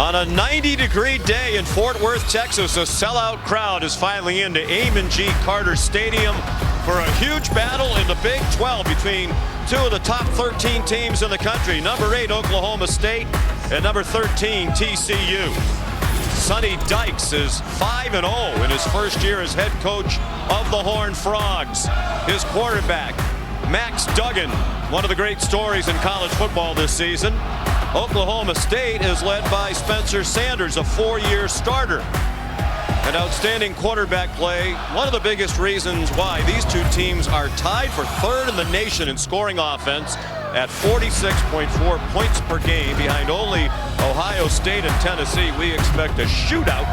On a 90-degree day in Fort Worth, Texas, a sellout crowd is filing into Amon G. Carter Stadium for a huge battle in the Big 12 between two of the top 13 teams in the country. Number 8, Oklahoma State, and number 13, TCU. Sonny Dykes is 5-0 in his first year as head coach of the Horned Frogs. His quarterback, Max Duggan, one of the great stories in college football this season. Oklahoma State is led by Spencer Sanders, a 4-year starter. An outstanding quarterback play. One of the biggest reasons why these two teams are tied for 3rd in the nation in scoring offense at 46.4 points per game behind only Ohio State and Tennessee. We expect a shootout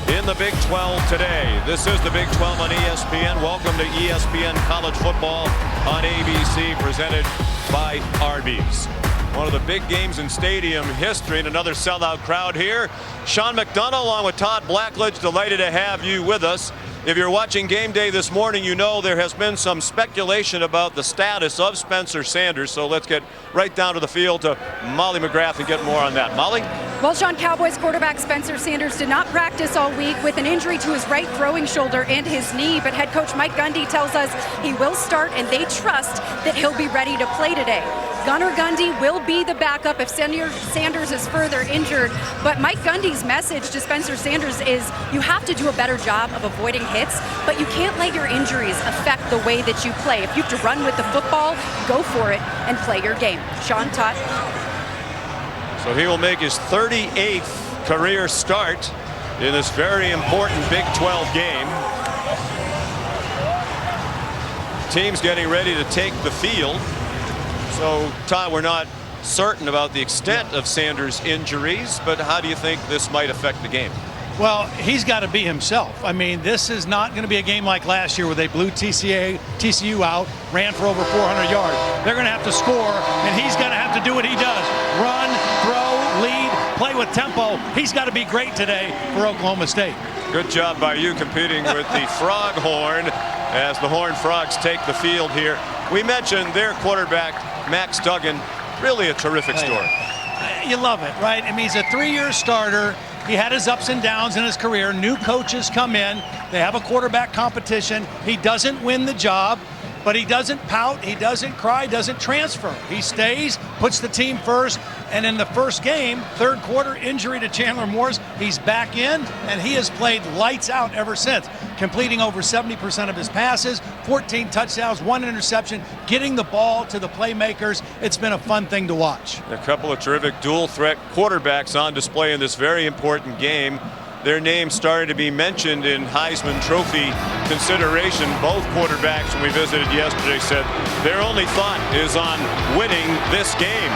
in the Big 12 today. This is the Big 12 on ESPN. Welcome to ESPN College Football on ABC, presented by Arby's. One of the big games in stadium history, and another sellout crowd here. Sean McDonough along with Todd Blackledge, delighted to have you with us. If you're watching game day this morning, you know there has been some speculation about the status of Spencer Sanders. So let's get right down to the field to Molly McGrath and get more on that. Molly? Well, Sean, Cowboys quarterback Spencer Sanders did not practice all week with an injury to his right throwing shoulder and his knee, but head coach Mike Gundy tells us he will start and they trust that he'll be ready to play today. Gunnar Gundy will be the backup if Sanders is further injured, but Mike Gundy's message to Spencer Sanders is you have to do a better job of avoiding hits, but you can't let your injuries affect the way that you play. If you have to run with the football, go for it and play your game. Sean, Todd. So he will make his 38th career start in this very important Big 12 game. Team's getting ready to take the field. So, Todd, we're not certain about the extent of Sanders' injuries, but how do you think this might affect the game? Well, he's got to be himself. I mean, this is not going to be a game like last year where they blew TCU out, ran for over 400 yards. They're going to have to score, and he's going to have to do what he does. Run, throw, lead, play with tempo. He's got to be great today for Oklahoma State. Good job by you competing with the frog horn as the Horned Frogs take the field here. We mentioned their quarterback, Max Duggan, really a terrific story. You love it, right? I mean, he's a 3-year starter. He had his ups and downs in his career. New coaches come in. They have a quarterback competition. He doesn't win the job, but he doesn't pout. He doesn't cry, doesn't transfer. He stays, puts the team first. And in the first game, 3rd quarter, injury to Chandler Morris, he's back in, and he has played lights out ever since, completing over 70% of his passes, 14 touchdowns, 1 interception, getting the ball to the playmakers. It's been a fun thing to watch. A couple of terrific dual-threat quarterbacks on display in this very important game. Their names started to be mentioned in Heisman Trophy consideration. Both quarterbacks, when we visited yesterday, said their only thought is on winning this game.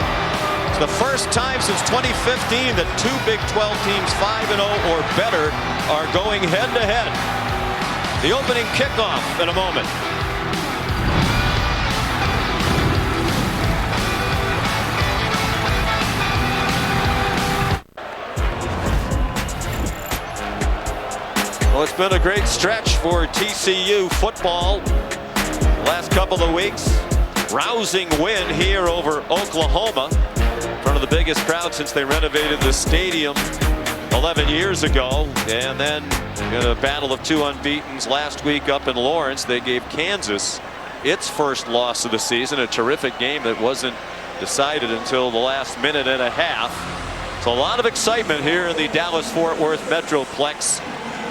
It's the first time since 2015 that 2 Big 12 teams 5-0 or better are going head-to-head. The opening kickoff in a moment. Well, it's been a great stretch for TCU football last couple of weeks. Rousing win here over Oklahoma in front of the biggest crowd since they renovated the stadium 11 years ago. And then in a battle of 2 unbeatens last week up in Lawrence, they gave Kansas its first loss of the season. A terrific game that wasn't decided until the last minute and a half. So a lot of excitement here in the Dallas-Fort Worth Metroplex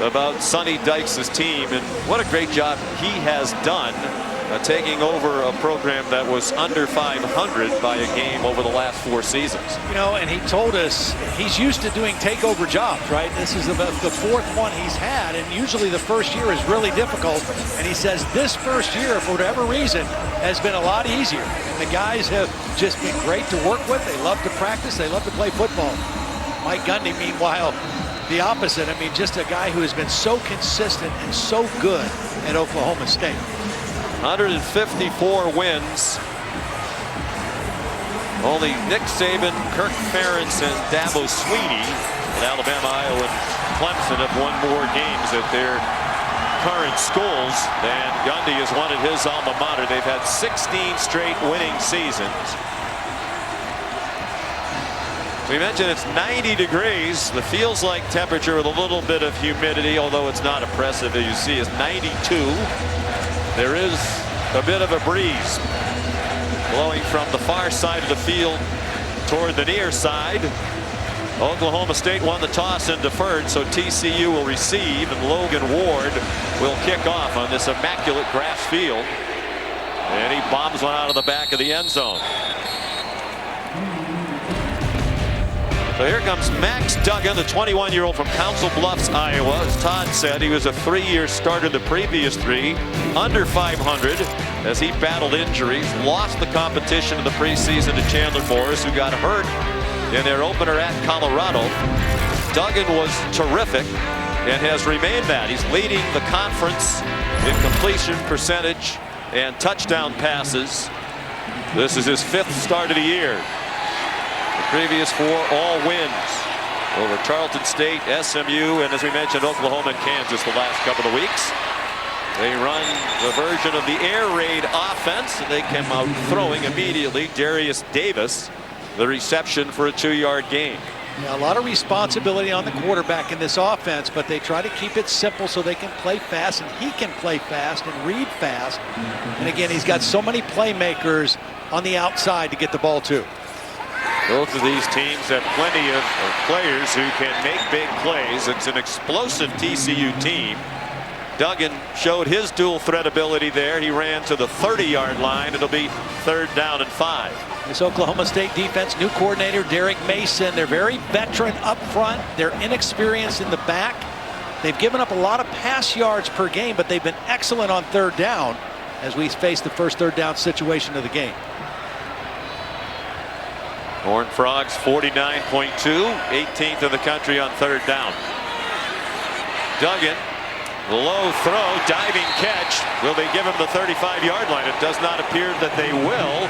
about Sonny Dykes' team, and what a great job he has done taking over a program that was under 500 by a game over the last 4 seasons. You know, and he told us he's used to doing takeover jobs, right? This is the 4th one he's had, and usually the first year is really difficult. And he says this first year, for whatever reason, has been a lot easier. And the guys have just been great to work with. They love to practice. They love to play football. Mike Gundy, meanwhile, the opposite. I mean, just a guy who has been so consistent and so good at Oklahoma State. 154 wins. Only Nick Saban, Kirk Ferentz, and Dabo Swinney at Alabama, Iowa, and Clemson have won more games at their current schools than Gundy has won at his alma mater. They've had 16 straight winning seasons. We mentioned it's 90 degrees. The feels like temperature with a little bit of humidity, although it's not oppressive, as you see, is 92. There is a bit of a breeze blowing from the far side of the field toward the near side. Oklahoma State won the toss and deferred, so TCU will receive, and Logan Ward will kick off on this immaculate grass field. And he bombs one out of the back of the end zone. So here comes Max Duggan, the 21-year-old from Council Bluffs, Iowa. As Todd said, he was a 3-year starter the previous 3, under 500 as he battled injuries, lost the competition in the preseason to Chandler Morris, who got hurt in their opener at Colorado. Duggan was terrific and has remained that. He's leading the conference in completion percentage and touchdown passes. This is his 5th start of the year. The previous 4 all wins over Charlton State, SMU, and as we mentioned, Oklahoma and Kansas the last couple of weeks. They run the version of the air raid offense, and they come out throwing immediately. Darius Davis, the reception for a 2-yard gain. Yeah, a lot of responsibility on the quarterback in this offense, but they try to keep it simple so they can play fast, and he can play fast and read fast. And again, he's got so many playmakers on the outside to get the ball to. Both of these teams have plenty of players who can make big plays. It's an explosive TCU team. Duggan showed his dual threat ability there. He ran to the 30-yard line. It'll be 3rd down and 5. This Oklahoma State defense, new coordinator Derek Mason. They're very veteran up front. They're inexperienced in the back. They've given up a lot of pass yards per game, but they've been excellent on 3rd down as we face the first 3rd down situation of the game. Horned Frogs 49.2, 18th in the country on 3rd down. Duggan, low throw, diving catch. Will they give him the 35-yard line? It does not appear that they will.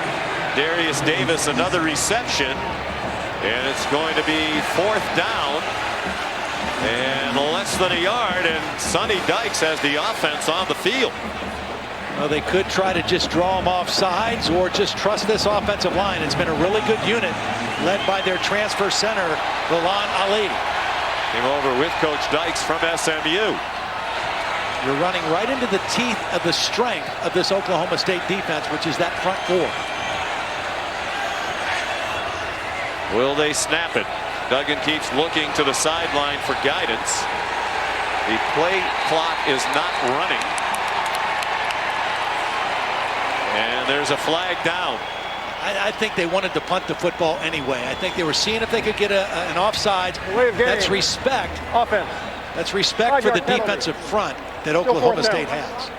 Darius Davis, another reception, and it's going to be 4th down and less than a yard, and Sonny Dykes has the offense on the field. Well, they could try to just draw them off sides or just trust this offensive line. It's been a really good unit led by their transfer center, Roland Ali. Came over with Coach Dykes from SMU. You're running right into the teeth of the strength of this Oklahoma State defense, which is that front 4. Will they snap it? Duggan keeps looking to the sideline for guidance. The play clock is not running. And there's a flag down. I think they wanted to punt the football anyway. I think they were seeing if they could get an offside. That's respect. Offense. That's respect for the defensive front that Oklahoma State has.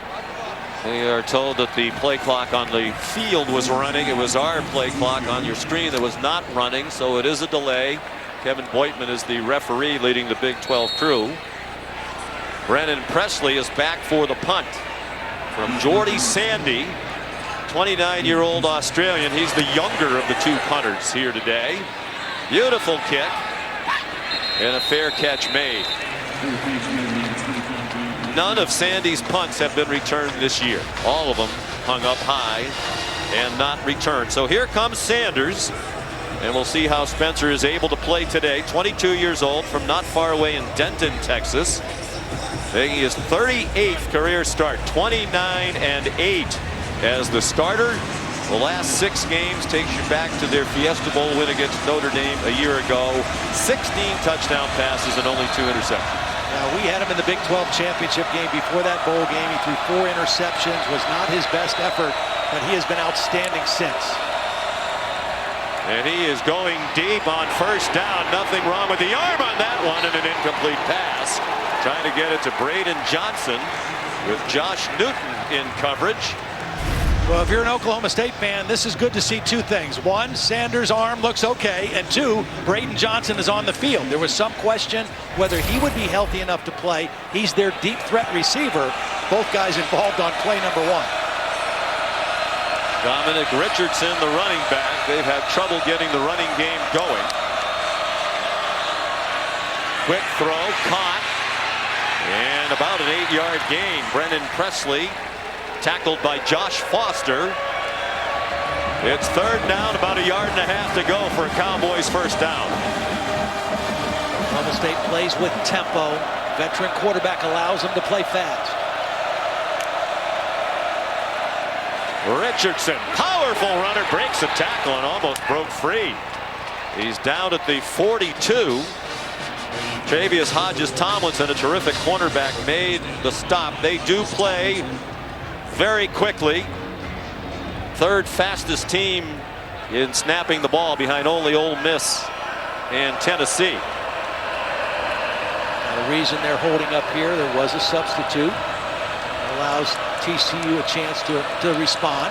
We are told that the play clock on the field was running. It was our play clock on your screen that was not running, so it is a delay. Kevin Boitman is the referee leading the Big 12 crew. Brennan Presley is back for the punt from Jordy Sandy, 29-year-old Australian. He's the younger of the 2 punters here today. Beautiful kick and a fair catch made. None of Sandy's punts have been returned this year. All of them hung up high and not returned. So here comes Sanders, and we'll see how Spencer is able to play today. 22 years old from not far away in Denton, Texas. Making his 38th career start, 29-8 as the starter. The last 6 games takes you back to their Fiesta Bowl win against Notre Dame a year ago. 16 touchdown passes and only 2 interceptions. Now, we had him in the Big 12 championship game. Before that bowl game, he threw 4 interceptions. Was not his best effort, but he has been outstanding since. And he is going deep on 1st down. Nothing wrong with the arm on that one, and an incomplete pass. Trying to get it to Braden Johnson with Josh Newton in coverage. Well, if you're an Oklahoma State fan, this is good to see 2 things. 1, Sanders' arm looks okay, and 2, Braden Johnson is on the field. There was some question whether he would be healthy enough to play. He's their deep threat receiver. Both guys involved on play number 1. Dominic Richardson, the running back. They've had trouble getting the running game going. Quick throw, caught, and about an 8-yard gain. Brennan Presley tackled by Josh Foster. It's third down, about 1.5 yards to go for a Cowboys first down. Oklahoma State plays with tempo. Veteran quarterback allows them to play fast. Richardson, powerful runner, breaks a tackle and almost broke free. He's down at the 42. Travius Hodges-Tomlinson, a terrific cornerback, made the stop. They do play very quickly. Third fastest team in snapping the ball, behind only Ole Miss and Tennessee. Now, the reason they're holding up here, there was a substitute. It allows TCU a chance to respond.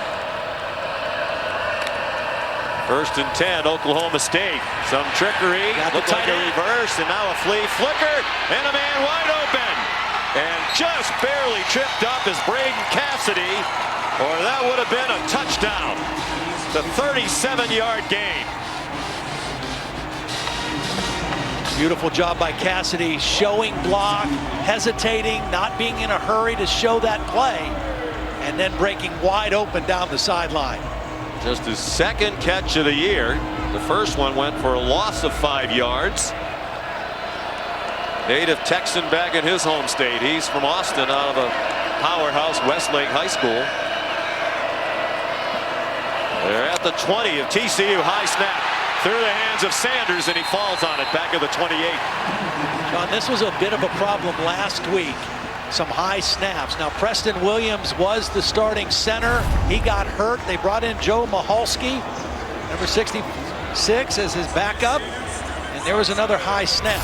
First and 10, Oklahoma State. Some trickery, looked like a reverse, and now a flea flicker, and a man wide open. And just barely tripped up is Braden Cassidy, or that would have been a touchdown. The 37-yard gain. Beautiful job by Cassidy, showing block, hesitating, not being in a hurry to show that play, and then breaking wide open down the sideline. Just his second catch of the year. The first one went for a loss of 5 yards. Native Texan back in his home state. He's from Austin, out of a powerhouse, Westlake High School. They're at the 20 of TCU. High snap through the hands of Sanders, and he falls on it back at the 28. John, this was a bit of a problem last week. Some high snaps. Now, Preston Williams was the starting center. He got hurt. They brought in Joe Mahalski, number 66, as his backup. And there was another high snap.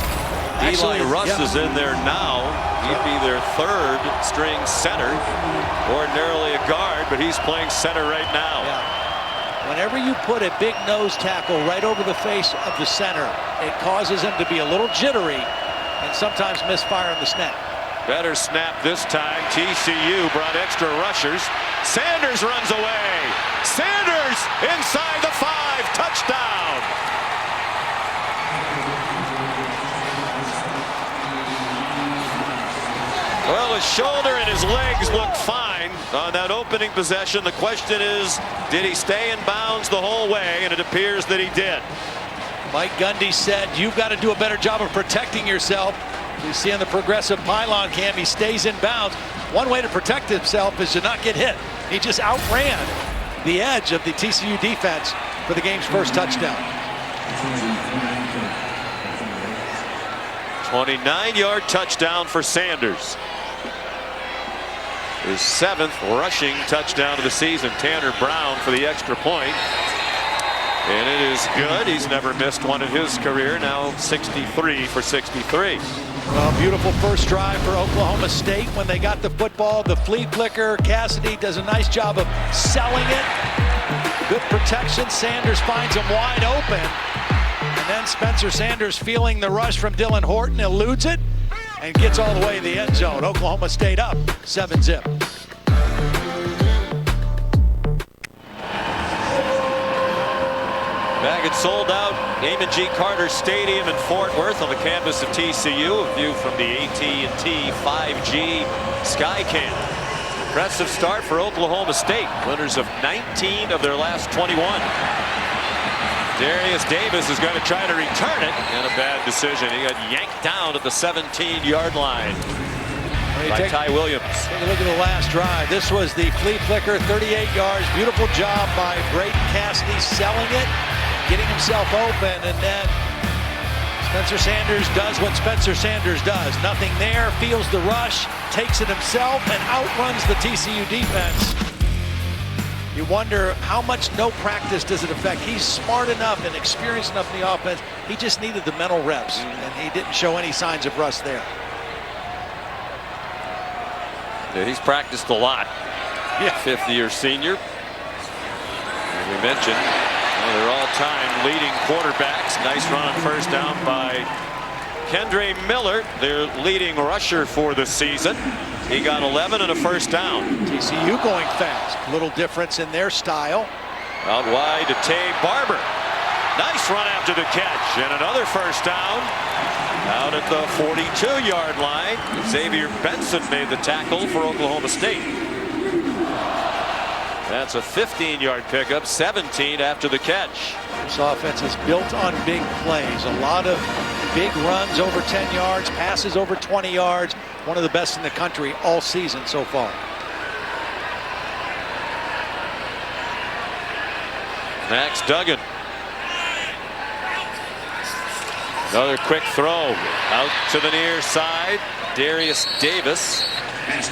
Eli Russ is in there now. He'd be their third string center. Ordinarily a guard, but he's playing center right now. Whenever you put a big nose tackle right over the face of the center, it causes him to be a little jittery and sometimes misfire on the snap. Better snap this time. TCU brought extra rushers. Sanders runs away. Sanders inside the 5. Touchdown. Well, his shoulder and his legs look fine on that opening possession. The question is, did he stay in bounds the whole way? And it appears that he did. Mike Gundy said, you've got to do a better job of protecting yourself. You see on the progressive pylon cam, he stays in bounds. One way to protect himself is to not get hit. He just outran the edge of the TCU defense for the game's first touchdown. 29-yard touchdown for Sanders. His 7th rushing touchdown of the season. Tanner Brown for the extra point. And it is good. He's never missed one in his career. Now 63 for 63. Well, beautiful first drive for Oklahoma State when they got the football. The flea flicker. Cassidy does a nice job of selling it. Good protection. Sanders finds him wide open. And then Spencer Sanders, feeling the rush from Dylan Horton, eludes it and gets all the way to the end zone. Oklahoma State up 7-zip. Back at sold out MSI Carter Stadium in Fort Worth on the campus of TCU. A view from the AT&T 5G Skycam. Impressive start for Oklahoma State. Winners of 19 of their last 21. Darius Davis is going to try to return it, and a bad decision. He got yanked down at the 17-yard line by Ty Williams. Take a look at the last drive. This was the flea flicker, 38 yards. Beautiful job by Braden Cassidy selling it, getting himself open, and then Spencer Sanders does what Spencer Sanders does. Nothing there, feels the rush, takes it himself, and outruns the TCU defense. You wonder how much no practice does it affect. He's smart enough and experienced enough in the offense. He just needed the mental reps, and he didn't show any signs of rust there. Yeah, he's practiced a lot. Yeah. 5th-year senior. As we mentioned, their all-time leading quarterbacks. Nice run on first down by Kendre Miller, their leading rusher for the season. He got 11 and a first down. TCU going fast. Little difference in their style. Out wide to Tay Barber. Nice run after the catch. And another first down. Out at the 42-yard line. Xavier Benson made the tackle for Oklahoma State. That's a 15-yard pickup, 17 after the catch. This offense is built on big plays. A lot of big runs over 10 yards, passes over 20 yards. One of the best in the country all season so far. Max Duggan. Another quick throw out to the near side. Darius Davis.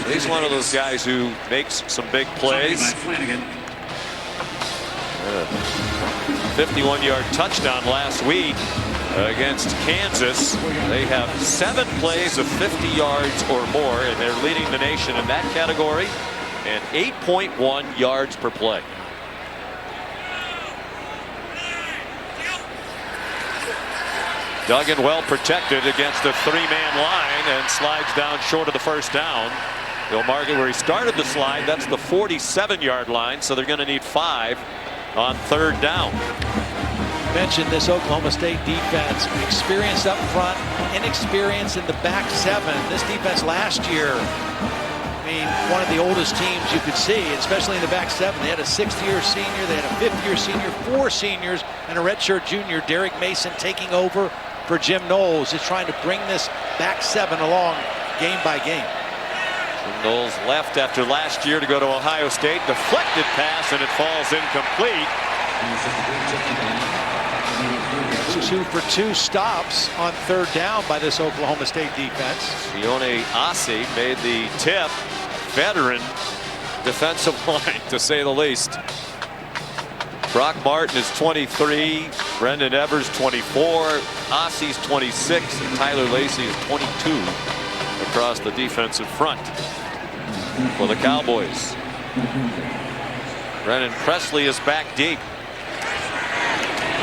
He's one of those guys who makes some big plays. 51-yard touchdown last week against Kansas. They have 7 plays of 50 yards or more, and they're leading the nation in that category, and 8.1 yards per play. Duggan well protected against a 3-man line and slides down short of the first down. They'll mark it where he started the slide. That's the 47-yard line, so they're going to need 5 on 3rd down. Mentioned this Oklahoma State defense, experienced up front, inexperienced in the back 7. This defense last year, I mean, one of the oldest teams you could see, especially in the back 7. They had a 6th-year senior, they had a 5th-year senior, 4 seniors, and a redshirt junior, Derek Mason, taking over for Jim Knowles, is trying to bring this back 7 along game by game. Jim Knowles left after last year to go to Ohio State. Deflected pass, and it falls incomplete. 2 for 2 stops on 3rd down by this Oklahoma State defense. Sione Asi made the tip. Veteran defensive line, to say the least. Brock Martin is 23, Brendan Evers 24, Asi's 26, and Tyler Lacey is 22 across the defensive front for the Cowboys. Brennan Presley is back deep.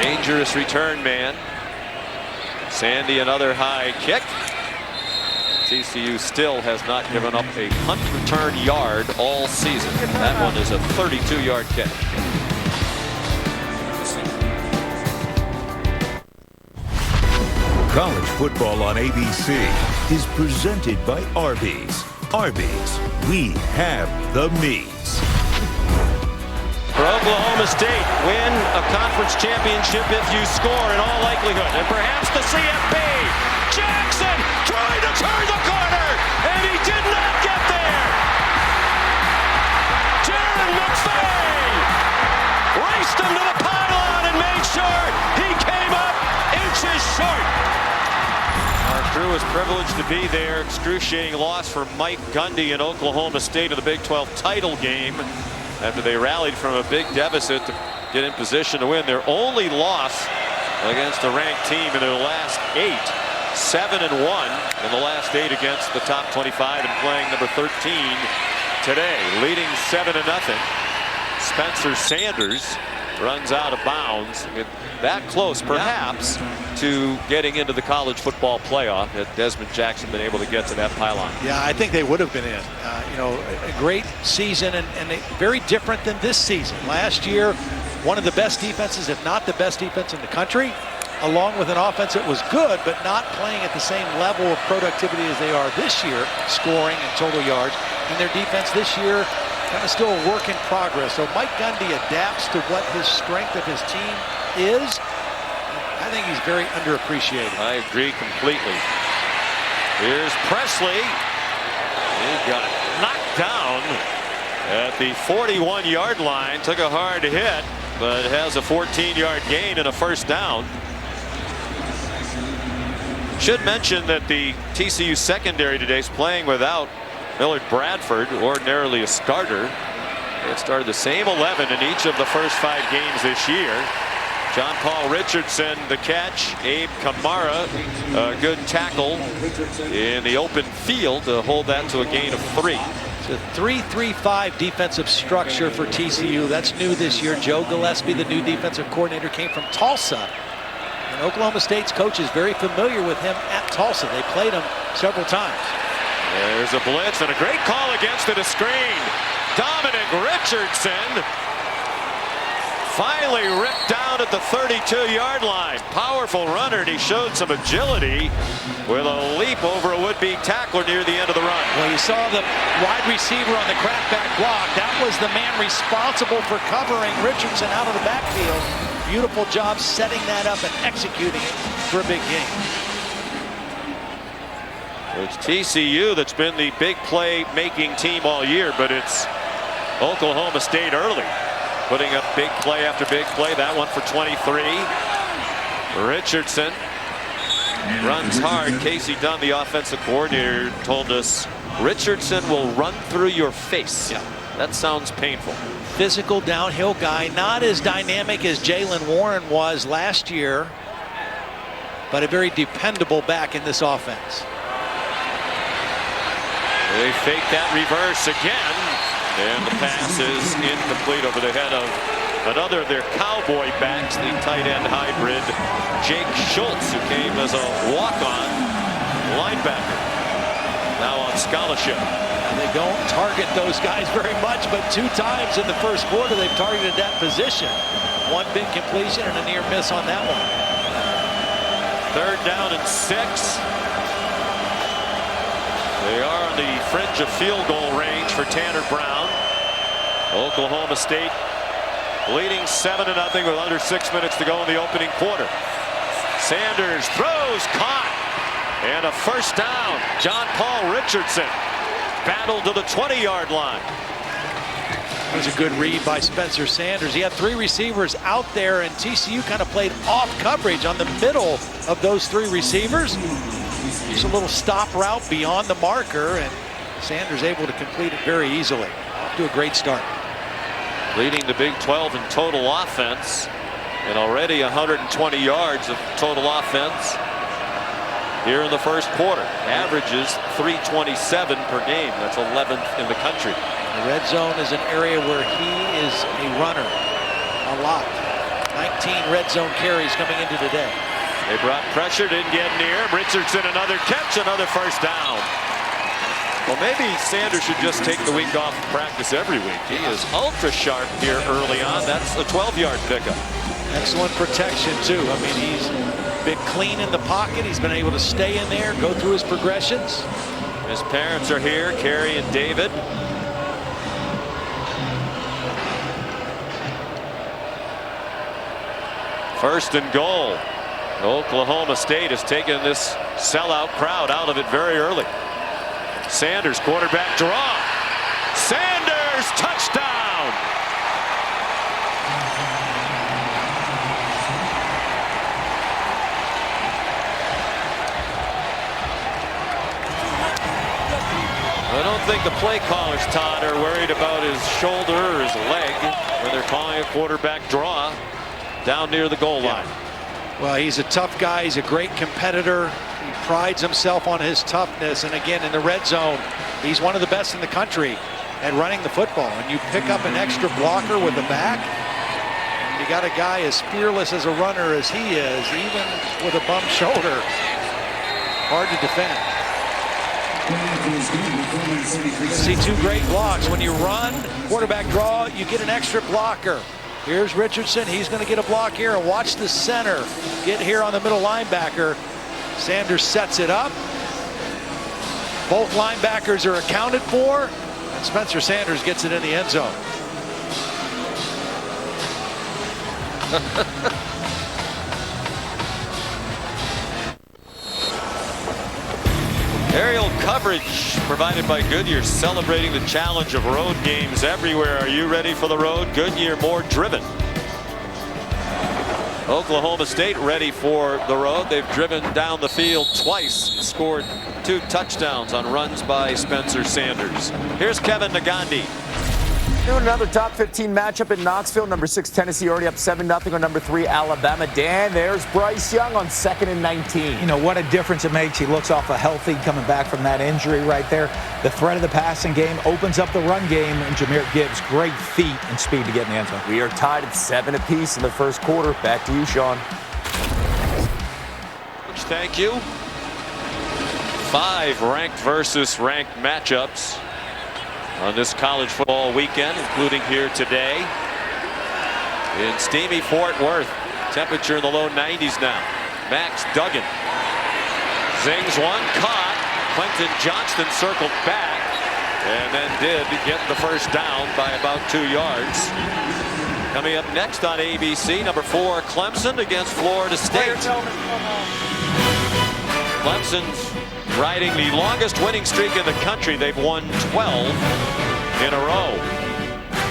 Dangerous return man. Sandy, another high kick. TCU still has not given up a punt return yard all season. That one is a 32-yard catch. College football on ABC is presented by Arby's. Arby's, we have the meats. For Oklahoma State, win a conference championship if you score in all likelihood. And perhaps the CFP. Jackson trying to turn the corner, and he did not get there. Jaron McVay raced him to the pylon and made sure he came up inches short. Our crew is privileged to be there. Excruciating loss for Mike Gundy in Oklahoma State in the Big 12 title game after they rallied from a big deficit to get in position to win. Their only loss against a ranked team in their last 8. 7-1 in the last 8 against the top 25 and playing number 13 today. Leading 7-0. Spencer Sanders runs out of bounds. That close, perhaps, to getting into the college football playoff had Desmond Jackson been able to get to that pylon. Yeah, I think they would have been in. You know, a great season and very different than this season. Last year, one of the best defenses, if not the best defense in the country, along with an offense that was good, but not playing at the same level of productivity as they are this year, scoring and total yards. And their defense this year, kind of still a work in progress. So Mike Gundy adapts to what his strength of his team is. I think he's very underappreciated. I agree completely. Here's Presley. He got knocked down at the 41-yard line. Took a hard hit, but has a 14-yard gain and a first down. Should mention that the TCU secondary today is playing without Millard Bradford, ordinarily a starter. They started the same 11 in each of the first 5 games this year. John Paul Richardson, the catch. Abe Kamara, a good tackle in the open field to hold that to a gain of 3. It's a 3-3-5 defensive structure for TCU. That's new this year. Joe Gillespie, the new defensive coordinator, came from Tulsa. And Oklahoma State's coach is very familiar with him at Tulsa. They played him several times. There's a blitz and a great call against it, a screen. Dominic Richardson finally ripped down at the 32-yard line. Powerful runner, and he showed some agility with a leap over a would-be tackler near the end of the run. Well, you saw the wide receiver on the crackback block. That was the man responsible for covering Richardson out of the backfield. Beautiful job setting that up and executing it for a big game. It's TCU that's been the big play-making team all year, but it's Oklahoma State early, putting up big play after big play. That one for 23. Richardson runs hard. Casey Dunn, the offensive coordinator, told us Richardson will run through your face. Yeah. That sounds painful. Physical downhill guy, not as dynamic as Jalen Warren was last year, but a very dependable back in this offense. They fake that reverse again, and the pass is incomplete over the head of another of their Cowboy backs, the tight end hybrid, Jake Schultz, who came as a walk-on linebacker, now on scholarship. And they don't target those guys very much, but 2 times in the first quarter they've targeted that position. One big completion and a near miss on that one. 3rd down and 6. They are on the fringe of field goal range for Tanner Brown. Oklahoma State leading 7-0 with under 6 minutes to go in the opening quarter. Sanders throws, caught, and a first down. John Paul Richardson battled to the 20-yard line. That was a good read by Spencer Sanders. He had 3 receivers out there, and TCU kind of played off coverage on the middle of those 3 receivers. Just a little stop route beyond the marker, and Sanders able to complete it very easily. Off to a great start. Leading the Big 12 in total offense, and already 120 yards of total offense here in the first quarter. Averages 327 per game. That's 11th in the country. The red zone is an area where he is a runner a lot. 19 red zone carries coming into today. They brought pressure, didn't get near. Richardson, another catch, another first down. Well, maybe Sanders should just take the week off of practice every week. He is ultra sharp here early on. That's a 12-yard pickup. Excellent protection, too. I mean, he's been clean in the pocket. He's been able to stay in there, go through his progressions. His parents are here, Carrie and David. First and goal. Oklahoma State has taken this sellout crowd out of it very early. Sanders, quarterback draw. Sanders, touchdown. I don't think the play callers, Todd, are worried about his shoulder or his leg when they're calling a quarterback draw down near the goal line. Well, he's a tough guy. He's a great competitor. He prides himself on his toughness. And again, in the red zone, he's one of the best in the country at running the football. And you pick up an extra blocker with the back, and you got a guy as fearless as a runner as he is, even with a bum shoulder. Hard to defend. You see 2 great blocks. When you run, quarterback draw, you get an extra blocker. Here's Richardson. He's going to get a block here, and watch the center get here on the middle linebacker. Sanders sets it up. Both linebackers are accounted for, and Spencer Sanders gets it in the end zone. Aerial coverage provided by Goodyear, celebrating the challenge of road games everywhere. Are you ready for the road? Goodyear, more driven. Oklahoma State ready for the road. They've driven down the field twice, scored 2 touchdowns on runs by Spencer Sanders. Here's Kevin Nagandi. Another top 15 matchup in Knoxville. Number 6 Tennessee already up 7-0 on number 3 Alabama. Dan, there's Bryce Young on 2nd and 19. You know what a difference it makes. He looks awful healthy coming back from that injury right there. The threat of the passing game opens up the run game, and Jahmyr Gibbs, great feet and speed to get in the end zone. We are tied at 7 apiece in the first quarter. Back to you, Sean. Coach, thank you. 5 ranked versus ranked matchups on this college football weekend, including here today. in steamy Fort Worth. Temperature in the low 90s now. Max Duggan zings one, caught. Quentin Johnston circled back and then did get the first down by about 2 yards. Coming up next on ABC, number 4 Clemson against Florida State. Clemson's riding the longest winning streak in the country. They've won 12 in a row.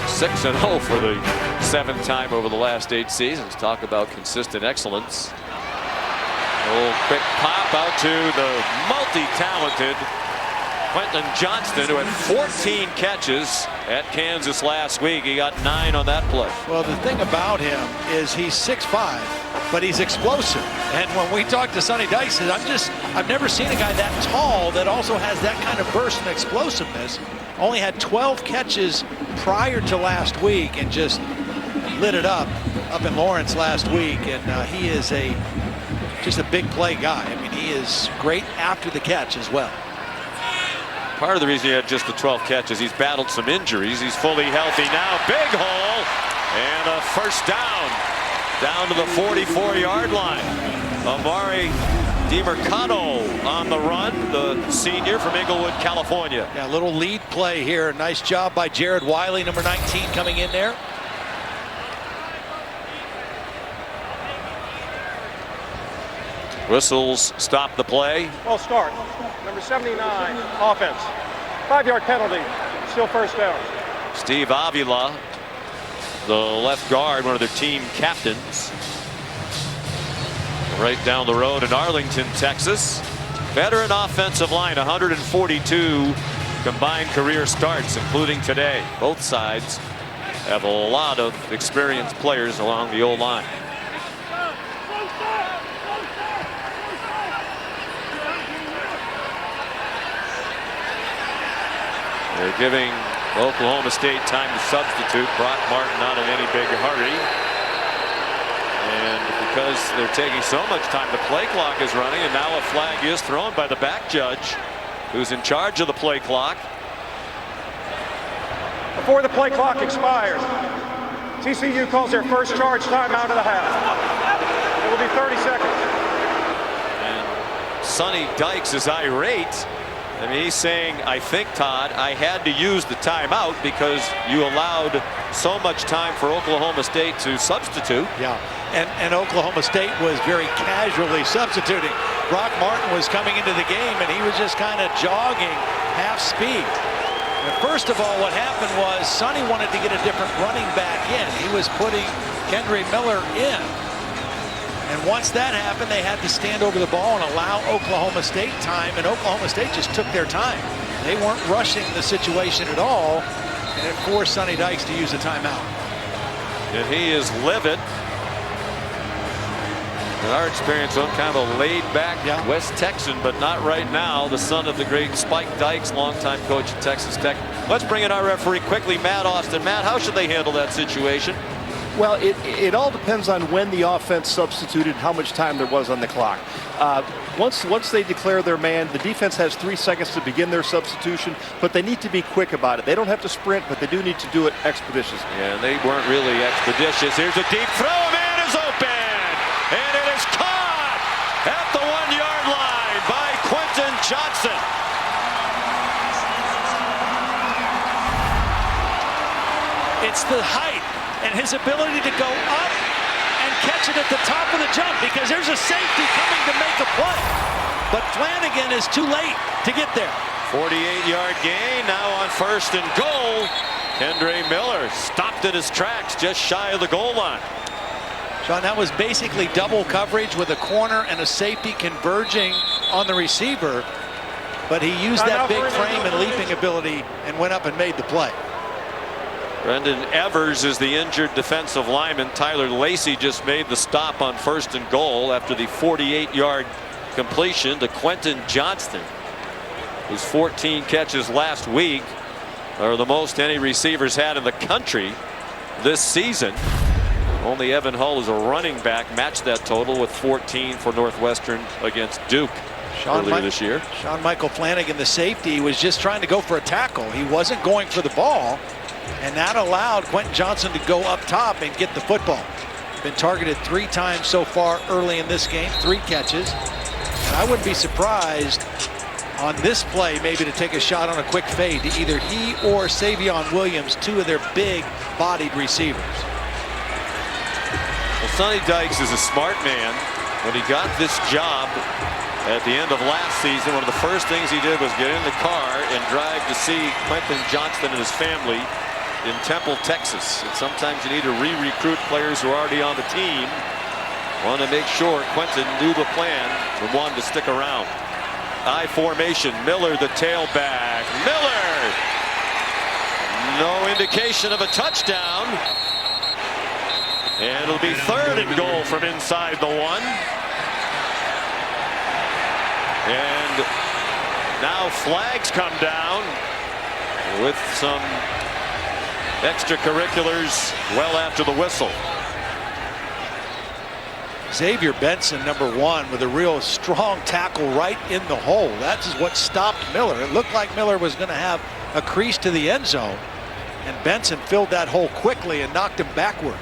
6-0 for the 7th time over the last 8 seasons. Talk about consistent excellence. A little quick pop out to the multi-talented Quentin Johnston, who had 14 catches at Kansas last week. He got 9 on that play. Well, the thing about him is he's 6'5", but he's explosive. And when we talked to Sonny Dykes, I've never seen a guy that tall that also has that kind of burst and explosiveness. Only had 12 catches prior to last week and just lit it up in Lawrence last week. And he is just a big play guy. I mean, he is great after the catch as well. Part of the reason he had just the 12 catches, he's battled some injuries. He's fully healthy now. Big hole and a first down to the 44-yard line. Amari DiMercado on the run, the senior from Inglewood, California. Yeah, a little lead play here. Nice job by Jared Wiley, number 19, coming in there. Whistles stop the play. Well, start. Number 79, offense. 5-yard penalty. Still first down. Steve Avila, the left guard, one of their team captains. Right down the road in Arlington, Texas. Veteran offensive line, 142 combined career starts, including today. Both sides have a lot of experienced players along the O-line. They're giving Oklahoma State time to substitute. Brock Martin not in any big hurry. And because they're taking so much time, the play clock is running, and now a flag is thrown by the back judge, who's in charge of the play clock. Before the play clock expires, TCU calls their first charge timeout of the half. It will be 30 seconds. And Sonny Dykes is irate. I mean, he's saying, I think, Todd, I had to use the timeout because you allowed so much time for Oklahoma State to substitute. Yeah, and Oklahoma State was very casually substituting. Brock Martin was coming into the game, and he was just kind of jogging half speed. And first of all, what happened was Sonny wanted to get a different running back in. He was putting Kendre Miller in. And once that happened, they had to stand over the ball and allow Oklahoma State time, and Oklahoma State just took their time. They weren't rushing the situation at all, and it forced Sonny Dykes to use a timeout. And he is livid. In our experience, some kind of a laid-back West Texan, but not right now. The son of the great Spike Dykes, longtime coach at Texas Tech. Let's bring in our referee quickly, Matt Austin. Matt, how should they handle that situation? Well, it all depends on when the offense substituted, how much time there was on the clock. Once they declare their man, the defense has 3 seconds to begin their substitution, but they need to be quick about it. They don't have to sprint, but they do need to do it expeditiously. Yeah, and they weren't really expeditious. Here's a deep throw. Man is open, and it is caught at the 1-yard line by Quentin Johnston. It's the height and his ability to go up and catch it at the top of the jump, because there's a safety coming to make a play. But Flanagan is too late to get there. 48-yard gain now on 1st and goal. Kendre Miller stopped in his tracks just shy of the goal line. Sean, that was basically double coverage with a corner and a safety converging on the receiver. But he used that big frame and leaping ability and went up and made the play. Brendan Evers is the injured defensive lineman. Tyler Lacey just made the stop on 1st and goal after the 48-yard completion to Quentin Johnston, whose 14 catches last week are the most any receivers had in the country this season. Only Evan Hull, as a running back, matched that total with 14 for Northwestern against Duke earlier this year. Sean Michael Flanagan, the safety, was just trying to go for a tackle. He wasn't going for the ball. And that allowed Quentin Johnson to go up top and get the football. Been targeted 3 times so far early in this game, 3 catches. And I wouldn't be surprised on this play maybe to take a shot on a quick fade to either he or Savion Williams, 2 of their big-bodied receivers. Well, Sonny Dykes is a smart man. When he got this job at the end of last season, one of the first things he did was get in the car and drive to see Quentin Johnston and his family in Temple, Texas. And sometimes you need to re-recruit players who are already on the team. Want to make sure Quentin knew the plan and wanted to stick around. I formation, Miller the tailback. Miller! No indication of a touchdown. And it'll be 3rd and goal from inside the 1. And now flags come down with some extracurriculars well after the whistle. Xavier Benson, number 1, with a real strong tackle right in the hole. That's what stopped Miller. It looked like Miller was going to have a crease to the end zone, and Benson filled that hole quickly and knocked him backwards.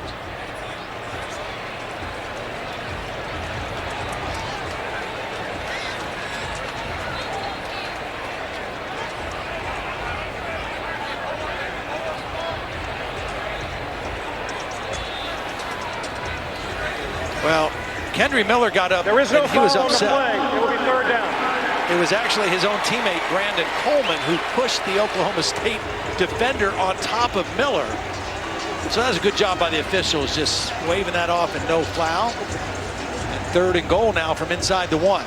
Well, Kendry Miller got up There is no and he was foul on the upset. play. It will be 3rd down. It was actually his own teammate, Brandon Coleman, who pushed the Oklahoma State defender on top of Miller. So that was a good job by the officials, just waving that off and no foul. And 3rd and goal now from inside the 1.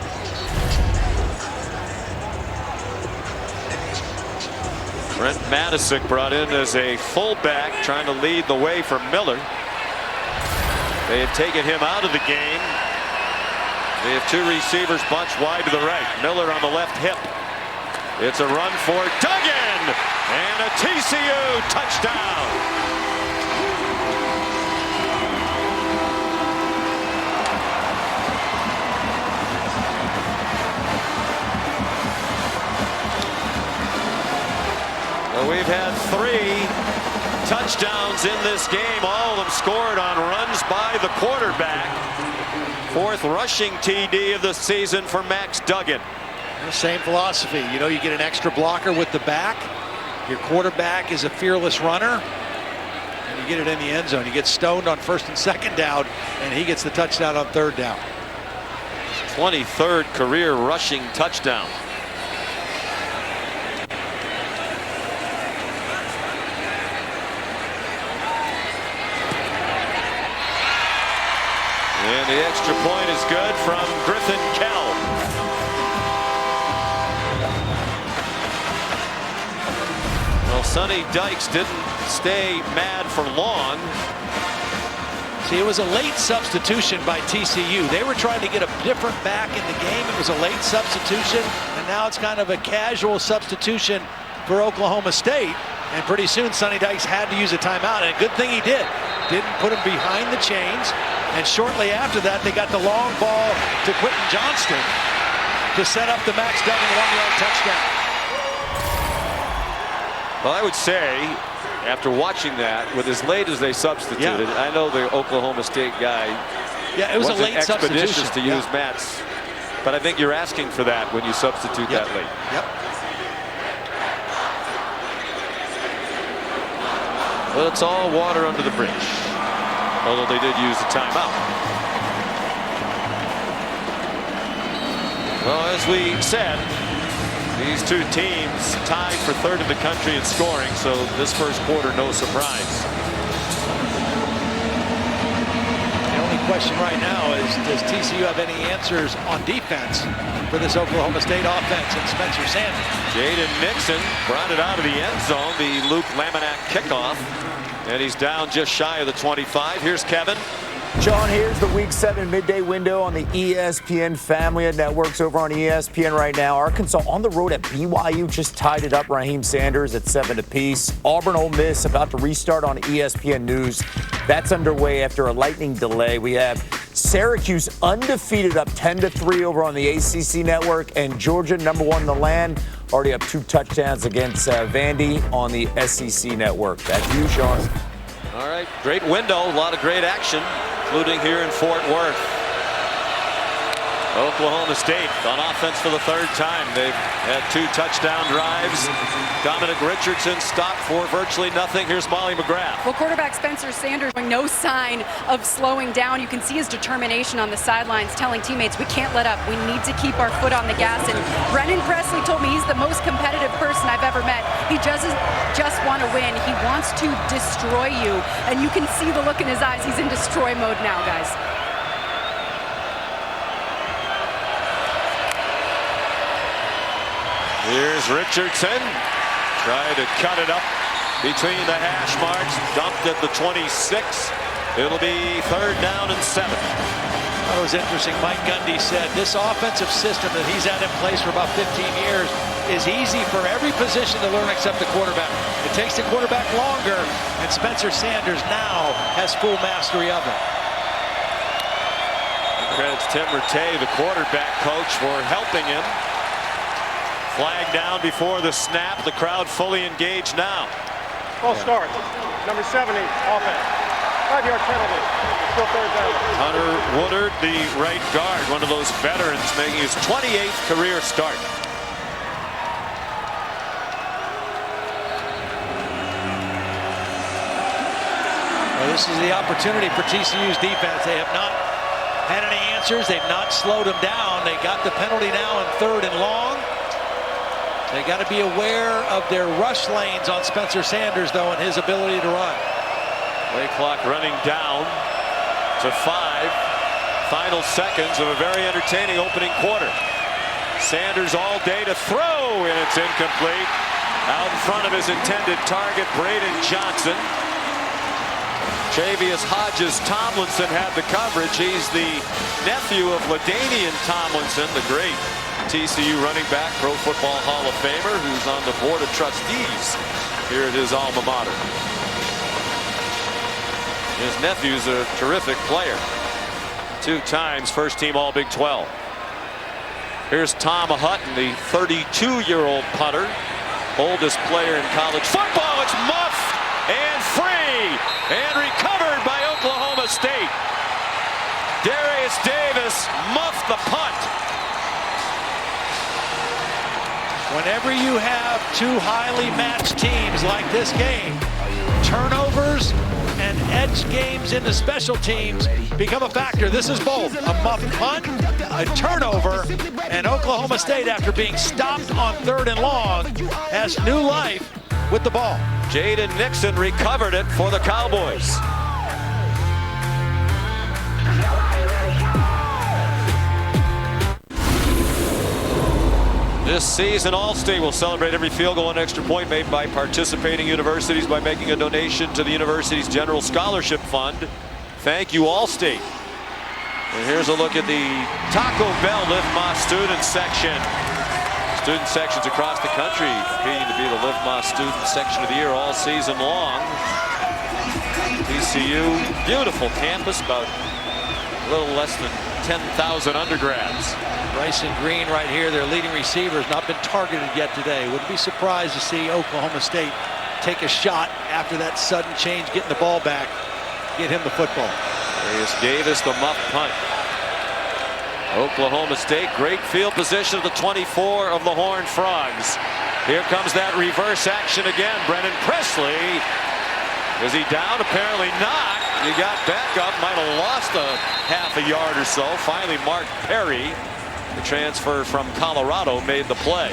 Brent Matisic brought in as a fullback, trying to lead the way for Miller. They have taken him out of the game. They have 2 receivers bunched wide to the right. Miller on the left hip. It's a run for Duggan and a TCU touchdown. Well, we've had 3 touchdowns in this game, all of them scored on runs by the quarterback. 4th rushing TD of the season for Max Duggan. The same philosophy. You know, you get an extra blocker with the back. Your quarterback is a fearless runner. And you get it in the end zone. You get stoned on 1st and 2nd down, and he gets the touchdown on 3rd down. 23rd career rushing touchdown. And the extra point is good from Griffin Kell. Well, Sonny Dykes didn't stay mad for long. See, it was a late substitution by TCU. They were trying to get a different back in the game. It was a late substitution, and now it's kind of a casual substitution for Oklahoma State. And pretty soon, Sonny Dykes had to use a timeout, and a good thing he did. Didn't put him behind the chains. And shortly after that, they got the long ball to Quentin Johnston to set up the Max Duggan 1-yard touchdown. Well, I would say, after watching that, with as late as they substituted, I know the Oklahoma State guy it was a late expeditious substitution to use Mats, but I think you're asking for that when you substitute that late. Well, it's all water under the bridge, although they did use the timeout. Well, as we said, these 2 teams tied for 3rd in the country in scoring, so this first quarter, no surprise. The only question right now is, does TCU have any answers on defense for this Oklahoma State offense and Spencer Sanders? Jaden Nixon brought it out of the end zone, the Luke Laminack kickoff, and he's down just shy of the 25. Here's Kevin. John, here's the Week 7 midday window on the ESPN family of networks over on ESPN right now. Arkansas on the road at BYU just tied it up. Raheem Sanders at 7 apiece. Auburn Ole Miss about to restart on ESPN News. That's underway after a lightning delay. We have Syracuse undefeated up 10-3 over on the ACC network, and Georgia #1 in the land already up 2 touchdowns against Vandy on the SEC network. Back to you, Sean. All right, great window, a lot of great action, including here in Fort Worth. Oklahoma State on offense for the 3rd time. They've had 2 touchdown drives. Dominic Richardson stopped for virtually nothing. Here's Molly McGrath. Well, quarterback Spencer Sanders showing no sign of slowing down. You can see his determination on the sidelines, telling teammates, we can't let up. We need to keep our foot on the gas. And Brennan Presley told me he's the most competitive person I've ever met. He doesn't just want to win. He wants to destroy you. And you can see the look in his eyes. He's in destroy mode now, guys. Here's Richardson. Try to cut it up between the hash marks. Dumped at the 26. It'll be 3rd down and 7. That was interesting. Mike Gundy said this offensive system that he's had in place for about 15 years is easy for every position to learn except the quarterback. It takes the quarterback longer, and Spencer Sanders now has full mastery of it. Credits Tim Rattay, the quarterback coach, for helping him. Flag down before the snap. The crowd fully engaged now. False start. Number 70, offense. 5-yard penalty. Still 3rd down. Hunter Woodard, the right guard, one of those veterans, making his 28th career start. Well, this is the opportunity for TCU's defense. They have not had any answers. They've not slowed them down. They got the penalty now in 3rd and long. They got to be aware of their rush lanes on Spencer Sanders, though, and his ability to run. Play clock running down to 5. Final seconds of a very entertaining opening quarter. Sanders all day to throw, and it's incomplete. Out in front of his intended target, Braden Johnson. Travius Hodges Tomlinson had the coverage. He's the nephew of LaDainian Tomlinson, the great TCU running back, Pro Football Hall of Famer, who's on the board of trustees here at his alma mater. His nephew's a terrific player. 2 times first team All Big 12. Here's Tom Hutton, the 32-year-old punter, oldest player in college football. It's muffed and free and recovered by Oklahoma State. Darius Davis muffed the punt. Whenever you have 2 highly matched teams like this game, turnovers and edge games into special teams become a factor. This is both a muffed punt, a turnover, and Oklahoma State, after being stopped on 3rd and long, has new life with the ball. Jaden Nixon recovered it for the Cowboys. This season, Allstate will celebrate every field goal and extra point made by participating universities by making a donation to the university's General Scholarship Fund. Thank you, Allstate. And here's a look at the Taco Bell Lift My Student section. Student sections across the country competing to be the Lift My Student section of the year all season long. TCU, beautiful campus, about a little less than 10,000 undergrads. Bryson Green right here, their leading receiver, has not been targeted yet today. Wouldn't be surprised to see Oklahoma State take a shot after that sudden change, getting the ball back, get him the football. Darius Davis, the muff punt. Oklahoma State, great field position of the 24 of the Horned Frogs. Here comes that reverse action again. Brennan Presley. Is he down? Apparently not. He got back up, might have lost a half a yard or so. Finally, Mark Perry, the transfer from Colorado, made the play.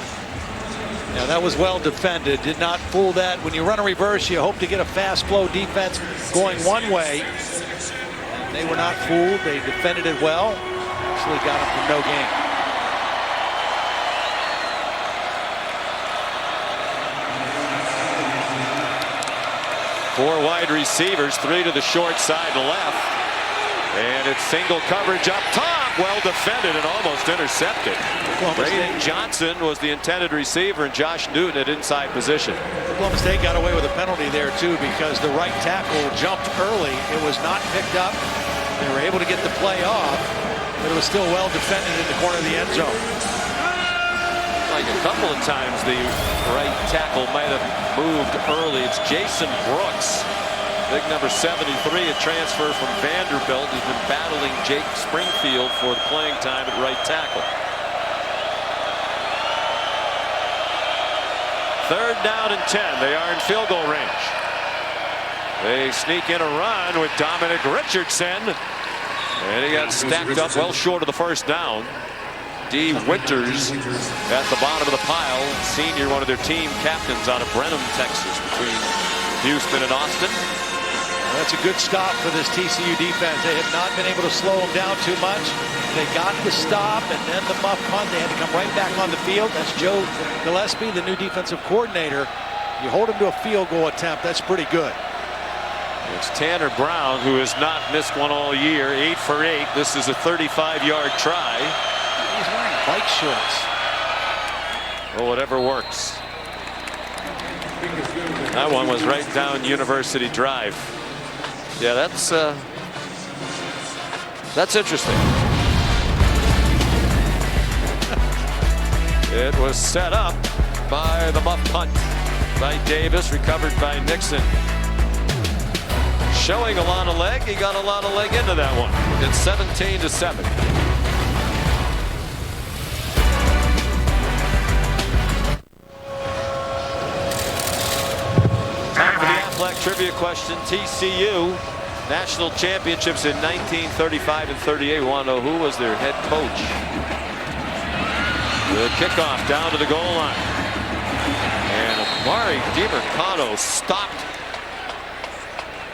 Yeah, that was well defended. Did not fool that. When you run a reverse, you hope to get a fast flow defense going one way. They were not fooled. They defended it well. Actually got him for no gain. Four wide receivers, 3 to the short side left. And it's single coverage up top. Well defended and almost intercepted. Braden Johnson was the intended receiver, and Josh Newton at inside position. Oklahoma State got away with a penalty there, too, because the right tackle jumped early. It was not picked up. They were able to get the play off, but it was still well defended in the corner of the end zone. Like think a couple of times the right tackle might have moved early. It's Jason Brooks, big number 73, a transfer from Vanderbilt. He's been battling Jake Springfield for the playing time at right tackle. 3rd down and 10. They are in field goal range. They sneak in a run with Dominic Richardson, and he got stacked up well short of the 1st down. D. Winters at the bottom of the pile, senior, one of their team captains out of Brenham, Texas, between Houston and Austin. Well, that's a good stop for this TCU defense. They have not been able to slow them down too much. They got the stop, and then the muff punt. They had to come right back on the field. That's Joe Gillespie, the new defensive coordinator. You hold him to a field goal attempt, that's pretty good. It's Tanner Brown, who has not missed one all year, 8 for 8. This is a 35-yard try. He's wearing bike shorts. Well, whatever works. That one was right down University Drive. Yeah, that's interesting. It was set up by the muff punt by Davis, recovered by Nixon. Showing a lot of leg. He got a lot of leg into that one. It's 17-7. Time for the Affleck trivia question. TCU national championships in 1935 and 38. We want to know who was their head coach. The kickoff down to the goal line. And Amari DiMercado stopped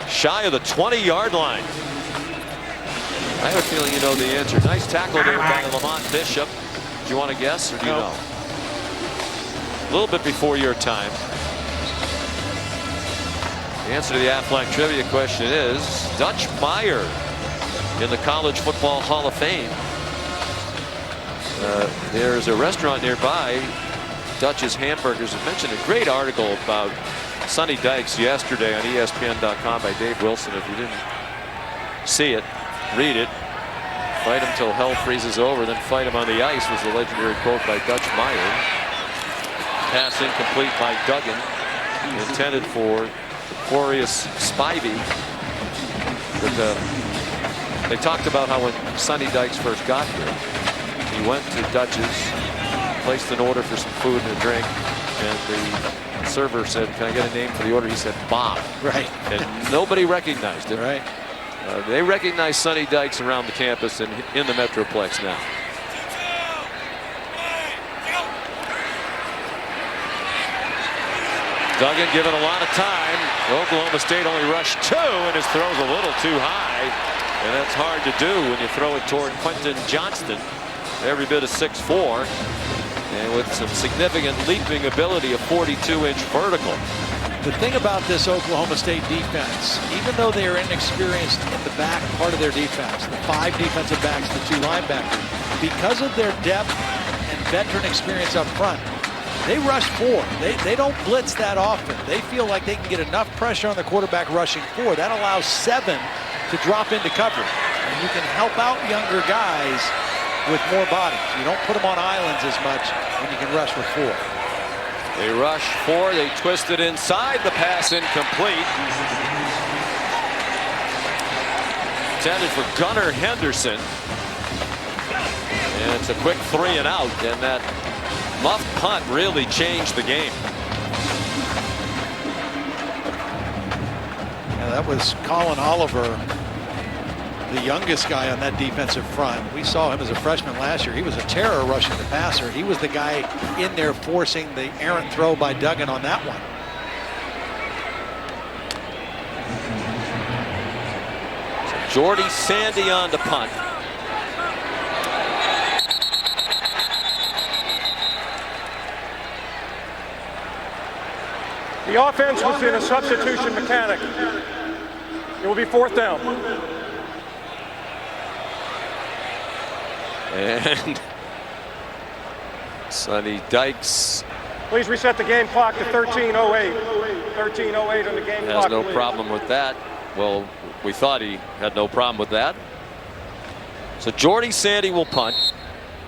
shy of the 20-yard line. I have a feeling you know the answer. Nice tackle there by Lamont Bishop. Do you want to guess, or do you know? A little bit before your time. The answer to the Affleck trivia question is Dutch Meyer in the College Football Hall of Fame. There's a restaurant nearby, Dutch's Hamburgers. I mentioned a great article about Sonny Dykes yesterday on ESPN.com by Dave Wilson. If you didn't see it, read it. Fight him till hell freezes over, then fight him on the ice was the legendary quote by Dutch Meyer. Pass incomplete by Duggan, intended for Aquarius Spivey. But they talked about how when Sonny Dykes first got here, he went to Dutch's, placed an order for some food and a drink, and the server said, "Can I get a name for the order?" He said, "Bob." Right. And nobody recognized him. Right. They recognize Sonny Dykes around the campus and in the Metroplex now. Duggan given a lot of time. Oklahoma State only rushed 2, and his throw's a little too high. And that's hard to do when you throw it toward Quentin Johnston. Every bit of 6'4", and with some significant leaping ability, a 42-inch vertical. The thing about this Oklahoma State defense, even though they are inexperienced in the back part of their defense, the 5 defensive backs, the 2 linebackers, because of their depth and veteran experience up front, they rush 4. They don't blitz that often. They feel like they can get enough pressure on the quarterback rushing 4. That allows 7 to drop into coverage. And you can help out younger guys with more bodies. You don't put them on islands as much when you can rush with 4. They rush 4. They twist it inside. The pass incomplete. Intended for Gunnar Henderson. And it's a quick 3 and out. And that muff punt really changed the game. Yeah, that was Colin Oliver, the youngest guy on that defensive front. We saw him as a freshman last year. He was a terror rushing the passer. He was the guy in there forcing the errant throw by Duggan on that one. So Jordy Sandy on the punt. The offense was in a substitution mechanic. It will be 4th down. And Sonny Dykes Please reset the game clock to 13:08. 13:08 on the game clock. has no please. problem with that. Well, we thought he had no problem with that. So Jordy Sandy will punt.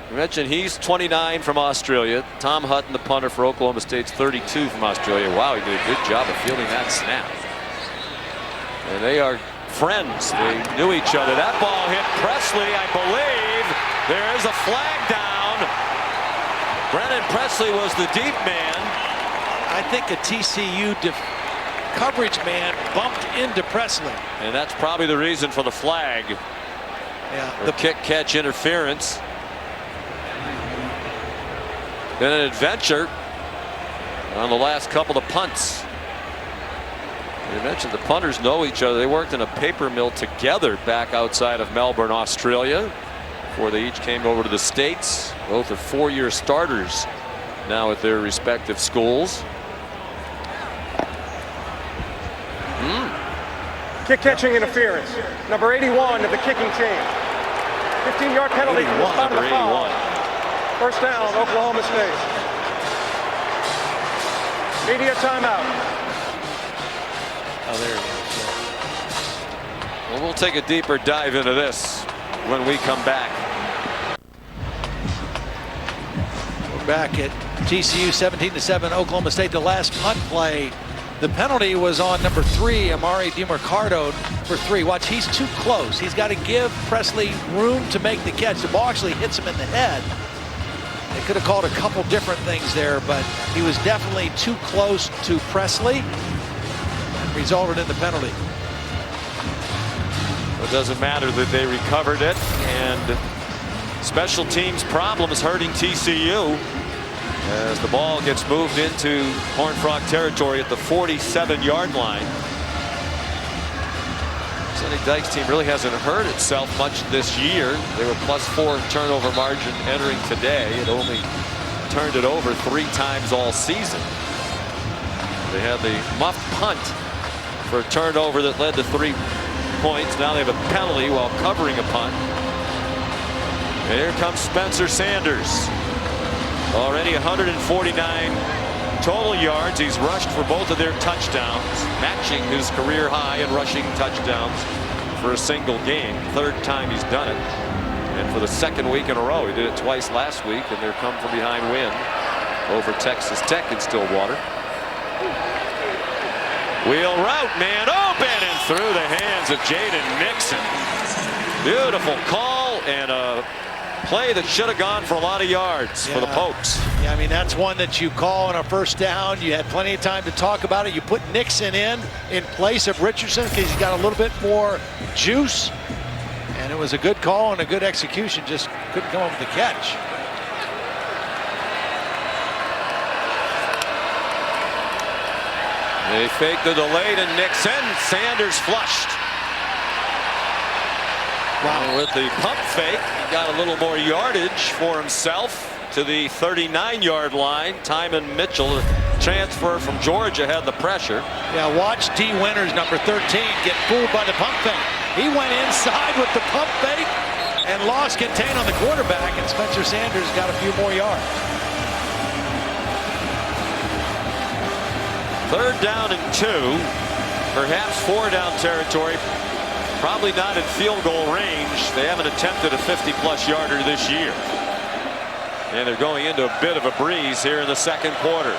You mentioned he's 29 from Australia. Tom Hutton, the punter for Oklahoma State's 32 from Australia. Wow, he did a good job of fielding that snap. And they are friends. They knew each other. That ball hit Presley, I believe. There is a flag down. Brennan Presley was the deep man. I think a TCU coverage man bumped into Presley. And that's probably the reason for the flag. Yeah, the kick-catch interference. Been an adventure on the last couple of punts. You mentioned the punters know each other. They worked in a paper mill together back outside of Melbourne, Australia, before they each came over to the States. Both are four-year starters now at their respective schools. Kick catching interference. Number 81 of the kicking team. 15-yard penalty from the spot of the foul. First down, Oklahoma State. Media timeout. Oh, there he is. Well, we'll take a deeper dive into this when we come back. We're back at TCU 17-7 Oklahoma State. The last punt play, the penalty was on number 3, Amari DeMarcado for 3. Watch, he's too close. He's got to give Presley room to make the catch. The ball actually hits him in the head. They could have called a couple different things there, but he was definitely too close to Presley and resulted in the penalty. It doesn't matter that they recovered it, and special teams problems hurting TCU as the ball gets moved into Horned Frog territory at the 47-yard line. Sonny Dykes' team really hasn't hurt itself much this year. They were +4 turnover margin entering today. It only turned it over 3 times all season. They had the muffed punt for a turnover that led to 3 points. Now they have a penalty while covering a punt. And here comes Spencer Sanders. Already 149 total yards. He's rushed for both of their touchdowns, matching his career high in rushing touchdowns for a single game. 3rd time he's done it. And for the 2nd week in a row. He did it twice last week in their come from behind win over Texas Tech in Stillwater. Wheel route, man open, and through the hands of Jaden Nixon. Beautiful call and a play that should have gone for a lot of yards for the Pokes. Yeah, I mean, that's one that you call on a first down. You had plenty of time to talk about it. You put Nixon in place of Richardson because he's got a little bit more juice. And it was a good call and a good execution. Just couldn't come up with the catch. They fake the delay to Nixon. Sanders flushed. Wow. With the pump fake, he got a little more yardage for himself to the 39-yard line. Timon Mitchell, the transfer from Georgia, had the pressure. Yeah, watch D. Winters, number 13, get fooled by the pump fake. He went inside with the pump fake and lost contain on the quarterback, and Spencer Sanders got a few more yards. 3rd down and 2, perhaps 4 down territory. Probably not in field goal range. They haven't attempted a 50-plus yarder this year. And they're going into a bit of a breeze here in the 2nd quarter.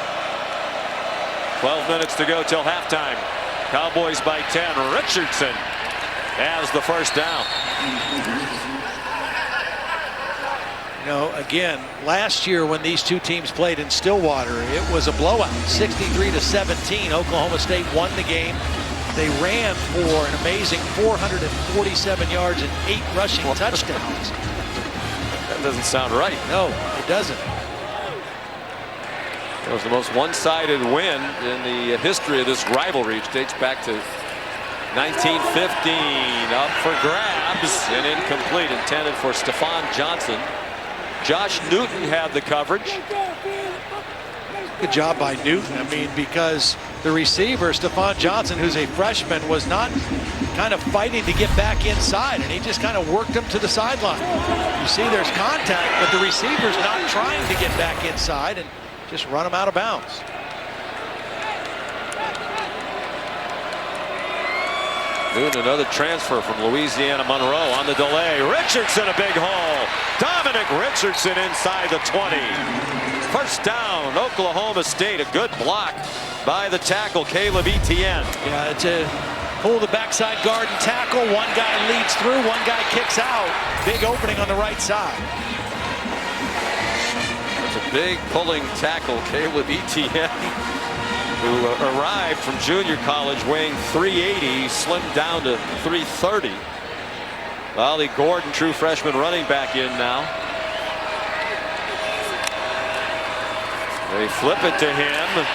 12 minutes to go till halftime. Cowboys by 10. Richardson has the first down. You know, again, last year when these two teams played in Stillwater, it was a blowout. 63-17. Oklahoma State won the game. They ran for an amazing 447 yards and 8 rushing touchdowns. That doesn't sound right. No, it doesn't. It was the most one-sided win in the history of this rivalry, which dates back to 1915. Up for grabs and incomplete, intended for Stephon Johnson. Josh Newton had the coverage. Good job by Newton. I mean, because the receiver, Stephon Johnson, who's a freshman, was not kind of fighting to get back inside, and he just kind of worked him to the sideline. You see there's contact, but the receiver's not trying to get back inside and just run him out of bounds. Newton, another transfer from Louisiana Monroe on the delay. Richardson, a big hole. Dominic Richardson inside the 20. First down, Oklahoma State. A good block by the tackle, Caleb Etienne. Yeah, to pull the backside guard and tackle. One guy leads through, one guy kicks out. Big opening on the right side. That's a big pulling tackle, Caleb Etienne, who arrived from junior college weighing 380, slimmed down to 330. Ollie Gordon, true freshman running back, in now. They flip it to him.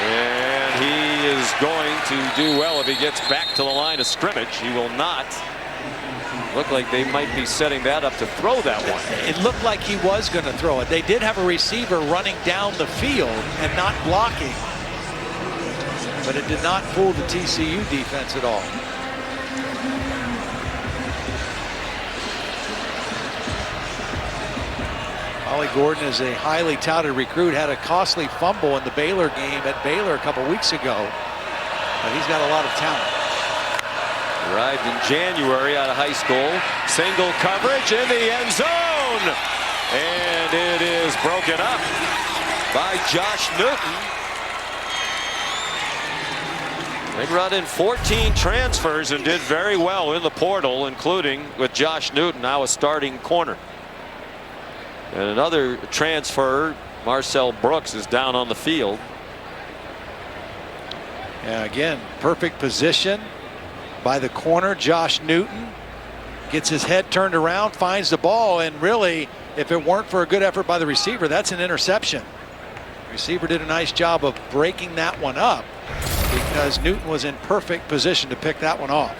And he is going to do well if he gets back to the line of scrimmage. He will not. Look like they might be setting that up to throw that one. It looked like he was going to throw it. They did have a receiver running down the field and not blocking. But it did not fool the TCU defense at all. Ollie Gordon is a highly touted recruit, had a costly fumble in the Baylor game at Baylor a couple weeks ago. But he's got a lot of talent. Arrived in January out of high school. Single coverage in the end zone. And it is broken up by Josh Newton. They brought in 14 transfers and did very well in the portal, including with Josh Newton, now a starting corner. And another transfer, Marcel Brooks, is down on the field. Yeah, again, perfect position by the corner. Josh Newton gets his head turned around, finds the ball, and really, if it weren't for a good effort by the receiver, that's an interception. The receiver did a nice job of breaking that one up because Newton was in perfect position to pick that one off.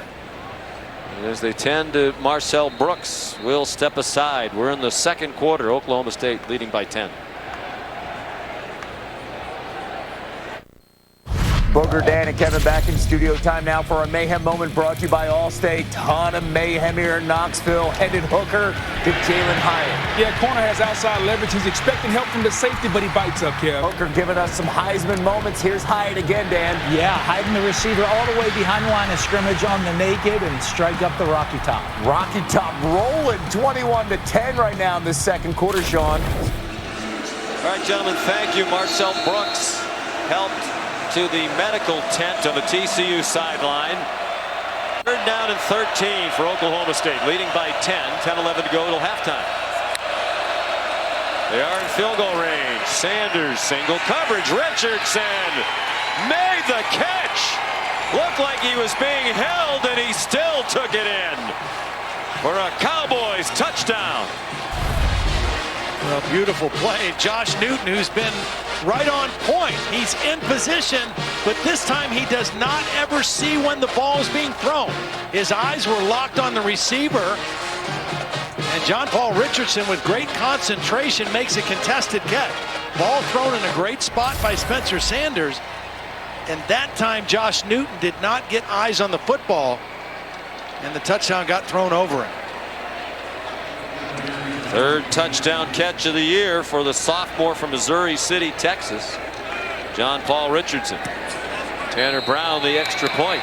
As they tend to, Marcel Brooks will step aside. We're in the second quarter. Oklahoma State leading by 10. Booger, Dan, and Kevin back in studio time now for a mayhem moment brought to you by Allstate. Ton of mayhem here in Knoxville. Headed hooker to Jalen Hyatt. Yeah, corner has outside leverage. He's expecting help from the safety, but he bites up, Kev. Hooker giving us some Heisman moments. Here's Hyatt again, Dan. Yeah, hiding the receiver all the way behind the line of scrimmage on the naked and strike up the Rocky Top. Rocky Top rolling 21-10 right now in the second quarter, Sean. All right, gentlemen, thank you. Marcel Brooks helped to the medical tent on the TCU sideline. Third down and 13 for Oklahoma State, leading by 10. 10-11 to go till halftime. They are in field goal range. Sanders, single coverage. Richardson made the catch. Looked like he was being held, and he still took it in for a Cowboys touchdown. Well, beautiful play. Josh Newton, who's been right on point. He's in position, but this time he does not ever see when the ball is being thrown. His eyes were locked on the receiver. And John Paul Richardson, with great concentration, makes a contested catch. Ball thrown in a great spot by Spencer Sanders. And that time, Josh Newton did not get eyes on the football, and the touchdown got thrown over him. Third touchdown catch of the year for the sophomore from Missouri City, Texas, John Paul Richardson. Tanner Brown, the extra point.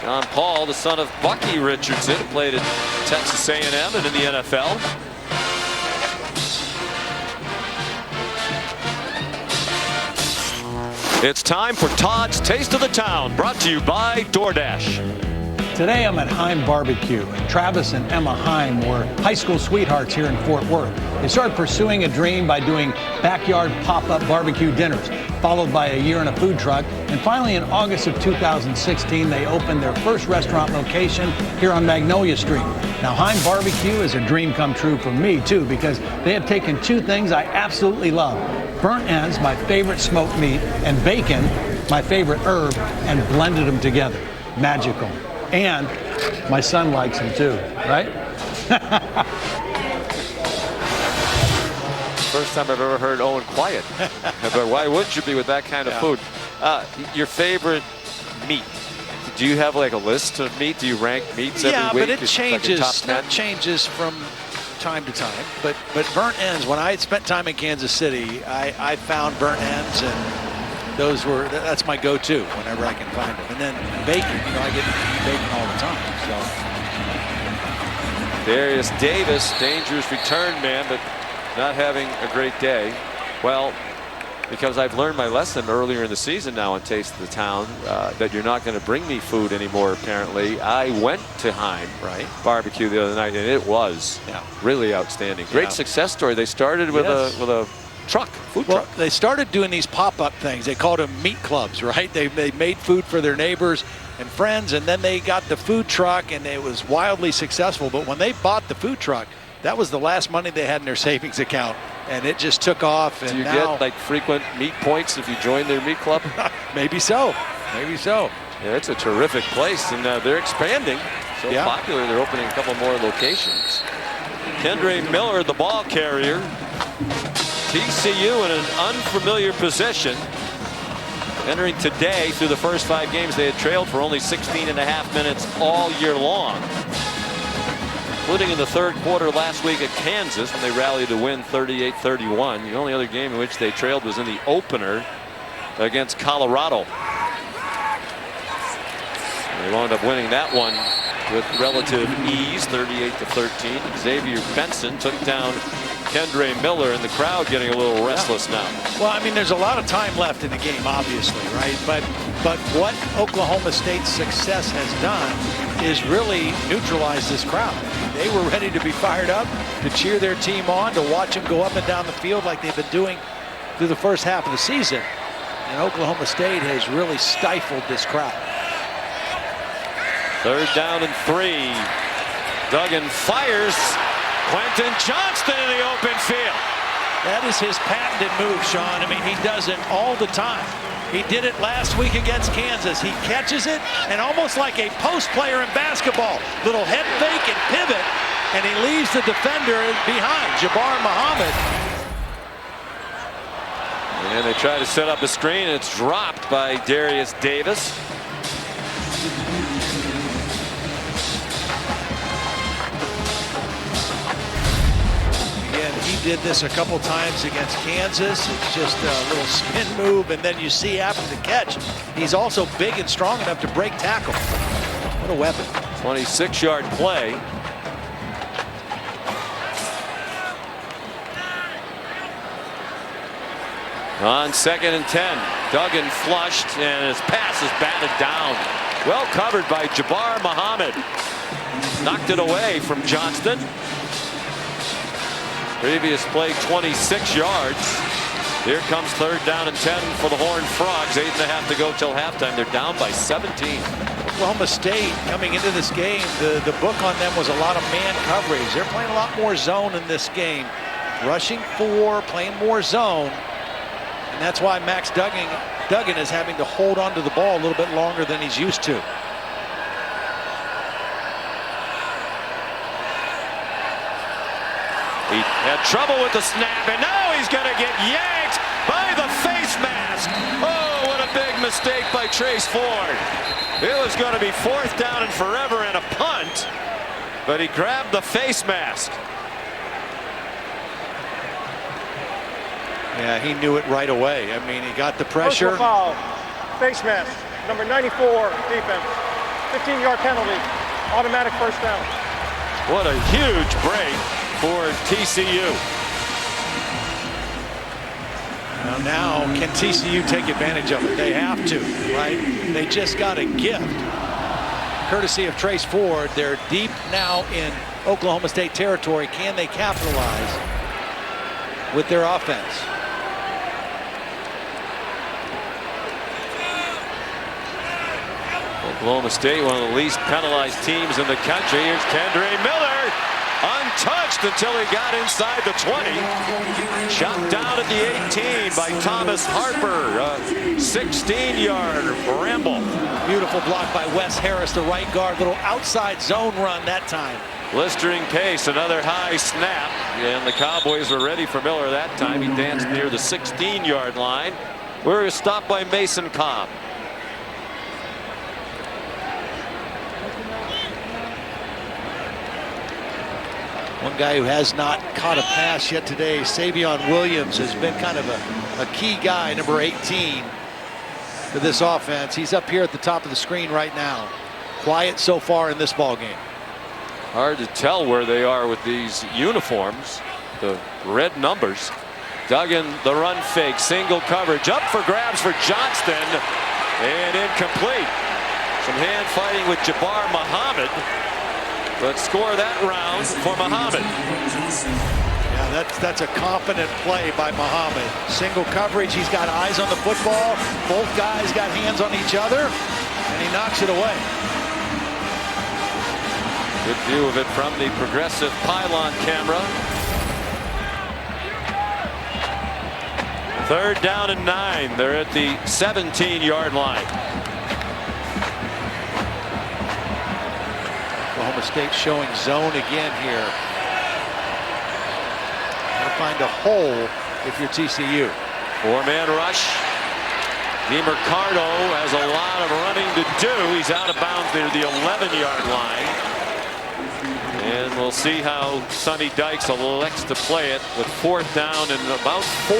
John Paul, the son of Bucky Richardson, played at Texas A&M and in the NFL. It's time for Todd's Taste of the Town, brought to you by DoorDash. Today I'm at Heim Barbecue, and Travis and Emma Heim were high school sweethearts here in Fort Worth. They started pursuing a dream by doing backyard pop-up barbecue dinners, followed by a year in a food truck, and finally in August of 2016 they opened their first restaurant location here on Magnolia Street. Now Heim Barbecue is a dream come true for me too, because they have taken two things I absolutely love: burnt ends, my favorite smoked meat, and bacon, my favorite herb, and blended them together. Magical. And my son likes them too, right? First time I've ever heard Owen quiet. But why wouldn't you be with that kind of food? Your favorite meat? Do you have like a list of meat? Do you rank meats every week? Yeah, but it changes. Like that changes from time to time. But burnt ends. When I had spent time in Kansas City, I found burnt ends, and that's my go-to whenever I can find them. And then bacon, I get bacon all the time. So Darius Davis, dangerous return man, but not having a great day. Well, because I've learned my lesson earlier in the season now on Taste of the Town, that you're not going to bring me food anymore, apparently. I went to Heim Barbecue the other night, and it was really outstanding. Great success story. They started with a truck, food truck. They started doing these pop-up things. They called them meat clubs, right? They made food for their neighbors and friends, and then they got the food truck, and it was wildly successful. But when they bought the food truck, that was the last money they had in their savings account, and it just took off. And do you now, get like frequent meat points if you join their meat club? Maybe so. Maybe so. Yeah, it's a terrific place, and they're expanding. So popular, they're opening a couple more locations. Kendre Miller, the ball carrier. TCU in an unfamiliar position. Entering today, through the first 5 games, they had trailed for only 16.5 minutes all year long, including in the third quarter last week at Kansas when they rallied to win 38-31. The only other game in which they trailed was in the opener against Colorado. They wound up winning that one with relative ease, 38-13. Xavier Benson took down Kendre Miller, and the crowd getting a little restless now. Well, I mean, there's a lot of time left in the game, obviously, right? But what Oklahoma State's success has done is really neutralize this crowd. They were ready to be fired up, to cheer their team on, to watch them go up and down the field like they've been doing through the first half of the season. And Oklahoma State has really stifled this crowd. 3rd down and 3. Duggan fires. Quentin Johnston in the open field. That is his patented move, Sean. I mean, he does it all the time. He did it last week against Kansas. He catches it, and almost like a post player in basketball, little head fake and pivot, and he leaves the defender behind, Jabbar Muhammad. And they try to set up a screen, and it's dropped by Darius Davis. He did this a couple times against Kansas. It's just a little spin move, and then you see after the catch, he's also big and strong enough to break tackle. What a weapon. 26-yard play. On 2nd and 10, Duggan flushed, and his pass is batted down. Well covered by Jabbar Muhammad. Knocked it away from Johnston. Previous play, 26 yards. Here comes 3rd down and 10 for the Horned Frogs. 8.5 to go till halftime. They're down by 17. Oklahoma State coming into this game, the book on them was a lot of man coverage. They're playing a lot more zone in this game. Rushing 4, playing more zone. And that's why Max Duggan is having to hold onto the ball a little bit longer than he's used to. He had trouble with the snap, and now he's going to get yanked by the face mask. Oh, what a big mistake by Trace Ford. It was going to be 4th down and forever and a punt, but he grabbed the face mask. Yeah, he knew it right away. I mean, he got the pressure. Foul. Face mask, number 94, defense. 15-yard penalty, automatic 1st down. What a huge break for TCU. Now, can TCU take advantage of it? They have to, right? They just got a gift. Courtesy of Trace Ford, they're deep now in Oklahoma State territory. Can they capitalize with their offense? Oklahoma State, one of the least penalized teams in the country. Here's Kendre Miller, untouched until he got inside the 20. Shot down at the 18 by Thomas Harper. A 16-yard ramble. Beautiful block by Wes Harris, the right guard. Little outside zone run that time. Blistering pace, another high snap. And the Cowboys were ready for Miller that time. He danced near the 16-yard line. We're stopped by Mason Cobb. One guy who has not caught a pass yet today, Savion Williams, has been kind of a key guy, number 18, for this offense. He's up here at the top of the screen right now. Quiet so far in this ball game. Hard to tell where they are with these uniforms, the red numbers. Duggan, the run fake, single coverage, up for grabs for Johnston, and incomplete. Some hand fighting with Jabbar Muhammad, but score that round for Muhammad. Yeah, that's a confident play by Muhammad. Single coverage, he's got eyes on the football. Both guys got hands on each other, and he knocks it away. Good view of it from the progressive pylon camera. 3rd down and 9. They're at the 17-yard line. Oklahoma State showing zone again here. Gotta find a hole if you're TCU. 4-man rush. DeMercado has a lot of running to do. He's out of bounds near the 11-yard line. And we'll see how Sonny Dykes elects to play it with 4th down and about 4.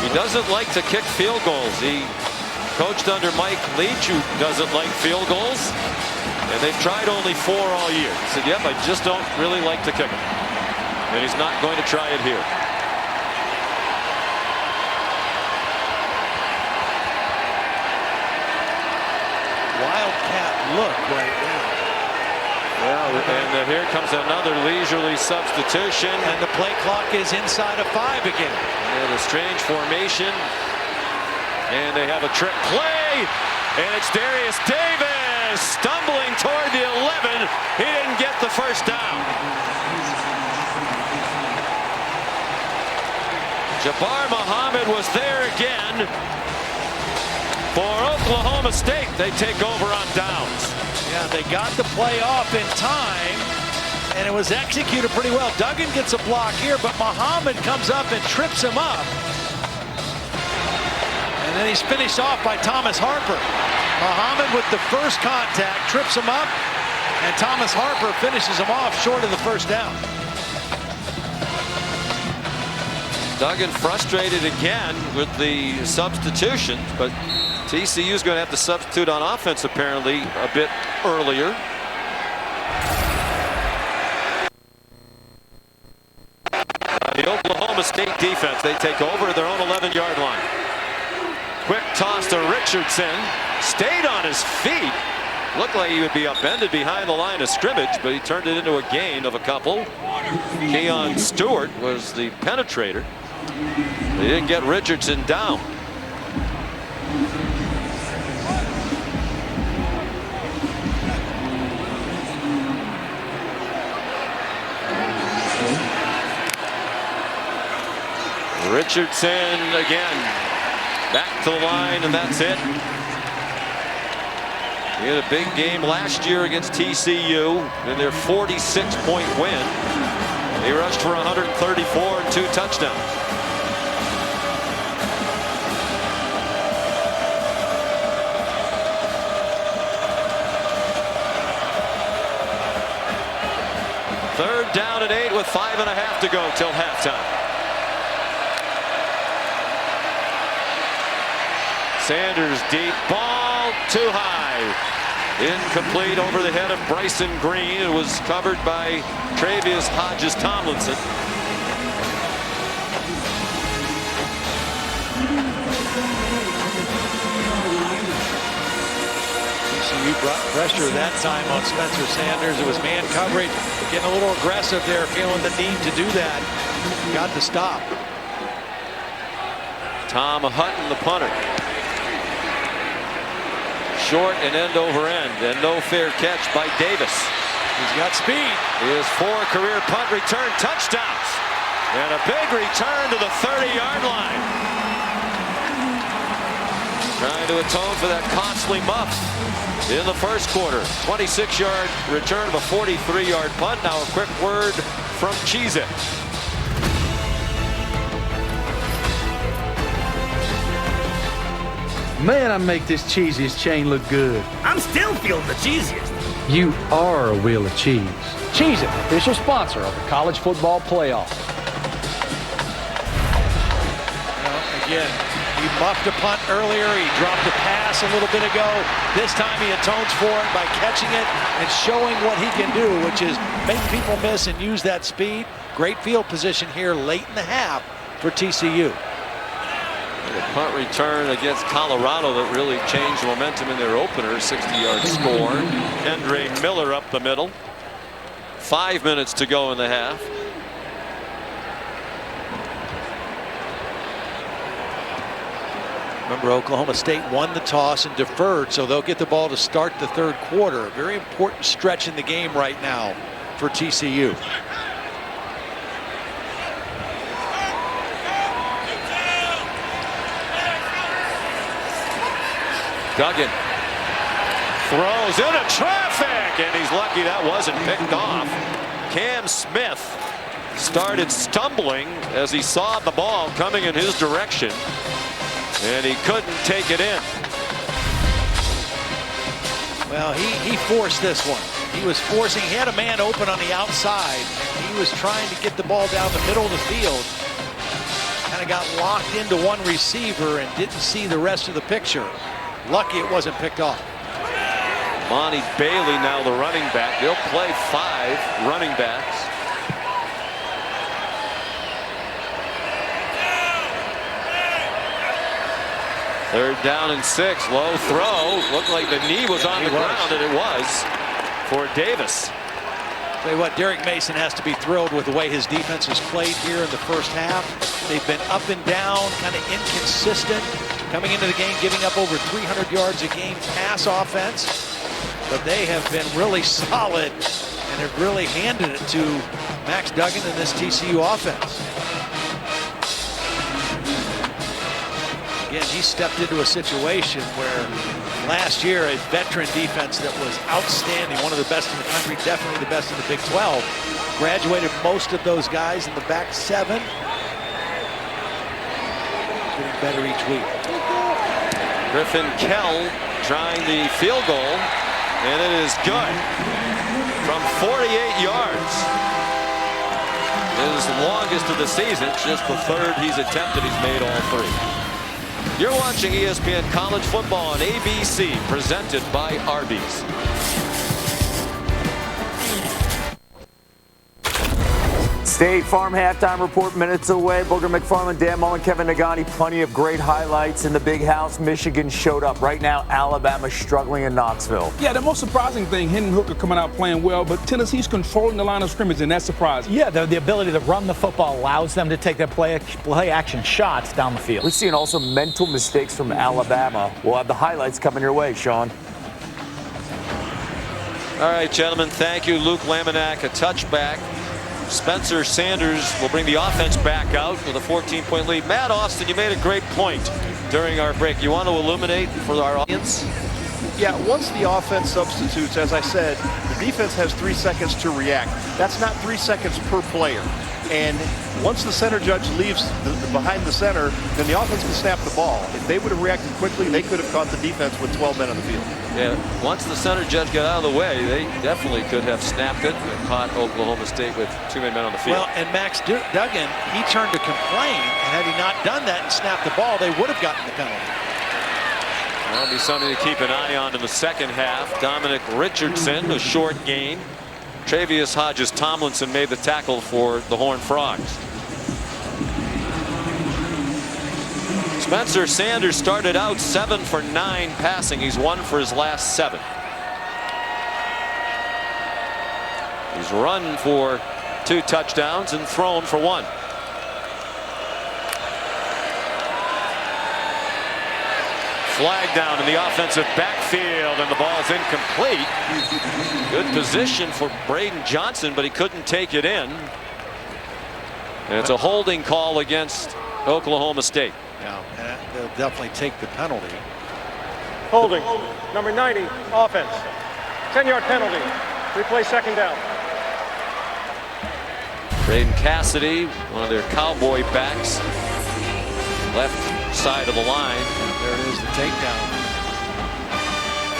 He doesn't like to kick field goals. He coached under Mike Leach, who doesn't like field goals. And they've tried only 4 all year. He said, yep, I just don't really like to kick them. And he's not going to try it here. Wildcat look right now. Well, and here comes another leisurely substitution. And the play clock is inside of 5 again. And a strange formation. And they have a trick play. And it's Darius Davis stumbling toward the 11. He didn't get the first down. Jabbar Muhammad was there again. For Oklahoma State, they take over on downs. Yeah, they got the play off in time, and it was executed pretty well. Duggan gets a block here, but Muhammad comes up and trips him up. And then he's finished off by Thomas Harper. Muhammad with the first contact, trips him up, and Thomas Harper finishes him off short of the first down. Duggan frustrated again with the substitutions, but TCU's going to have to substitute on offense apparently a bit earlier. The Oklahoma State defense, they take over their own 11-yard line. Quick toss to Richardson, stayed on his feet. Looked like he would be upended behind the line of scrimmage, but he turned it into a gain of a couple. Keon Stewart was the penetrator. They didn't get Richardson down. Richardson again, back to the line, and that's it. He had a big game last year against TCU in their 46-point win. He rushed for 134 and 2 touchdowns. Third down and 8 with 5.5 to go till halftime. Sanders deep, ball too high. Incomplete over the head of Bryson Green. It was covered by Travius Hodges-Tomlinson. TCU brought pressure that time on Spencer Sanders. It was man coverage, getting a little aggressive there, feeling the need to do that. Got the stop. Tom Hutton, the punter. Short and end over end, and no fair catch by Davis. He's got speed. His 4 career punt return touchdowns, and a big return to the 30-yard line. Trying to atone for that costly muff in the first quarter. 26-yard return of a 43-yard punt. Now a quick word from Cheez-It. Man, I make this cheesiest chain look good. I'm still feeling the cheesiest. You are a wheel of cheese. Cheez-It, official sponsor of the College Football Playoff. Again, he muffed a punt earlier. He dropped a pass a little bit ago. This time he atones for it by catching it and showing what he can do, which is make people miss and use that speed. Great field position here late in the half for TCU. The punt return against Colorado that really changed the momentum in their opener. 60-yard score. Andre Miller up the middle. 5 minutes to go in the half. Remember, Oklahoma State won the toss and deferred, so they'll get the ball to start the third quarter. A very important stretch in the game right now for TCU. Duggan throws into traffic, and he's lucky that wasn't picked off. Cam Smith started stumbling as he saw the ball coming in his direction, and he couldn't take it in. Well, he forced this one. He was forcing, he had a man open on the outside. He was trying to get the ball down the middle of the field. Kind of got locked into one receiver and didn't see the rest of the picture. Lucky it wasn't picked off. Monty Bailey now the running back. They'll play 5 running backs. Third down and 6. Low throw. Looked like the knee was on the ground, and it was for Davis. Tell you what, Derek Mason has to be thrilled with the way his defense has played here in the first half. They've been up and down, kind of inconsistent. Coming into the game, giving up over 300 yards a game pass offense. But they have been really solid and have really handed it to Max Duggan and this TCU offense. Again, he stepped into a situation where last year a veteran defense that was outstanding, one of the best in the country, definitely the best in the Big 12, graduated most of those guys in the back 7. Getting better each week. Griffin Kell trying the field goal, and it is good from 48 yards. His longest of the season. It's just the 3rd he's attempted. He's made all 3. You're watching ESPN College Football on ABC, presented by Arby's. State Farm halftime report minutes away. Booger McFarland, Dan Mullen, Kevin Nagani. Plenty of great highlights in the big house. Michigan showed up. Right now, Alabama's struggling in Knoxville. Yeah, the most surprising thing, Hendon Hooker coming out playing well, but Tennessee's controlling the line of scrimmage, and that's surprising. Yeah, the ability to run the football allows them to take their play action shots down the field. We're seeing also mental mistakes from Alabama. We'll have the highlights coming your way, Sean. All right, gentlemen, thank you. Luke Laminack, a touchback. Spencer Sanders will bring the offense back out with a 14-point lead. Matt Austin, you made a great point during our break. You want to illuminate for our audience? Yeah, once the offense substitutes, as I said, the defense has 3 seconds to react. That's not 3 seconds per player. And once the center judge leaves behind the center, then the offense can snap the ball. If they would have reacted quickly, they could have caught the defense with 12 men on the field. Yeah, once the center judge got out of the way, they definitely could have snapped it and caught Oklahoma State with 2 men on the field. Well, and Max Duggan, he turned to complain, and had he not done that and snapped the ball, they would have gotten the penalty. That'll be something to keep an eye on in the second half. Dominic Richardson, a short gain. Travius Hodges-Tomlinson made the tackle for the Horned Frogs. Spencer Sanders started out 7 for 9 passing. He's 1 for his last 7. He's run for 2 touchdowns and thrown for 1. Flag down in the offensive backfield, and the ball's incomplete. Good position for Braden Johnson, but he couldn't take it in. And it's a holding call against Oklahoma State. Yeah, they'll definitely take the penalty. Holding, number 90, offense. 10-yard penalty. Replay second down. Braden Cassidy, one of their Cowboy backs, left side of the line. There it is, the takedown.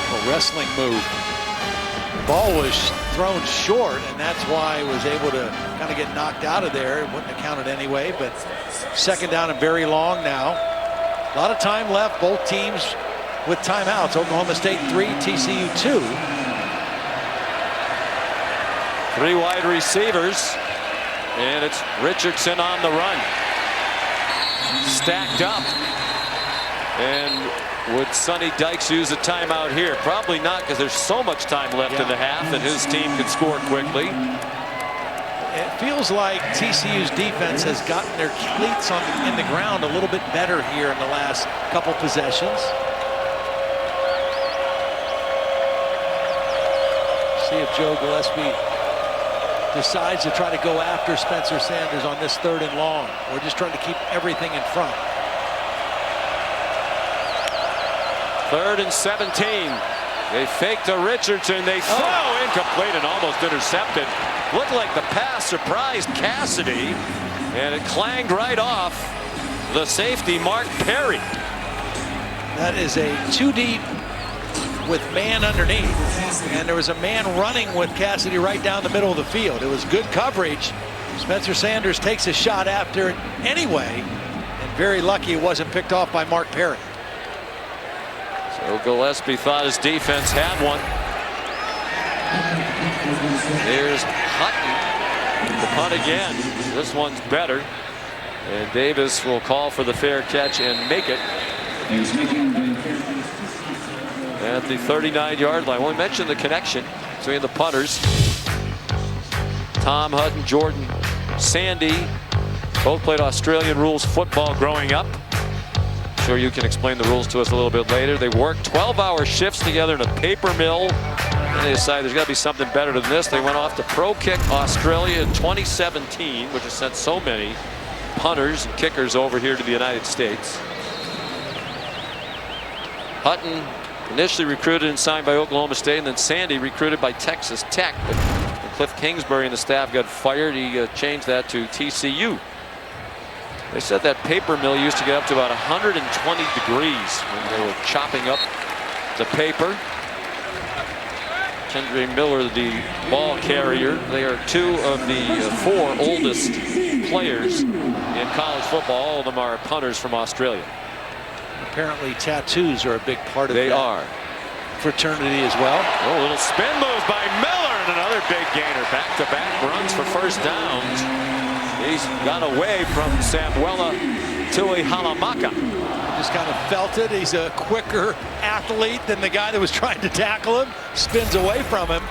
A wrestling move. The ball was thrown short, and that's why he was able to kind of get knocked out of there. It wouldn't have counted anyway, but second down and very long now. A lot of time left, both teams with timeouts. Oklahoma State 3, TCU 2. Three wide receivers, and it's Richardson on the run. Stacked up. And would Sonny Dykes use a timeout here? Probably not, because there's so much time left in the half that his team could score quickly. It feels like TCU's defense has gotten their cleats in the ground a little bit better here in the last couple possessions. See if Joe Gillespie decides to try to go after Spencer Sanders on this 3rd and long. We're just trying to keep everything in front. 3rd and 17. They fake to Richardson. They throw incomplete and almost intercepted. Looked like the pass surprised Cassidy, and it clanged right off the safety, Mark Perry. That is a 2 deep with man underneath, and there was a man running with Cassidy right down the middle of the field. It was good coverage. Spencer Sanders takes a shot after it anyway, and very lucky it wasn't picked off by Mark Perry. So Gillespie thought his defense had one. Here's Hutton, the punt again. This one's better, and Davis will call for the fair catch and make it at the 39-yard line. We mentioned the connection between the punters. Tom Hutton, Jordan Sandy, both played Australian rules football growing up. I'm sure you can explain the rules to us a little bit later. They worked 12-hour shifts together in a paper mill. And they decided there's got to be something better than this. They went off to Pro Kick Australia in 2017, which has sent so many punters and kickers over here to the United States. Hutton initially recruited and signed by Oklahoma State, and then Sandy recruited by Texas Tech. But when Cliff Kingsbury and the staff got fired, he changed that to TCU. They said that paper mill used to get up to about 120 degrees when they were chopping up the paper. Kendra Miller, the ball carrier. They are 2 of the 4 oldest players in college football. All of them are punters from Australia. Apparently tattoos are a big part of They are. Fraternity as well. Oh, a little spin move by Miller, and another big gainer. Back-to-back runs for first downs. He's got away from Samuela Tuihalamaka. Just kind of felt it. He's a quicker athlete than the guy that was trying to tackle him. Spins away from him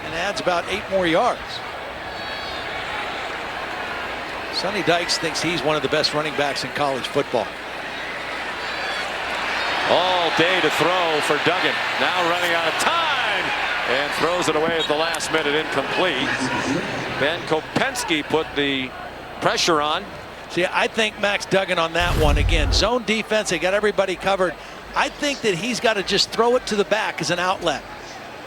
and adds about 8 more yards. Sonny Dykes thinks he's one of the best running backs in college football. All day to throw for Duggan. Now running out of time and throws it away at the last minute, incomplete. Ben Kopensky put the pressure on. See, I think Max Duggan on that one, again, zone defense, they got everybody covered. I think that he's got to just throw it to the back as an outlet.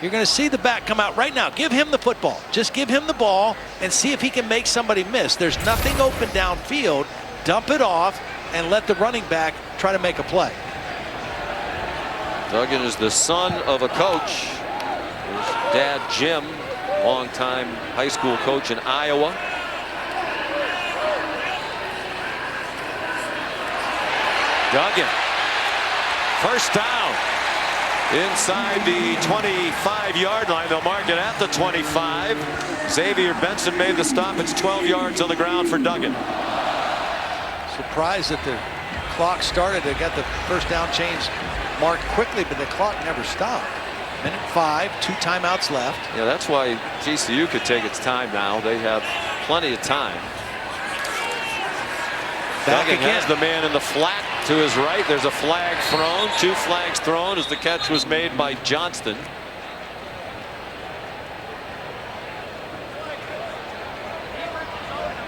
You're going to see the back come out right now. Give him the football. Just give him the ball and see if he can make somebody miss. There's nothing open downfield. Dump it off and let the running back try to make a play. Duggan is the son of a coach. His dad, Jim, longtime high school coach in Iowa. Duggan, first down inside the 25-yard line. They'll mark it at the 25. Xavier Benson made the stop. It's 12 yards on the ground for Duggan. Surprised that the clock started. They got the first down change marked quickly, but the clock never stopped. Minute 5, 2 timeouts left. Yeah, that's why TCU could take its time now. They have plenty of time. Back Duggan again. has the man in the flat to his right. There's a flag thrown. 2 flags thrown as the catch was made by Johnston.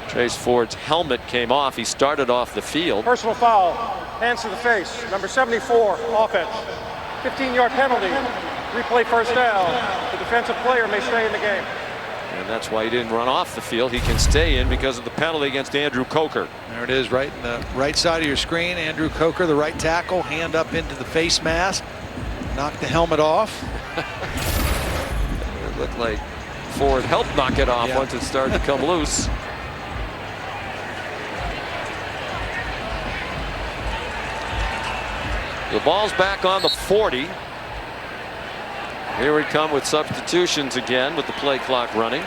Trace Ford's helmet came off. He started off the field. Personal foul, hands to the face, number 74, offense. 15-yard penalty, replay first down. The defensive player may stay in the game. And that's why he didn't run off the field. He can stay in because of the penalty against Andrew Coker. There it is, right in the right side of your screen. Andrew Coker, the right tackle, hand up into the face mask. Knocked the helmet off. It looked like Ford helped knock it off once it started to come loose. The ball's back on the 40. Here we come with substitutions again with the play clock running.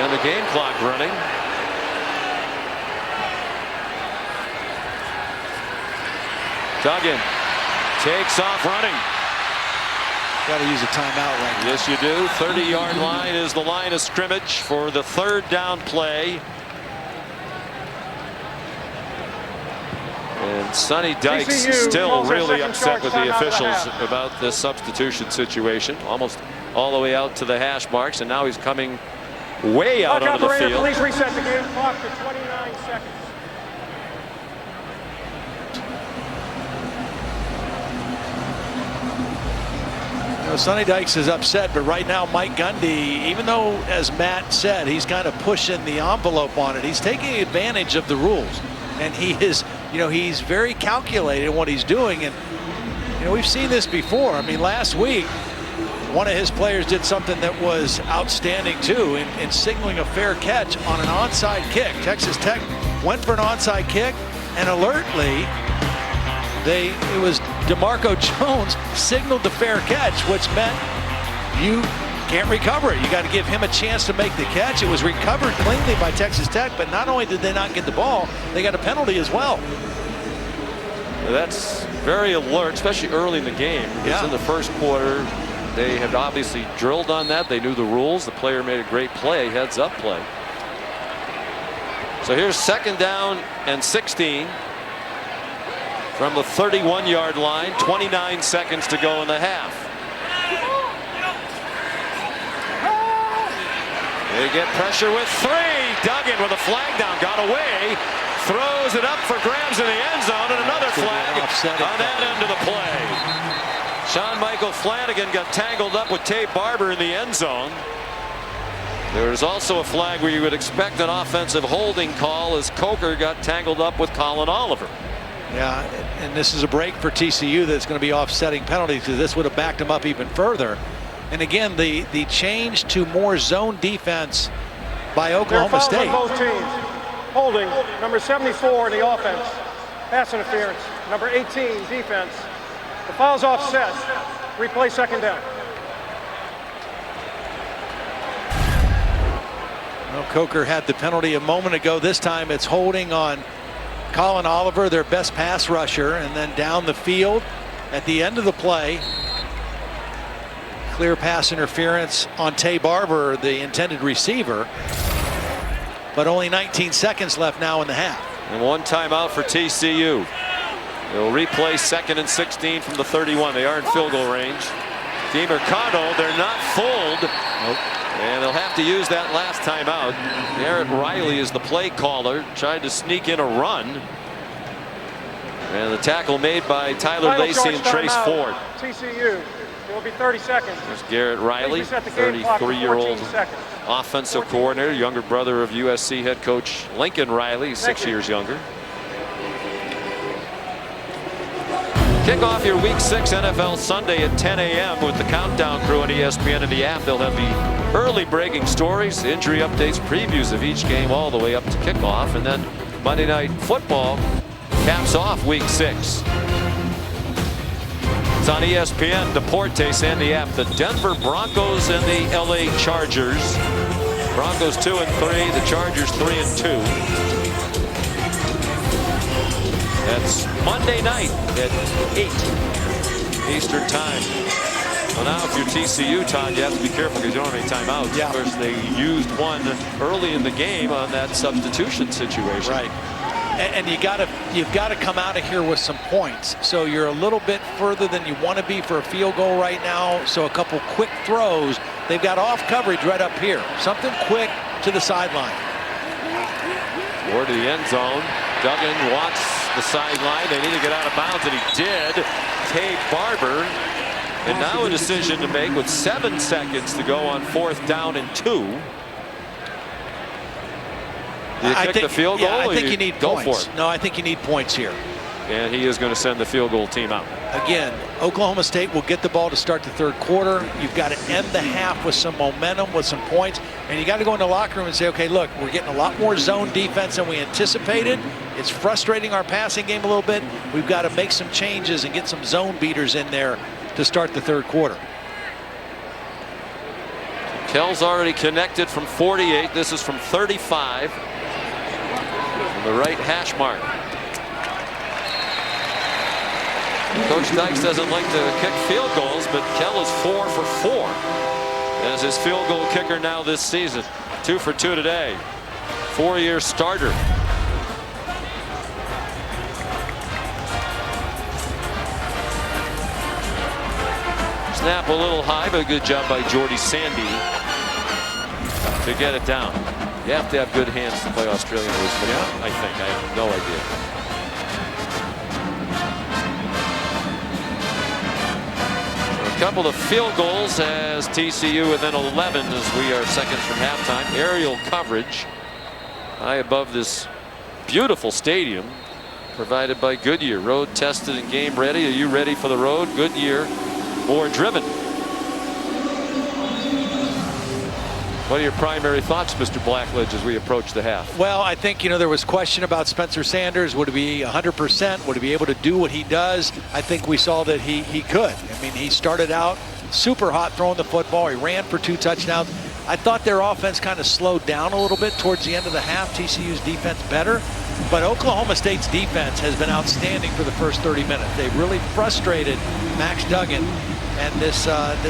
And the game clock running. Duggan takes off running. Got to use a timeout right now. Yes, you do. 30-yard line is the line of scrimmage for the third down play. And Sonny Dykes TCU still really second upset charge, with the timeout and a officials half. about this substitution situation. Almost all the way out to the hash marks, and now he's coming way out Clock onto the operator, field. please reset the game clock to 29 seconds. You know, Sonny Dykes is upset, but right now Mike Gundy, even though, as Matt said, he's kind of pushing the envelope on it, he's taking advantage of the rules. And he is, you know, he's very calculated in what he's doing. And, you know, we've seen this before. I mean, last week, one of his players did something that was outstanding, too, in signaling a fair catch on an onside kick. Texas Tech went for an onside kick, and alertly, it was DeMarco Jones signaled the fair catch, which meant you can't recover it. You got to give him a chance to make the catch. It was recovered cleanly by Texas Tech, but not only did they not get the ball, they got a penalty as well. That's very alert, especially early in the game. Because in the first quarter, they had obviously drilled on that. They knew the rules. The player made a great play, heads up play. So here's second down and 16 from the 31-yard line. 29 seconds to go in the half. They get pressure with 3. Duggan with a flag down, got away, throws it up for grabs in the end zone, and another flag on that end of the play. Sean Michael Flanagan got tangled up with Tay Barber in the end zone. There's also a flag where you would expect an offensive holding call as Coker got tangled up with Colin Oliver. Yeah, and this is a break for TCU that's going to be offsetting penalties, because this would have backed them up even further. And again, the change to more zone defense by Oklahoma State. Both teams. Holding number 74 in the offense. Pass interference. Number 18 defense. The foul's offset. Replay second down. Well, Coker had the penalty a moment ago. This time it's holding on Colin Oliver, their best pass rusher, and then down the field at the end of the play. Clear pass interference on Tay Barber, the intended receiver, but only 19 seconds left now in the half. And one timeout for TCU. They'll replay second and 16 from the 31. They are in field goal range. DiMercado, they're not fooled. And they'll have to use that last timeout. Garrett Riley is the play caller, tried to sneak in a run. And the tackle made by Tyler Lacey and Trace Ford. TCU. It will be 30 seconds. There's Garrett Riley, 33-year-old offensive coordinator, younger brother of USC head coach Lincoln Riley, 6 years younger. Kick off your Week 6 NFL Sunday at 10 a.m. with the Countdown crew on ESPN and the app. They'll have the early breaking stories, injury updates, previews of each game all the way up to kickoff. And then Monday Night Football caps off Week 6. It's on ESPN, Deportes, and the app. The Denver Broncos and the LA Chargers. Broncos 2-3, the Chargers 3-2. That's Monday night at 8 Eastern time. Well, now if you're TCU, Todd, you have to be careful because you don't have any timeouts. Yeah. Of course, they used one early in the game on that substitution situation. Right. And you've got to come out of here with some points. So you're a little bit further than you want to be for a field goal right now. So a couple quick throws. They've got off coverage right up here. Something quick to the sideline. Or to the end zone. Duggan wants the sideline. They need to get out of bounds, and he did. Tay Barber. And now a decision to make with 7 seconds to go on 4th down and 2. Do you kick the field goal? Yeah, I think you need go points. for it. No, I think you need points here. And he is going to send the field goal team out. Again, Oklahoma State will get the ball to start the third quarter. You've got to end the half with some momentum, with some points. And you got to go in the locker room and say, okay, look, we're getting a lot more zone defense than we anticipated. It's frustrating our passing game a little bit. We've got to make some changes and get some zone beaters in there to start the third quarter. Kell's already connected from 48. This is from 35. From the right hash mark. Coach Dykes doesn't like to kick field goals, but Kell is 4 for 4 as his field goal kicker now this season. 2 for 2 today. 4-year starter. Snap a little high, but a good job by Jordy Sandy to get it down. You have to have good hands to play Australian rules football, I think. I have no idea. A couple of field goals as TCU, and then 11 as we are seconds from halftime. Aerial coverage high above this beautiful stadium provided by Goodyear. Road tested and game ready. Are you ready for the road? Goodyear, more driven. What are your primary thoughts, Mr. Blackledge, as we approach the half? Well, I think, there was question about Spencer Sanders. Would he be 100%? Would he be able to do what he does? I think we saw that he could. I mean, he started out super hot throwing the football. He ran for 2 touchdowns. I thought their offense kind of slowed down a little bit towards the end of the half. TCU's defense better. But Oklahoma State's defense has been outstanding for the first 30 minutes. They've really frustrated Max Duggan and this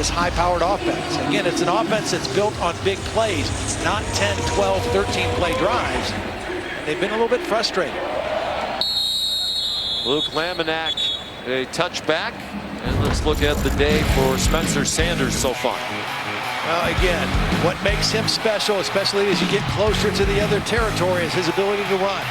high-powered offense. Again, it's an offense that's built on big plays, not 10, 12, 13-play drives. They've been a little bit frustrated. Luke Laminack, a touchback. And let's look at the day for Spencer Sanders so far. Well, again, what makes him special, especially as you get closer to the other territory, is his ability to run.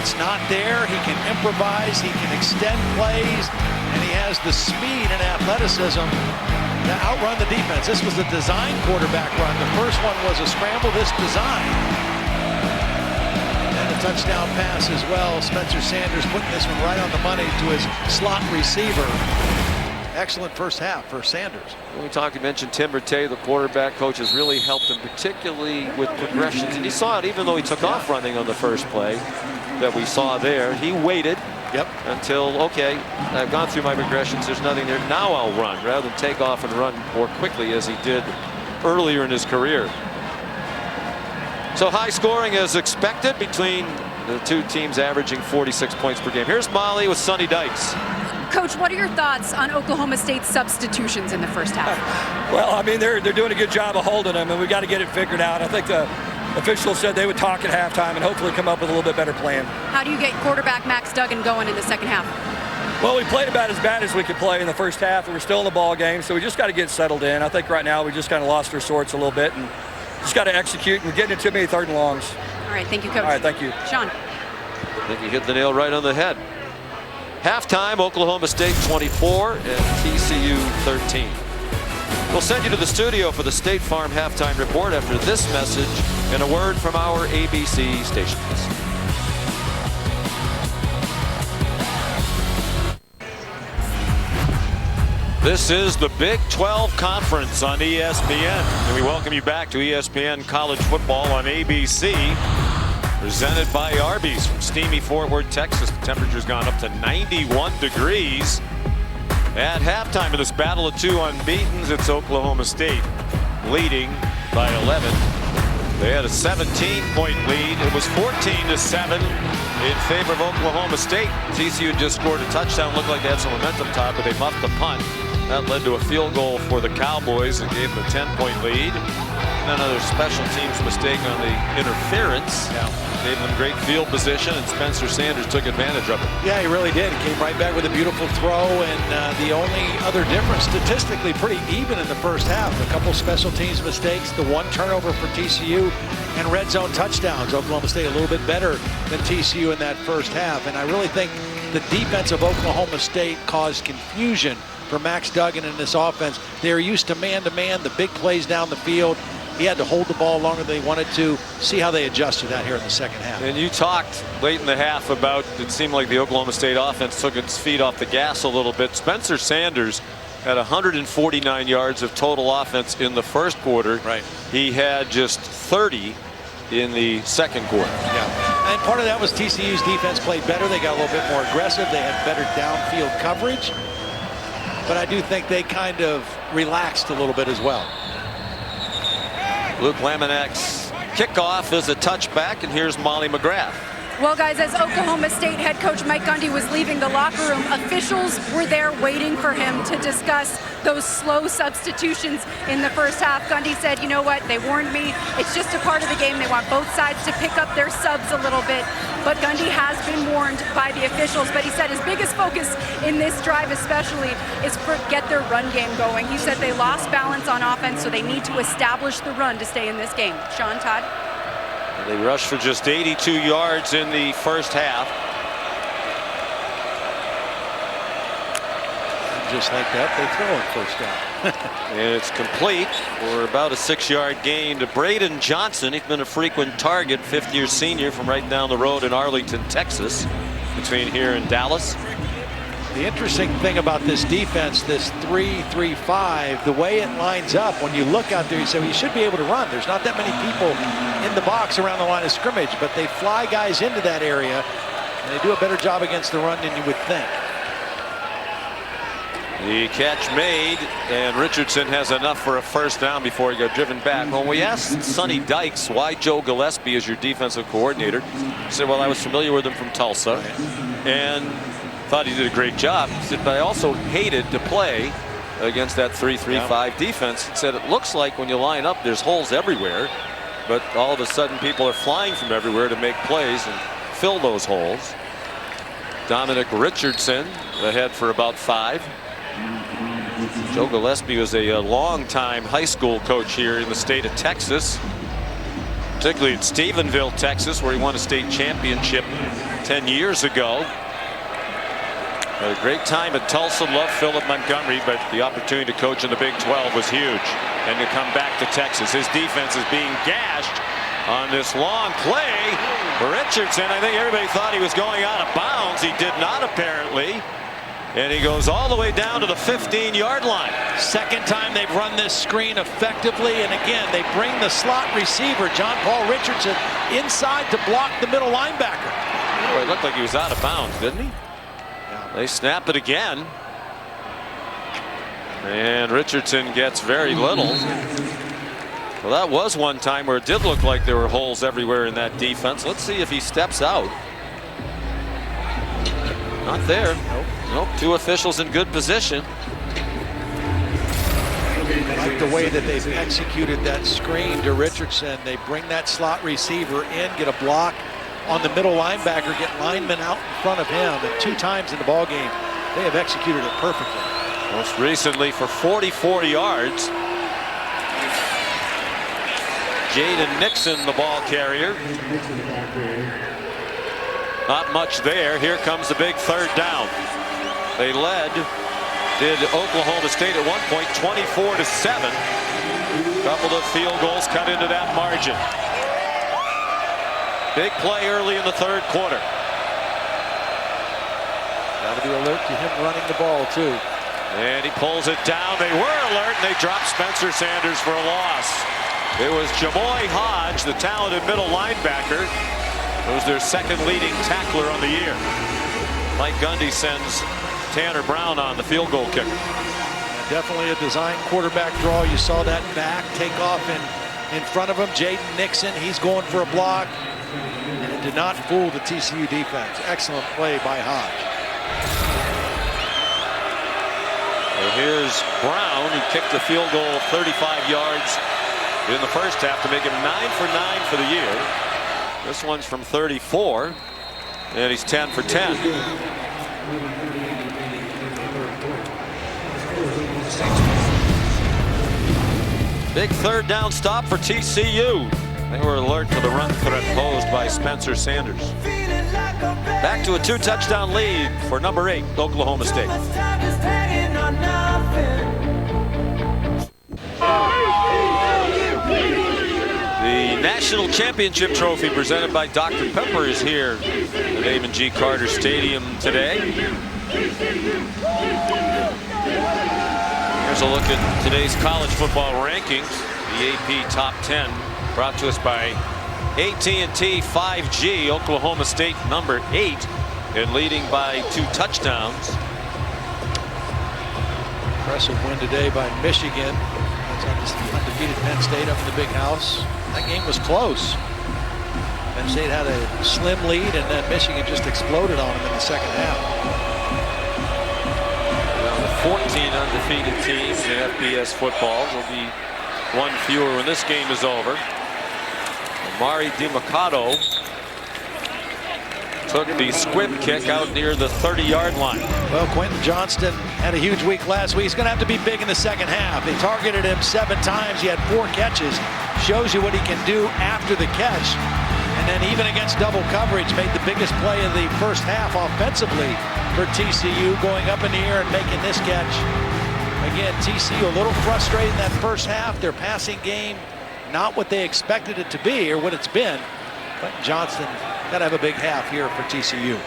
It's not there. He can improvise. He can extend plays. And he has the speed and athleticism to outrun the defense. This was a design quarterback run. The first one was a scramble. This design. And a touchdown pass as well. Spencer Sanders putting this one right on the money to his slot receiver. Excellent first half for Sanders. When we mentioned Tim Rattay, the quarterback coach, has really helped him, particularly with progressions. And you saw it even though he took off running on the first play that we saw there. He waited until, okay, I've gone through my progressions. There's nothing there. Now I'll run rather than take off and run more quickly as he did earlier in his career. So high scoring as expected between the two teams, averaging 46 points per game. Here's Molly with Sonny Dykes. Coach, what are your thoughts on Oklahoma State's substitutions in the first half? Well, I mean, they're doing a good job of holding them, and we got to get it figured out. I think the officials said they would talk at halftime and hopefully come up with a little bit better plan. How do you get quarterback Max Duggan going in the second half? Well, we played about as bad as we could play in the first half, and we're still in the ball game, so we just got to get settled in. I think right now we just kind of lost our sorts a little bit and just got to execute, and we're getting into too many 3rd and longs. All right, thank you, Coach. All right, thank you. Sean. I think you hit the nail right on the head. Halftime, Oklahoma State 24 and TCU 13. We'll send you to the studio for the State Farm halftime report after this message and a word from our ABC stations. This is the Big 12 Conference on ESPN, and we welcome you back to ESPN College Football on ABC. Presented by Arby's from steamy Fort Worth, Texas. The temperature's gone up to 91 degrees. At halftime of this battle of 2 unbeatens, it's Oklahoma State leading by 11. They had a 17-point lead. It was 14-7 in favor of Oklahoma State. TCU just scored a touchdown. Looked like they had some momentum, Todd, but they muffed the punt. That led to a field goal for the Cowboys and gave them a 10-point lead. And another special teams mistake on the interference. Gave them great field position, and Spencer Sanders took advantage of it. Yeah, he really did. He came right back with a beautiful throw, and the only other difference, statistically pretty even in the first half. A couple special teams mistakes, the 1 turnover for TCU, and red zone touchdowns. Oklahoma State a little bit better than TCU in that first half, and I really think the defense of Oklahoma State caused confusion for Max Duggan in this offense. They were used to man-to-man, the big plays down the field. He had to hold the ball longer than they wanted to. See how they adjusted that here in the second half. And you talked late in the half about it seemed like the Oklahoma State offense took its feet off the gas a little bit. Spencer Sanders had 149 yards of total offense in the first quarter. Right. He had just 30 in the second quarter. Yeah. And part of that was TCU's defense played better. They got a little bit more aggressive. They had better downfield coverage. But I do think they kind of relaxed a little bit as well. Luke Laminek's kickoff is a touchback, and here's Molly McGrath. Well, guys, as Oklahoma State head coach Mike Gundy was leaving the locker room, officials were there waiting for him to discuss those slow substitutions in the first half. Gundy said, you know what, they warned me. It's just a part of the game. They want both sides to pick up their subs a little bit. But Gundy has been warned by the officials. But he said his biggest focus in this drive especially is for get their run game going. He said they lost balance on offense, so they need to establish the run to stay in this game. Sean, Todd? They rushed for just 82 yards in the first half. Just like that, they throw it first down. And it's complete for about a 6-yard gain to Braden Johnson. He's been a frequent target, fifth-year senior from right down the road in Arlington, Texas, between here and Dallas. The interesting thing about this defense, this 3-3-5, the way it lines up, when you look out there, you say, well, you should be able to run. There's not that many people in the box around the line of scrimmage, but they fly guys into that area, and they do a better job against the run than you would think. The catch made, and Richardson has enough for a first down before he got driven back. When we asked Sonny Dykes why Joe Gillespie is your defensive coordinator, he said, well, I was familiar with him from Tulsa, and thought he did a great job. He said, but I also hated to play against that 3-3-5 defense. He said, it looks like when you line up, there's holes everywhere, but all of a sudden people are flying from everywhere to make plays and fill those holes. Dominic Richardson ahead for about 5. Joe Gillespie was a long-time high school coach here in the state of Texas, particularly at Stephenville, Texas, where he won a state championship 10 years ago. Had a great time at Tulsa, loved Philip Montgomery, but the opportunity to coach in the Big 12 was huge. And to come back to Texas, his defense is being gashed on this long play. Richardson, I think everybody thought he was going out of bounds. He did not, apparently. And he goes all the way down to the 15-yard line. Second time they've run this screen effectively, and again, they bring the slot receiver, John Paul Richardson, inside to block the middle linebacker. Boy, it looked like he was out of bounds, didn't he? They snap it again. And Richardson gets very little. Well, that was one time where it did look like there were holes everywhere in that defense. Let's see if he steps out. Not there. Nope. Two officials in good position. I like the way that they've executed that screen to Richardson. They bring that slot receiver in, get a block on the middle linebacker, get linemen out in front of him, and 2 times in the ball game they have executed it perfectly. Most recently for 44 yards. Jaden Nixon, the ball carrier. Not much there. Here comes the big third down. They led, did Oklahoma State at one point, 24-7. Couple of field goals cut into that margin. Big play early in the third quarter. Got to be alert to him running the ball too. And he pulls it down. They were alert, and they dropped Spencer Sanders for a loss. It was Jamoy Hodge, the talented middle linebacker. It was their second leading tackler on the year. Mike Gundy sends Tanner Brown on, the field goal kicker. Definitely a design quarterback draw. You saw that back take off in front of him. Jaden Nixon, he's going for a block. And it did not fool the TCU defense. Excellent play by Hodge. Well, here's Brown, who kicked a field goal 35 yards in the first half to make him 9 for 9 for the year. This one's from 34, and he's 10 for 10. Big third down stop for TCU. They were alert for the run threat posed by Spencer Sanders. Back to a 2-touchdown lead for number 8, Oklahoma State. The National Championship Trophy presented by Dr. Pepper is here at Amon G. Carter Stadium today. Here's a look at today's college football rankings. The AP Top 10 brought to us by AT&T 5G. Oklahoma State number 8 and leading by 2 touchdowns. Impressive win today by Michigan. This undefeated Penn State up in the big house. That game was close. Penn State had a slim lead, and then Michigan just exploded on them in the second half. Well, the 14 undefeated teams in FBS football will be one fewer when this game is over. Amari DiMercato took the squib kick out near the 30-yard line. Well, Quentin Johnston had a huge week last week. He's going to have to be big in the second half. They targeted him 7 times. He had 4 catches. Shows you what he can do after the catch. And then even against double coverage, made the biggest play of the first half offensively for TCU, going up in the air and making this catch. Again, TCU a little frustrated in that first half. Their passing game, not what they expected it to be or what it's been. But Johnston got to have a big half here for TCU.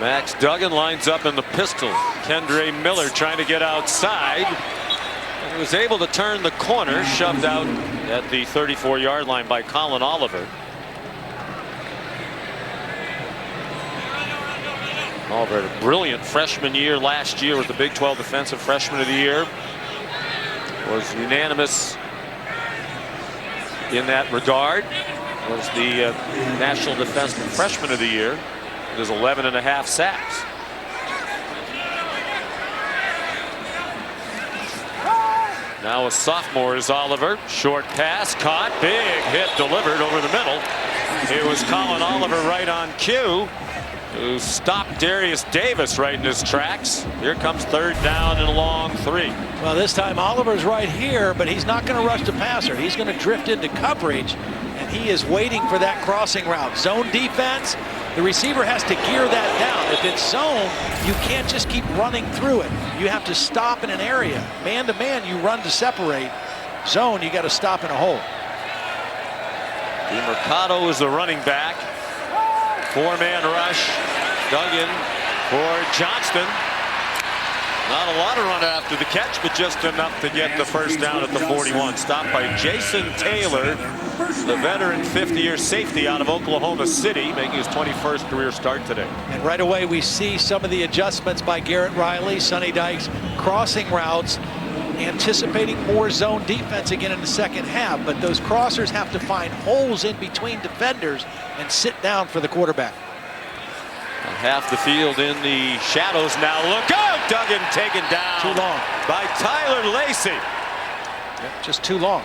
Max Duggan lines up in the pistol. Kendre Miller trying to get outside. And he was able to turn the corner, shoved out at the 34-yard line by Colin Oliver. Oliver had a brilliant freshman year last year with the Big 12 Defensive Freshman of the Year. Was unanimous in that regard. Was the National Defensive Freshman of the Year. It is 11.5 sacks. Now a sophomore is Oliver. Short pass caught. Big hit delivered over the middle. It was Colin Oliver right on cue, who stopped Darius Davis right in his tracks. Here comes 3rd down and a long 3. Well, this time Oliver's right here, but he's not going to rush the passer. He's going to drift into coverage, and he is waiting for that crossing route. Zone defense, the receiver has to gear that down. If it's zone, you can't just keep running through it. You have to stop in an area. Man to man, you run to separate. Zone, you got to stop in a hole. DiMercato is the running back. 4-man rush. Duggan for Johnston. Not a lot of run after the catch, but just enough to get the first down at the 41. Stopped by Jason Taylor, the veteran 50-year safety out of Oklahoma City, making his 21st career start today. And right away we see some of the adjustments by Garrett Riley, Sonny Dykes, crossing routes, anticipating more zone defense again in the second half. But those crossers have to find holes in between defenders and sit down for the quarterback. Half the field in the shadows now. Look out! Duggan taken down. Too long. By Tyler Lacey. Yep, just too long.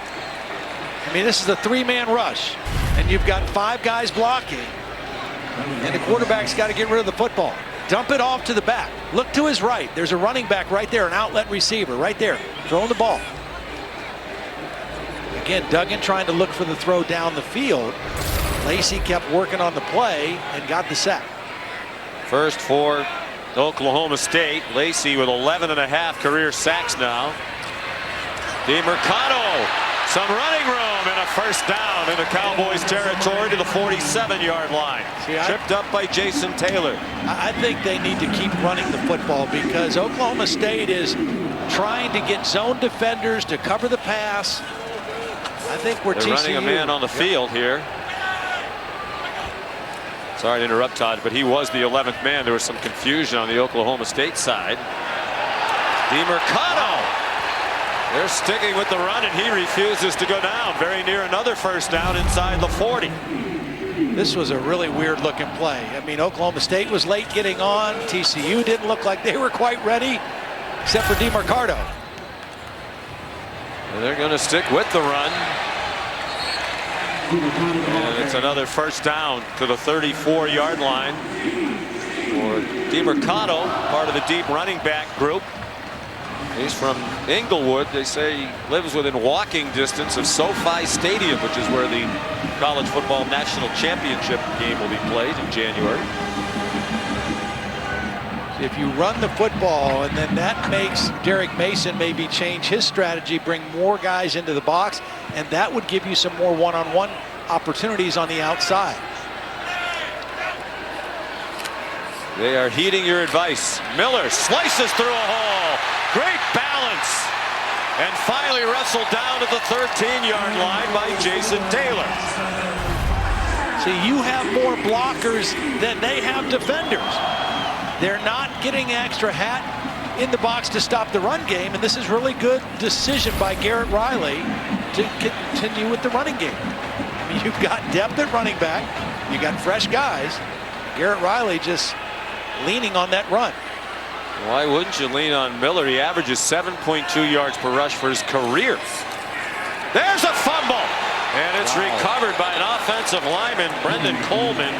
I mean, this is a 3-man rush, and you've got 5 guys blocking, and the quarterback's got to get rid of the football. Dump it off to the back. Look to his right. There's a running back right there, an outlet receiver right there, throwing the ball. Again, Duggan trying to look for the throw down the field. Lacey kept working on the play and got the sack. First for Oklahoma State. Lacey with 11.5 career sacks now. DiMercato, some running room and a first down into Cowboys territory to the 47-yard line. Tripped up by Jason Taylor. I think they need to keep running the football because Oklahoma State is trying to get zone defenders to cover the pass. I think we're They're running a man on the field here. Sorry to interrupt, Todd, but he was the 11th man. There was some confusion on the Oklahoma State side. DiMercato. They're sticking with the run, and he refuses to go down. Very near another first down inside the 40. This was a really weird looking play. I mean, Oklahoma State was late getting on. TCU didn't look like they were quite ready, except for DiMercato. And they're going to stick with the run. And it's another first down to the 34-yard line for DiMercato, part of the deep running back group. He's from Inglewood. They say he lives within walking distance of SoFi Stadium, which is where the college football national championship game will be played in January. If you run the football, and then that makes Derek Mason maybe change his strategy, bring more guys into the box, and that would give you some more one-on-one opportunities on the outside. They are heeding your advice. Miller slices through a hole. Great balance. And finally wrestled down at the 13-yard line by Jason Taylor. See, you have more blockers than they have defenders. They're not getting extra hat. in the box to stop the run game, and this is really good decision by Garrett Riley to continue with the running game. I mean, you've got depth at running back, you got fresh guys. Garrett Riley just leaning on that run. Why wouldn't you lean on Miller? He averages 7.2 yards per rush for his career. There's a fumble, and it's recovered by an offensive lineman, Brendan Coleman,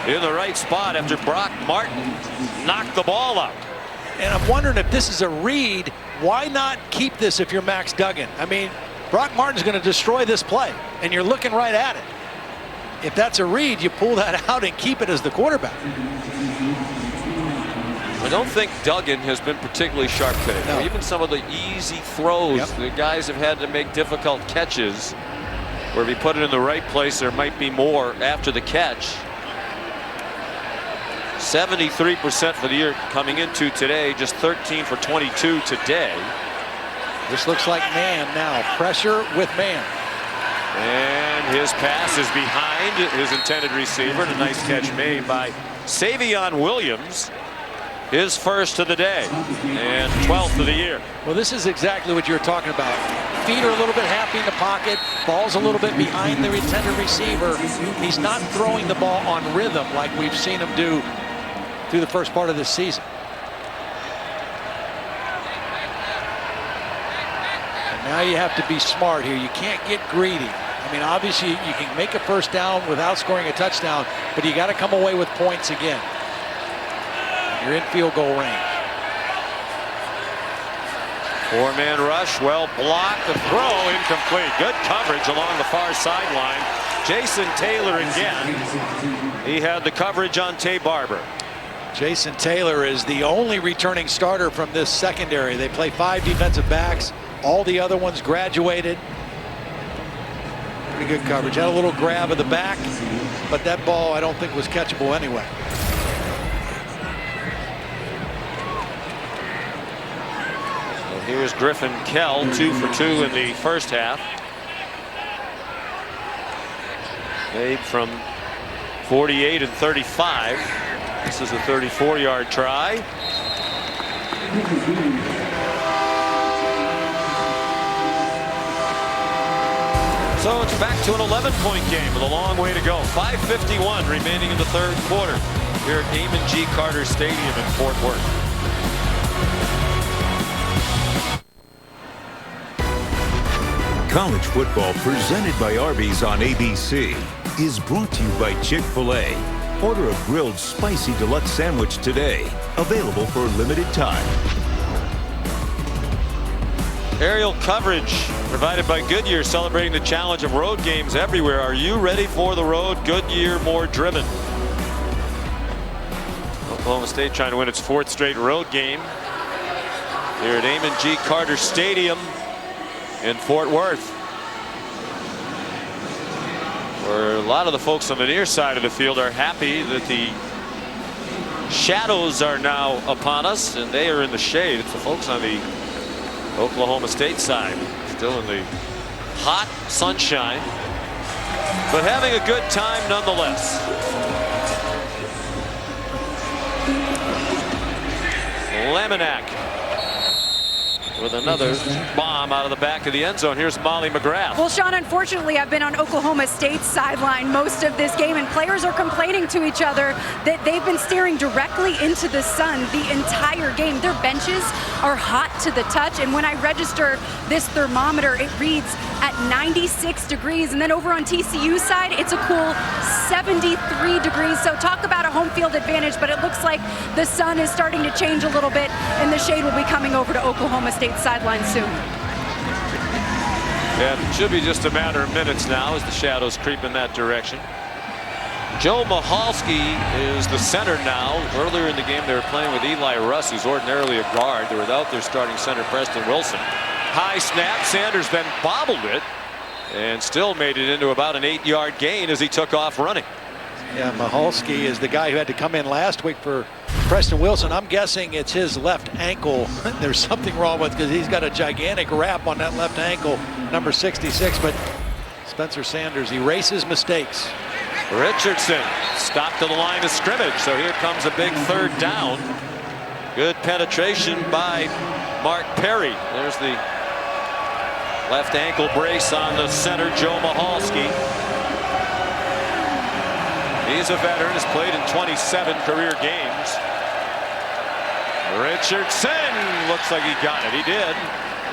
in the right spot after Brock Martin knocked the ball out. And I'm wondering if this is a read. Why not keep this if you're Max Duggan? I mean, Brock Martin's going to destroy this play, and you're looking right at it. If that's a read, you pull that out and keep it as the quarterback. I don't think Duggan has been particularly sharp today. No. Even some of the easy throws, the guys have had to make difficult catches, where if he put it in the right place, there might be more after the catch. 73% for the year coming into today, just 13 for 22 today. This looks like man now, pressure with man. And his pass is behind his intended receiver. A nice catch made by Savion Williams. His first of the day and 12th of the year. Well, this is exactly what you're talking about. Feet are a little bit happy in the pocket. Ball's a little bit behind the intended receiver. He's not throwing the ball on rhythm like we've seen him do through the first part of this season. And now you have to be smart here. You can't get greedy. I mean, obviously you can make a first down without scoring a touchdown, but you got to come away with points again. You're in field goal range. Four-man rush, well blocked. The throw incomplete. Good coverage along the far sideline. Jason Taylor again. He had the coverage on Tay Barber. Jason Taylor is the only returning starter from this secondary. They play 5 defensive backs. All the other ones graduated. Pretty good coverage. Had a little grab of the back, but that ball I don't think was catchable anyway. Here's Griffin Kell, 2 for 2 in the first half. Made from 48 and 35. This is a 34-yard try. So it's back to an 11-point game with a long way to go. 5:51 remaining in the third quarter here at Amon G. Carter Stadium in Fort Worth. College football presented by Arby's on ABC is brought to you by Chick-fil-A. Order a grilled spicy deluxe sandwich today. Available for a limited time. Aerial coverage provided by Goodyear, celebrating the challenge of road games everywhere. Are you ready for the road? Goodyear, more driven. Oklahoma State trying to win its 4th straight road game here at Amon G. Carter Stadium in Fort Worth, where a lot of the folks on the near side of the field are happy that the shadows are now upon us and they are in the shade. It's the folks on the Oklahoma State side still in the hot sunshine, but having a good time nonetheless. Lemonak with another bomb out of the back of the end zone. Here's Molly McGrath. Well, Sean, unfortunately, I've been on Oklahoma State's sideline most of this game, and players are complaining to each other that they've been staring directly into the sun the entire game. Their benches are hot to the touch, and when I register this thermometer, it reads at 96 degrees, and then over on TCU side, it's a cool 73 degrees. So talk about a home field advantage, but it looks like the sun is starting to change a little bit, and the shade will be coming over to Oklahoma State sideline soon. Yeah, it should be just a matter of minutes now as the shadows creep in that direction. Joe Michalski is the center now. Earlier in the game, they were playing with Eli Russ, who's ordinarily a guard. They're without their starting center, Preston Wilson. High snap. Sanders then bobbled it and still made it into about an 8-yard gain as he took off running. Yeah, Michalski is the guy who had to come in last week for Preston Wilson. I'm guessing it's his left ankle. There's something wrong with, because he's got a gigantic wrap on that left ankle, number 66. But Spencer Sanders erases mistakes. Richardson stopped to the line of scrimmage. So here comes a big third down. Good penetration by Mark Perry. There's the left ankle brace on the center, Joe Michalski. He's a veteran, has played in 27 career games. Richardson looks like he got it. He did.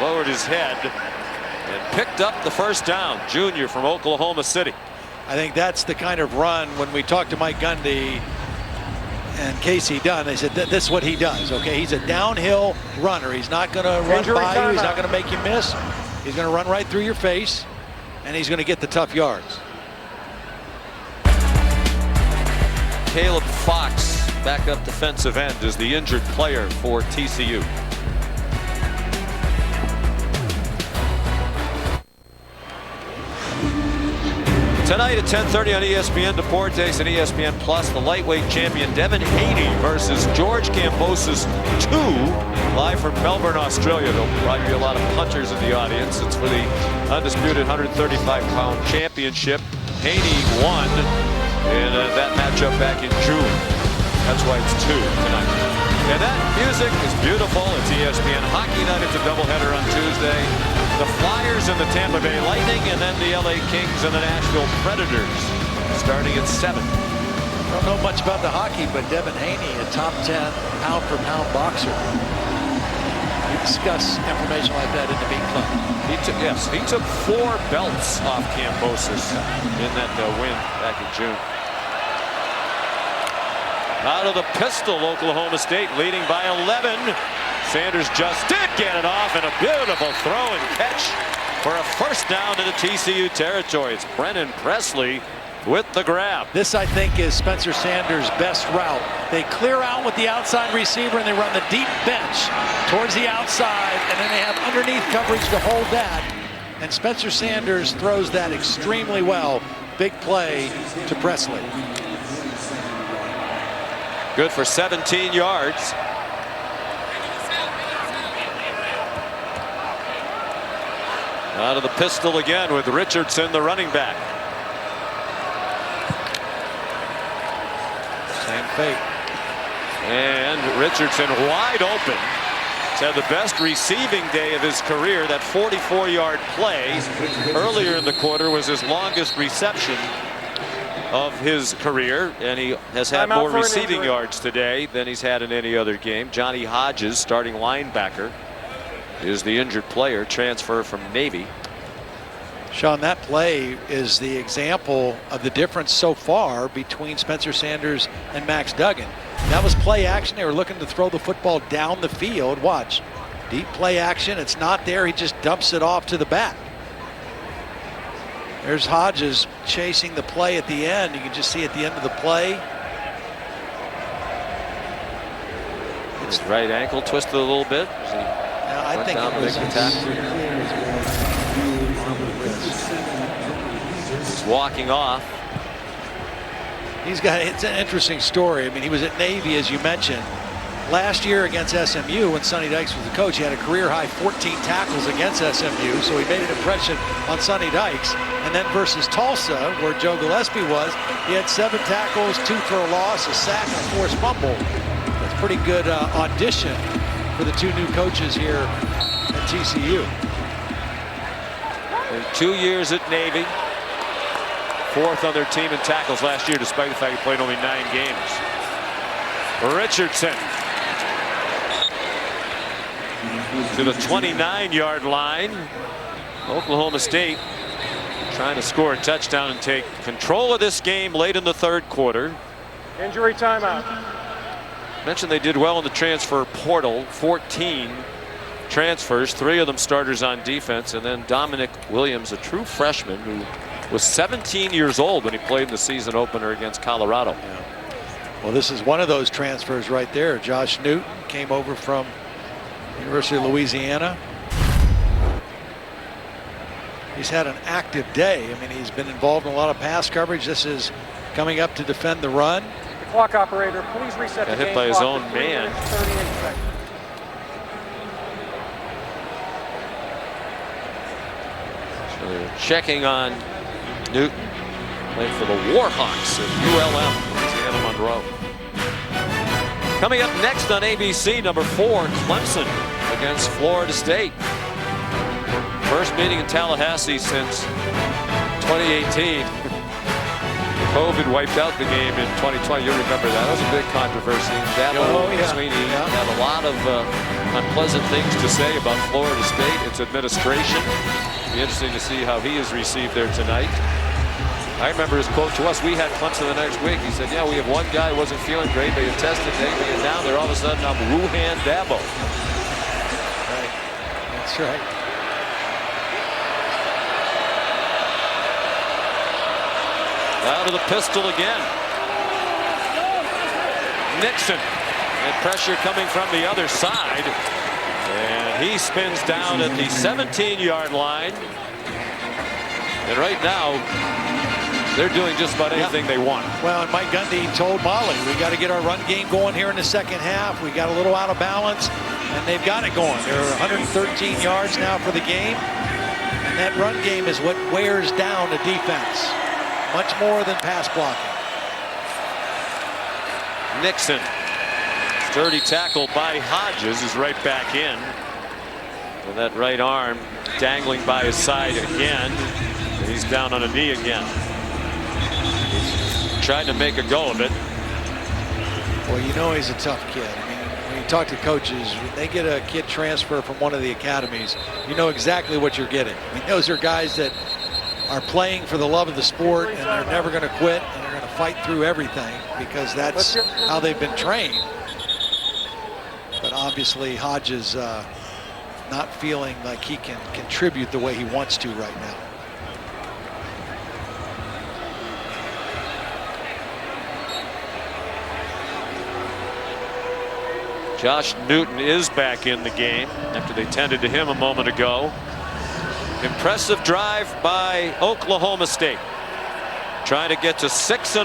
Lowered his head and picked up the first down. Junior from Oklahoma City. I think that's the kind of run when we talked to Mike Gundy and Casey Dunn, they said this is what he does. Okay, he's a downhill runner. He's not going to run by you. He's not going to make you miss. He's going to run right through your face, and he's going to get the tough yards. Caleb Fox, backup defensive end, is the injured player for TCU. Tonight at 10:30 on ESPN Deportes and ESPN Plus, the lightweight champion Devin Haney versus George Kambosos 2, live from Melbourne, Australia. There'll probably be a lot of punters in the audience. It's for the undisputed 135-pound championship. Haney won in that matchup back in June. That's why it's 2 tonight. And that music is beautiful. It's ESPN Hockey Night. It's a doubleheader on Tuesday. The Flyers and the Tampa Bay Lightning, and then the LA Kings and the Nashville Predators starting at 7. I don't know much about the hockey, but Devin Haney, a top 10 pound-for-pound boxer. We discuss information like that in the Beat Club. He took 4 belts off Kambosos in that win back in June. Out of the pistol, Oklahoma State leading by 11. Sanders just did get it off, and a beautiful throw and catch for a first down into TCU territory. It's Brennan Presley with the grab. This, I think, is Spencer Sanders' best route. They clear out with the outside receiver, and they run the deep bench towards the outside, and then they have underneath coverage to hold that. And Spencer Sanders throws that extremely well. Big play to Presley. Good for 17 yards. Out of the pistol again with Richardson, the running back. Same fate. And Richardson wide open. He's had the best receiving day of his career. That 44-yard play earlier in the quarter was his longest reception of his career, and he has had more receiving yards today than he's had in any other game. Johnny Hodges, starting linebacker, is the injured player, transfer from Navy. Sean, that play is the example of the difference so far between Spencer Sanders and Max Duggan. That was play action. They were looking to throw the football down the field. Watch. Deep play action. It's not there. He just dumps it off to the back. There's Hodges chasing the play at the end. You can just see at the end of the play. His right ankle twisted a little bit. I think it was He's walking off. It's an interesting story. I mean, he was at Navy, as you mentioned. Last year against SMU, when Sonny Dykes was the coach, he had a career-high 14 tackles against SMU, so he made an impression on Sonny Dykes. And then versus Tulsa, where Joe Gillespie was, he had 7 tackles, 2 for a loss, a sack, and a forced fumble. That's a pretty good audition for the 2 new coaches here at TCU. In 2 years at Navy, 4th on their team in tackles last year, despite the fact he played only 9 games. Richardson to the 29-yard line. Oklahoma State trying to score a touchdown and take control of this game late in the 3rd quarter. Injury timeout. Mentioned they did well in the transfer portal. 14 transfers, 3 of them starters on defense, and then Dominic Williams, a true freshman who was 17 years old when he played in the season opener against Colorado. Yeah. Well, this is one of those transfers right there. Josh Newton came over from University of Louisiana. He's had an active day. I mean, he's been involved in a lot of pass coverage. This is coming up to defend the run. The clock operator, please reset the game. Got hit by his own man. 38 seconds. So they're checking on Newton, playing for the Warhawks at ULM, Louisiana Monroe. Coming up next on ABC, number 4, Clemson against Florida State. First meeting in Tallahassee since 2018. COVID wiped out the game in 2020. You remember that. That was a big controversy. Sweeney had a lot of unpleasant things to say about Florida State, its administration. It'll be interesting to see how he is received there tonight. I remember his quote to us, we had Clemson the next week. He said, yeah, we have one guy who wasn't feeling great. They had tested negative, and now they're all of a sudden I'm Wuhan Dabo. Right. That's right. Out of the pistol again. Nixon. And pressure coming from the other side. And he spins down at the 17-yard line. And right now, they're doing just about anything they want. Well, and Mike Gundy told Molly, we got to get our run game going here in the second half. We got a little out of balance, and they've got it going. They're 113 yards now for the game. And that run game is what wears down the defense. Much more than pass blocking. Nixon. Sturdy tackle by Hodges is right back in. And that right arm dangling by his side again. And he's down on a knee again. He's trying to make a go of it. Well, you know he's a tough kid. I mean, when you talk to coaches, when they get a kid transfer from one of the academies, you know exactly what you're getting. I mean, those are guys that are playing for the love of the sport, and they're never going to quit, and they're going to fight through everything because that's how they've been trained. But obviously Hodges not feeling like he can contribute the way he wants to right now. Josh Newton is back in the game after they tended to him a moment ago. Impressive drive by Oklahoma State. Trying to get to 6-0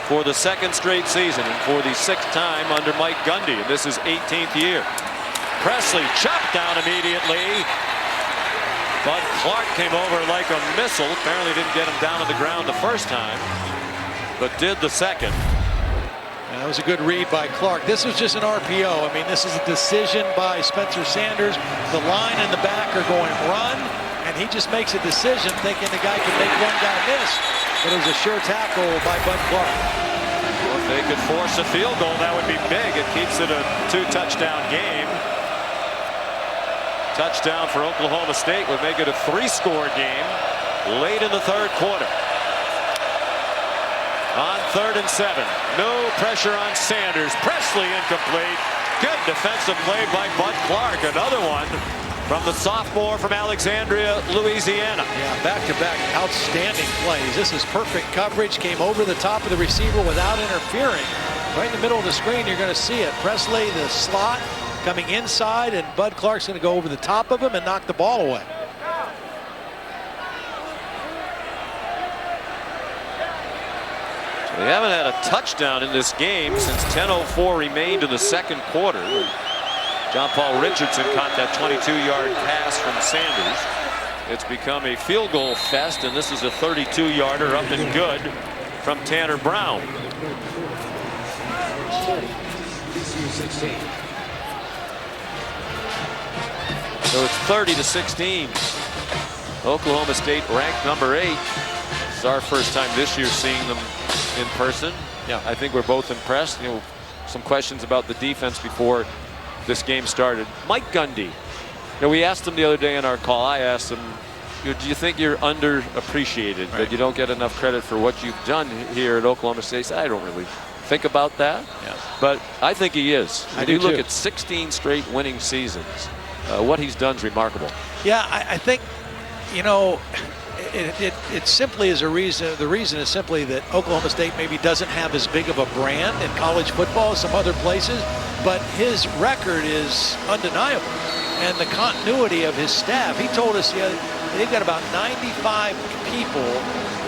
for the second straight season and for the 6th time under Mike Gundy. And this is 18th year. Presley chopped down immediately. Bud Clark came over like a missile. Apparently didn't get him down on the ground the first time, but did the second. And that was a good read by Clark. This was just an RPO. I mean, this is a decision by Spencer Sanders. The line and the back are going run, and he just makes a decision thinking the guy can make one guy miss. But it was a sure tackle by Bud Clark. Well, if they could force a field goal, that would be big. It keeps it a 2-touchdown game. Touchdown for Oklahoma State would make it a 3-score game late in the third quarter. On 3rd and 7. No pressure on Sanders. Presley incomplete. Good defensive play by Bud Clark. Another one from the sophomore from Alexandria, Louisiana. Yeah, back-to-back outstanding plays. This is perfect coverage. Came over the top of the receiver without interfering. Right in the middle of the screen, you're going to see it. Presley, the slot, coming inside, and Bud Clark's going to go over the top of him and knock the ball away. They haven't had a touchdown in this game since 10:04 remained in the second quarter. John Paul Richardson caught that 22-yard pass from Sanders. It's become a field goal fest, and this is a 32-yarder up and good from Tanner Brown. So it's 30-16. Oklahoma State ranked number 8. This is our first time this year seeing them in person. Yeah, I think we're both impressed. You know, some questions about the defense before this game started. Mike Gundy. You know, we asked him the other day in our call. I asked him, do you think you're underappreciated, that you don't get enough credit for what you've done here at Oklahoma State? He said, I don't really think about that. Yeah. But I think he is. When you look at 16 straight winning seasons, what he's done is remarkable. Yeah, I think, you know, it simply is a reason. The reason is simply that Oklahoma State maybe doesn't have as big of a brand in college football as some other places, but his record is undeniable. And the continuity of his staff. He told us they've got about 95 people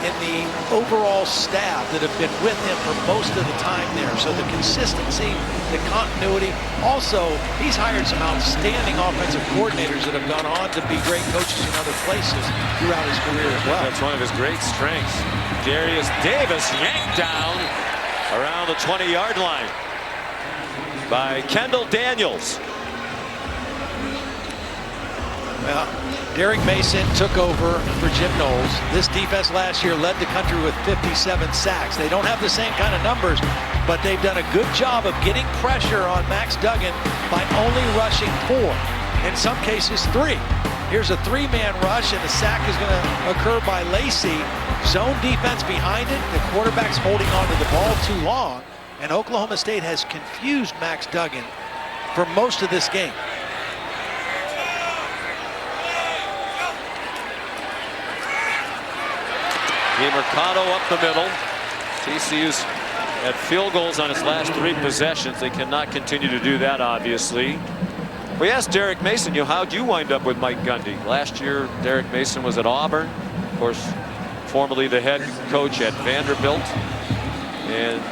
in the overall staff that have been with him for most of the time there. So the consistency, the continuity. Also, he's hired some outstanding offensive coordinators that have gone on to be great coaches in other places throughout his career as well. That's one of his great strengths. Darius Davis yanked down around the 20-yard line. by Kendall Daniels. Well, Derek Mason took over for Jim Knowles. This defense last year led the country with 57 sacks. They don't have the same kind of numbers, but they've done a good job of getting pressure on Max Duggan by only rushing 4. In some cases, 3. Here's a 3-man rush, and the sack is going to occur by Lacey. Zone defense behind it. The quarterback's holding on to the ball too long, and Oklahoma State has confused Max Duggan for most of this game. Mercado up the middle. TCU's had field goals on its last 3 possessions. They cannot continue to do that, obviously. We asked Derek Mason, how'd you wind up with Mike Gundy? Last year, Derek Mason was at Auburn, of course, formerly the head coach at Vanderbilt. And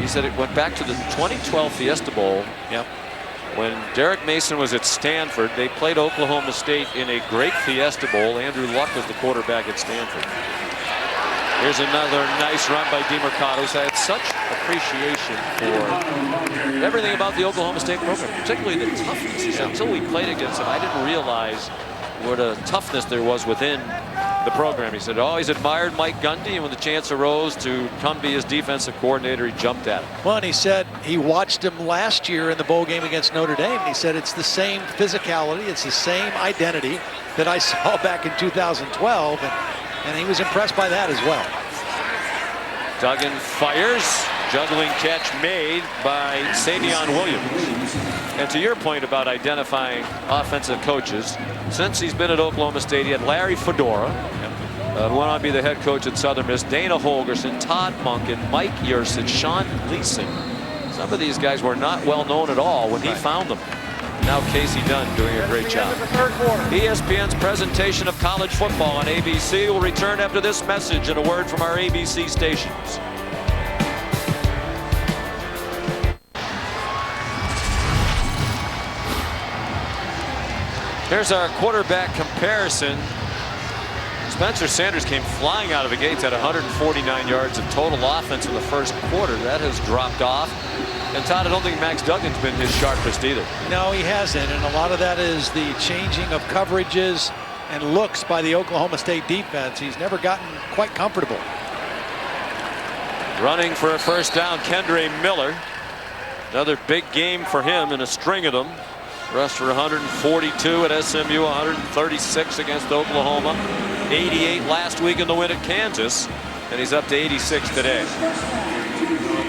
he said it went back to the 2012 Fiesta Bowl. Yep. When Derek Mason was at Stanford, they played Oklahoma State in a great Fiesta Bowl. Andrew Luck was the quarterback at Stanford. Here's another nice run by DeMercado. I had such appreciation for everything about the Oklahoma State program, particularly the toughness. He said, until we played against them, I didn't realize what a toughness there was within the program. He said, always admired Mike Gundy, and when the chance arose to come be his defensive coordinator, he jumped at it. Well, and he said he watched him last year in the bowl game against Notre Dame. And he said it's the same physicality, it's the same identity that I saw back in 2012. And he was impressed by that as well. Duggan fires. Juggling catch made by Savion Williams. And to your point about identifying offensive coaches, since he's been at Oklahoma State, he had Larry Fedora, who went on to be the head coach at Southern Miss, Dana Holgerson, Todd Monken, Mike Yersin, Sean Gleason. Some of these guys were not well known at all when he found them. Now Casey Dunn doing a great job. ESPN's presentation of college football on ABC will return after this message and a word from our ABC stations. Here's our quarterback comparison. Spencer Sanders came flying out of the gates at 149 yards of total offense in the first quarter. That has dropped off. And Todd, I don't think Max Duggan's been his sharpest either. No, he hasn't, and a lot of that is the changing of coverages and looks by the Oklahoma State defense. He's never gotten quite comfortable. Running for a first down, Kendre Miller. Another big game for him in a string of them. Rushed for 142 at SMU, 136 against Oklahoma, 88 last week in the win at Kansas, and he's up to 86 today.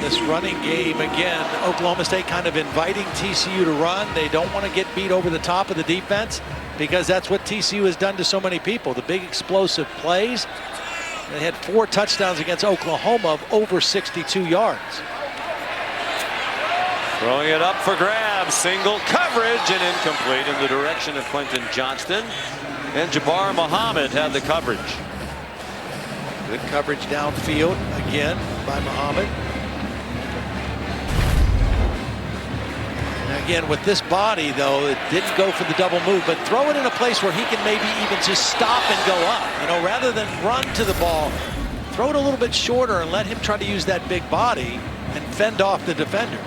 This running game, again, Oklahoma State kind of inviting TCU to run. They don't want to get beat over the top of the defense because that's what TCU has done to so many people. The big explosive plays. They had 4 touchdowns against Oklahoma of over 62 yards. Throwing it up for grabs, single coverage and incomplete in the direction of Quentin Johnston. And Jabbar Muhammad had the coverage. Good coverage downfield again by Muhammad. Again, with this body, though, it didn't go for the double move, but throw it in a place where he can maybe even just stop and go up. Rather than run to the ball, throw it a little bit shorter and let him try to use that big body and fend off the defender.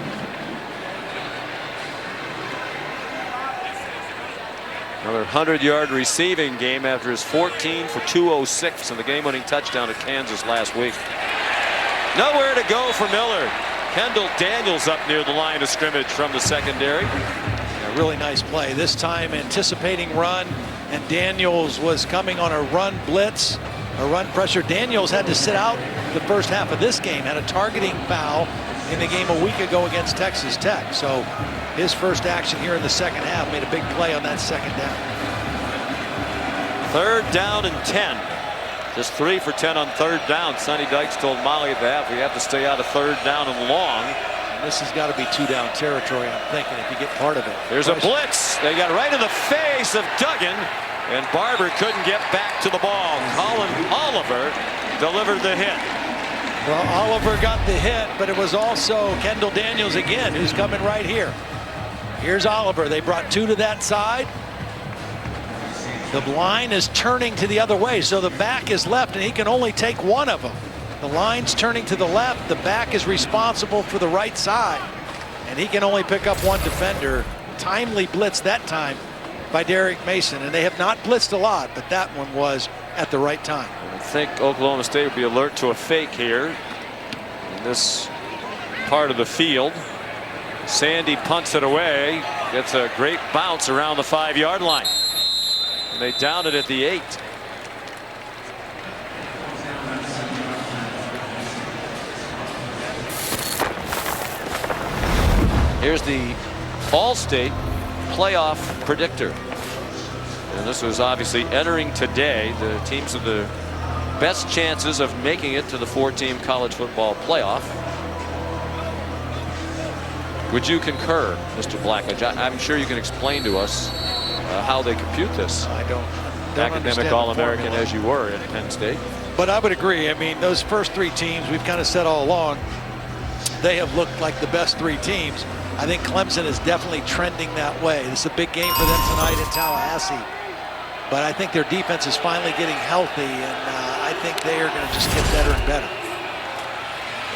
Another 100-yard receiving game after his 14 for 206 and the game-winning touchdown at Kansas last week. Nowhere to go for Miller. Kendall Daniels up near the line of scrimmage from the secondary. A really nice play. This time anticipating run, and Daniels was coming on a run blitz, a run pressure. Daniels had to sit out the first half of this game, had a targeting foul in the game a week ago against Texas Tech. So his first action here in the second half made a big play on that second down. 3rd down and 10. Just 3 for 10 on 3rd down. Sonny Dykes told Molly at the half we have to stay out of 3rd down and long. And this has got to be 2-down territory, I'm thinking, if you get part of it. There's a blitz. They got right in the face of Duggan, and Barber couldn't get back to the ball. Colin Oliver delivered the hit. Well, Oliver got the hit, but it was also Kendall Daniels again, who's coming right here. Here's Oliver. They brought 2 to that side. The line is turning to the other way, so the back is left, and he can only take 1 of them. The line's turning to the left. The back is responsible for the right side. and he can only pick up one defender. Timely blitz that time by Derek Mason, and they have not blitzed a lot, but that one was at the right time. I think Oklahoma State will be alert to a fake here in this part of the field. Sandy punts it away, gets a great bounce around the 5-yard line, and they down it at the 8. Here's the All-State playoff predictor. And this was obviously entering today the teams with the best chances of making it to the 4-team college football playoff. Would you concur, Mr. Blackledge? I'm sure you can explain to us how they compute this. I don't Academic All-American as you were at Penn State. But I would agree. I mean, those first 3 teams, we've kind of said all along, they have looked like the best 3 teams. I think Clemson is definitely trending that way. This is a big game for them tonight in Tallahassee. But I think their defense is finally getting healthy, and I think they are going to just get better and better.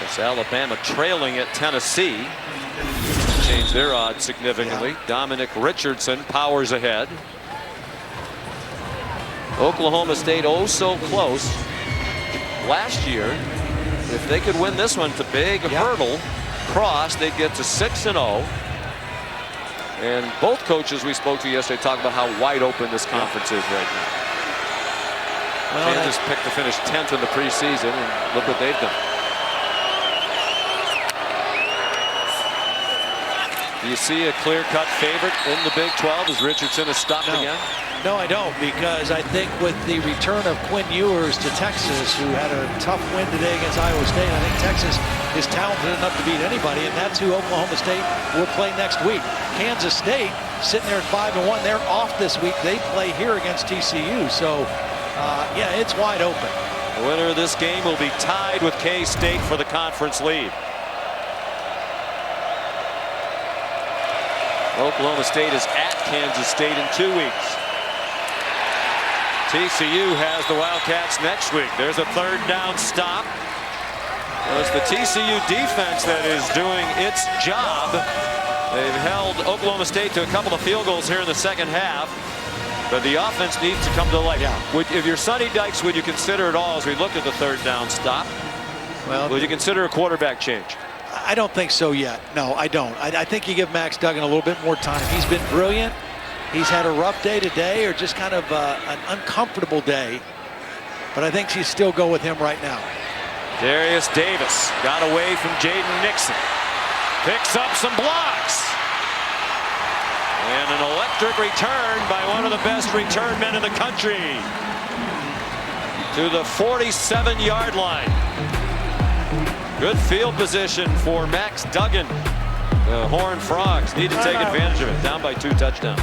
It's Alabama trailing at Tennessee. Change their odds significantly. Yeah. Dominic Richardson powers ahead. Oklahoma State oh so close. Last year, if they could win this one, it's a big hurdle cross, they'd get to 6-0. And both coaches we spoke to yesterday talked about how wide open this conference is right now. Well, Kansas picked to finish 10th in the preseason, and look what they've done. Do you see a clear-cut favorite in the Big 12 as Richardson is stopped again? No, I don't, because I think with the return of Quinn Ewers to Texas, who had a tough win today against Iowa State, I think Texas is talented enough to beat anybody, and that's who Oklahoma State will play next week. Kansas State sitting there at 5-1. They're off this week. They play here against TCU. So, yeah, it's wide open. The winner of this game will be tied with K-State for the conference lead. Oklahoma State is at Kansas State in 2 weeks. TCU has the Wildcats next week. There's a 3rd down stop. Well, it's the TCU defense that is doing its job. They've held Oklahoma State to a couple of field goals here in the second half. But the offense needs to come to life. Yeah. If you're Sonny Dykes, would you consider it all as we look at the 3rd down stop? Well, would you consider a quarterback change? I don't think so yet. No, I don't. I think you give Max Duggan a little bit more time. He's been brilliant. He's had a rough day today, or just kind of an uncomfortable day. But I think you still go with him right now. Darius Davis got away from Jaden Nixon. Picks up some blocks. And an electric return by one of the best return men in the country to the 47-yard line. Good field position for Max Duggan. The Horned Frogs need to take advantage of it. Down by 2 touchdowns.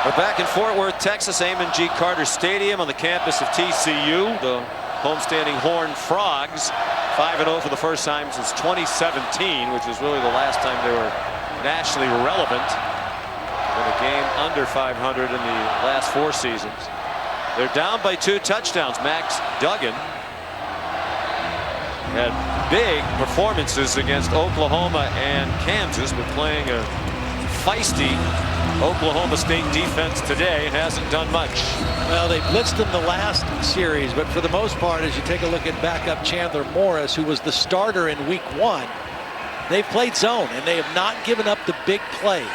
We're back in Fort Worth, Texas, Amon G. Carter Stadium on the campus of TCU. The homestanding Horned Frogs, 5-0 for the first time since 2017, which is really the last time they were nationally relevant in a game under 500 in the last 4 seasons. They're down by 2 touchdowns. Max Duggan had big performances against Oklahoma and Kansas, but playing a feisty Oklahoma State defense today hasn't done much. Well, they blitzed them the last series, but for the most part, as you take a look at backup Chandler Morris, who was the starter in week 1, they've played zone, and they have not given up the big plays.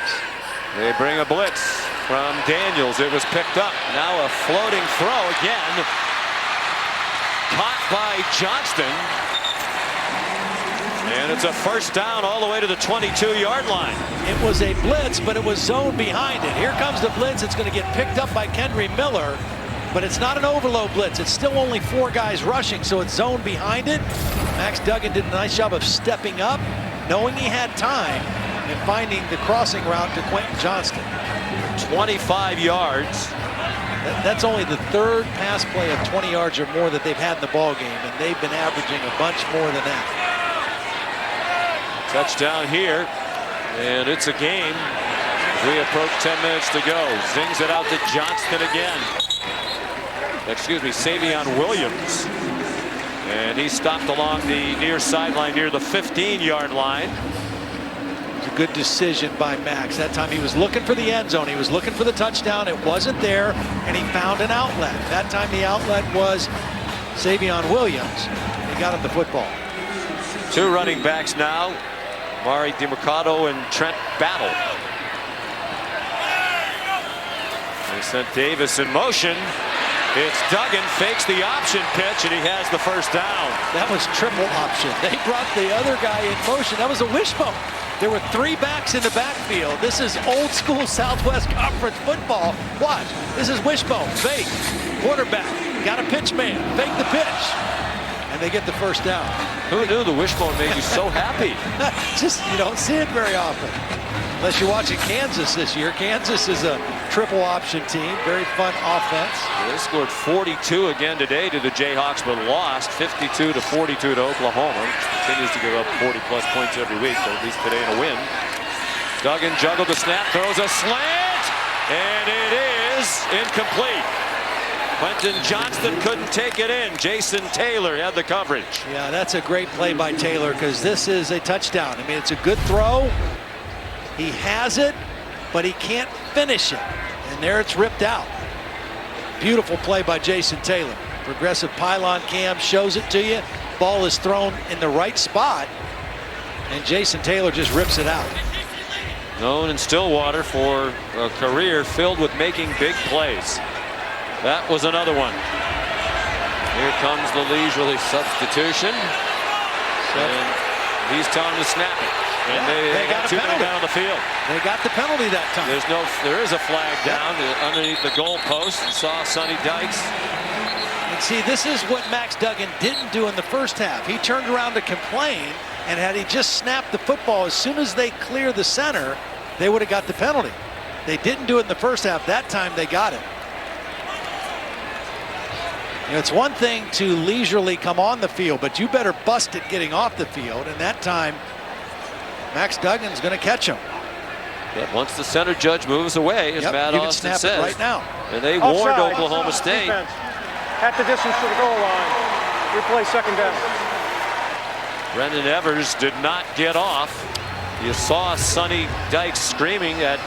They bring a blitz from Daniels. It was picked up. Now a floating throw again. Caught by Johnston. And it's a first down all the way to the 22-yard line. It was a blitz, but it was zone behind it. Here comes the blitz. It's going to get picked up by Kendry Miller, but it's not an overload blitz. It's still only 4 guys rushing, so it's zone behind it. Max Duggan did a nice job of stepping up, knowing he had time, and finding the crossing route to Quentin Johnston. 25 yards. That's only the 3rd pass play of 20 yards or more that they've had in the ball game, and they've been averaging a bunch more than that. Touchdown here, and it's a game. We approach 10 minutes to go. Zings it out to Johnston again. Excuse me, Savion Williams. And he stopped along the near sideline near the 15-yard line. It's a good decision by Max. That time he was looking for the end zone. He was looking for the touchdown. It wasn't there, and he found an outlet. That time the outlet was Savion Williams. He got him the football. Two running backs now, Mari DiMercado and Trent Battle. They sent Davis in motion. It's Duggan, fakes the option pitch, and he has the first down. That was triple option. They brought the other guy in motion. That was a wishbone. There were three backs in the backfield. This is old school Southwest Conference football. Watch. This is wishbone, fake, quarterback, got a pitch man, fake the pitch, and they get the first down. Who knew the wishbone made you so happy? Just, you don't see it very often. Unless you're watching Kansas this year. Kansas is a triple option team. Very fun offense. They scored 42 again today to the Jayhawks, but lost 52-42 to Oklahoma. Continues to give up 40-plus points every week, but at least today in a win. Duggan juggled the snap, throws a slant, and it is incomplete. Quentin Johnston couldn't take it in. Jason Taylor had the coverage. Yeah, that's a great play by Taylor because this is a touchdown. I mean, it's a good throw. He has it, but he can't finish it. And there it's ripped out. Beautiful play by Jason Taylor. Progressive pylon cam shows it to you. Ball is thrown in the right spot, and Jason Taylor just rips it out. Known in Stillwater for a career filled with making big plays. That was another one. Here comes the leisurely substitution. And he's telling him to snap it. And they got two men down the field. They got the penalty that time. There is a flag down underneath the goalpost. Saw Sonny Dykes. And see, this is what Max Duggan didn't do in the first half. He turned around to complain, and had he just snapped the football as soon as they clear the center, they would have got the penalty. They didn't do it in the first half. That time they got it. You know, it's one thing to leisurely come on the field, but you better bust it getting off the field. And that time, Max Duggan's going to catch him. But once the center judge moves away, as Matt Austin says, snap it right now. And they warned Oklahoma State. Defense. At the distance to the goal line. Replay second down. Brendan Evers did not get off. You saw Sonny Dykes screaming at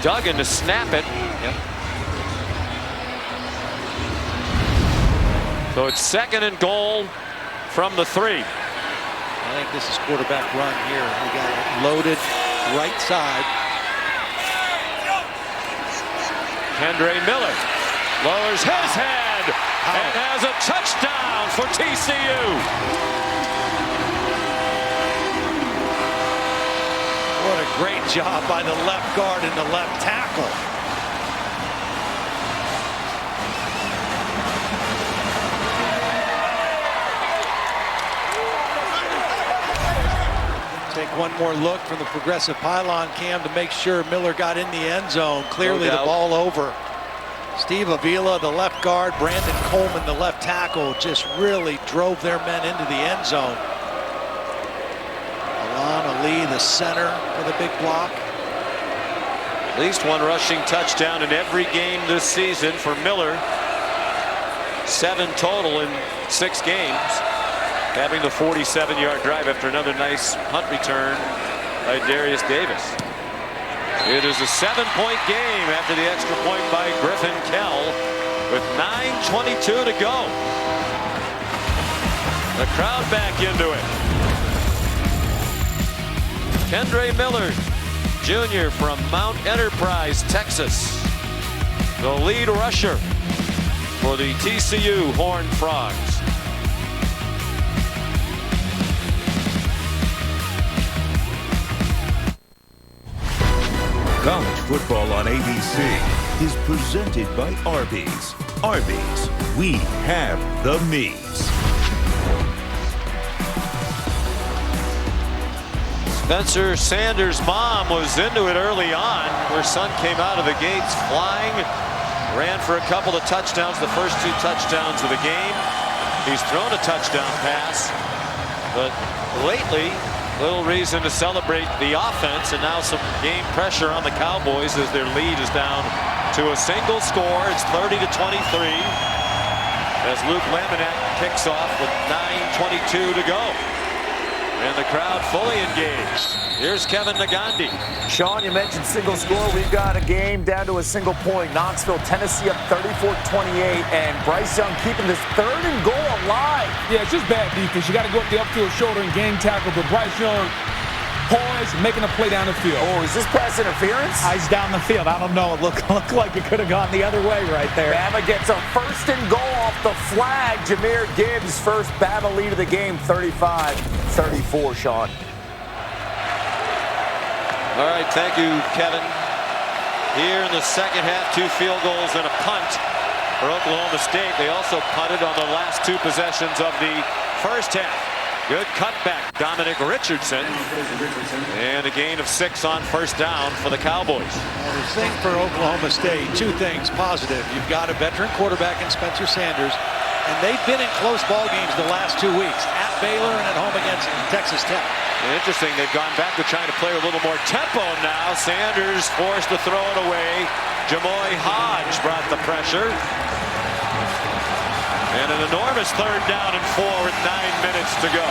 Duggan to snap it. So it's second and goal from the 3. I think this is quarterback run here. We got it loaded right side. Kendre Miller lowers his head and has a touchdown for TCU. What a great job by the left guard and the left tackle. Take one more look from the progressive pylon cam to make sure Miller got in the end zone. Clearly the ball over. Steve Avila, the left guard, Brandon Coleman, the left tackle, just really drove their men into the end zone. Alon Ali, the center for the big block. At least one rushing touchdown in every game this season for Miller. 7 total in 6 games. Having the 47-yard drive after another nice punt return by Darius Davis. It is a 7-point game after the extra point by Griffin Kell with 9:22 to go. The crowd back into it. Kendre Miller Jr. from Mount Enterprise, Texas. The lead rusher for the TCU Horned Frogs. College football on ABC is presented by Arby's. Arby's, we have the meats. Spencer Sanders' mom was into it early on. Her son came out of the gates flying, ran for a couple of touchdowns, the first 2 touchdowns of the game. He's thrown a touchdown pass, but lately, little reason to celebrate the offense, and now some game pressure on the Cowboys as their lead is down to a single score. It's 30-23. as Luke Laminack kicks off with 9:22 to go. And the crowd fully engaged. Here's Kevin Nagandi. Sean, you mentioned single score. We've got a game down to a single point. Knoxville, Tennessee up 34-28, and Bryce Young keeping this 3rd and goal alive. Yeah, it's just bad defense. You got to go up the upfield shoulder and game tackle, but Bryce Young poised, making a play down the field. Oh, is this pass interference? Eyes down the field. I don't know. It looked like it could have gone the other way right there. Bama gets a 1st and goal off the flag. Jahmyr Gibbs, first Bama lead of the game, 35-34, Sean. All right, thank you, Kevin. Here in the second half, 2 field goals and a punt for Oklahoma State. They also punted on the last 2 possessions of the first half. Good cutback, Dominic Richardson. And a gain of 6 on first down for the Cowboys. Well, the thing for Oklahoma State, 2 things positive. You've got a veteran quarterback in Spencer Sanders, and they've been in close ball games the last 2 weeks, at Baylor and at home against Texas Tech. Interesting, they've gone back to trying to play a little more tempo now. Sanders forced to throw it away. Jamoy Hodge brought the pressure. And an enormous 3rd down and 4 with 9 minutes to go.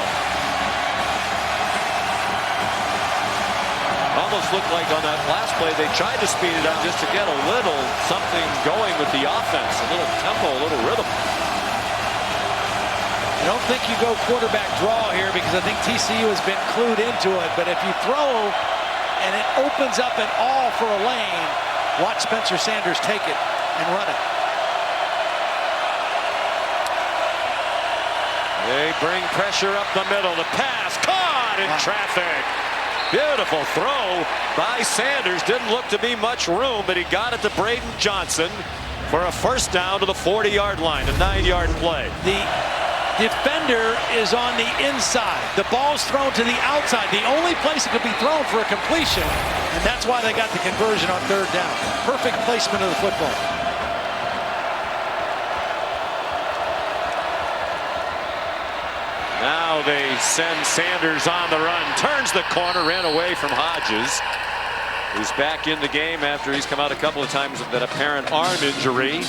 Almost looked like on that last play they tried to speed it up just to get a little something going with the offense. A little tempo, a little rhythm. I don't think you go quarterback draw here because I think TCU has been clued into it. But if you throw and it opens up at all for a lane, watch Spencer Sanders take it and run it. They bring pressure up the middle. The pass caught in traffic. Beautiful throw by Sanders. Didn't look to be much room, but he got it to Braden Johnson for a first down to the 40-yard line, a 9-yard play. The defender is on the inside. The ball's thrown to the outside. The only place it could be thrown for a completion, and that's why they got the conversion on 3rd down. Perfect placement of the football. Now they send Sanders on the run. Turns the corner, ran away from Hodges, who's back in the game after he's come out a couple of times with that apparent arm injury.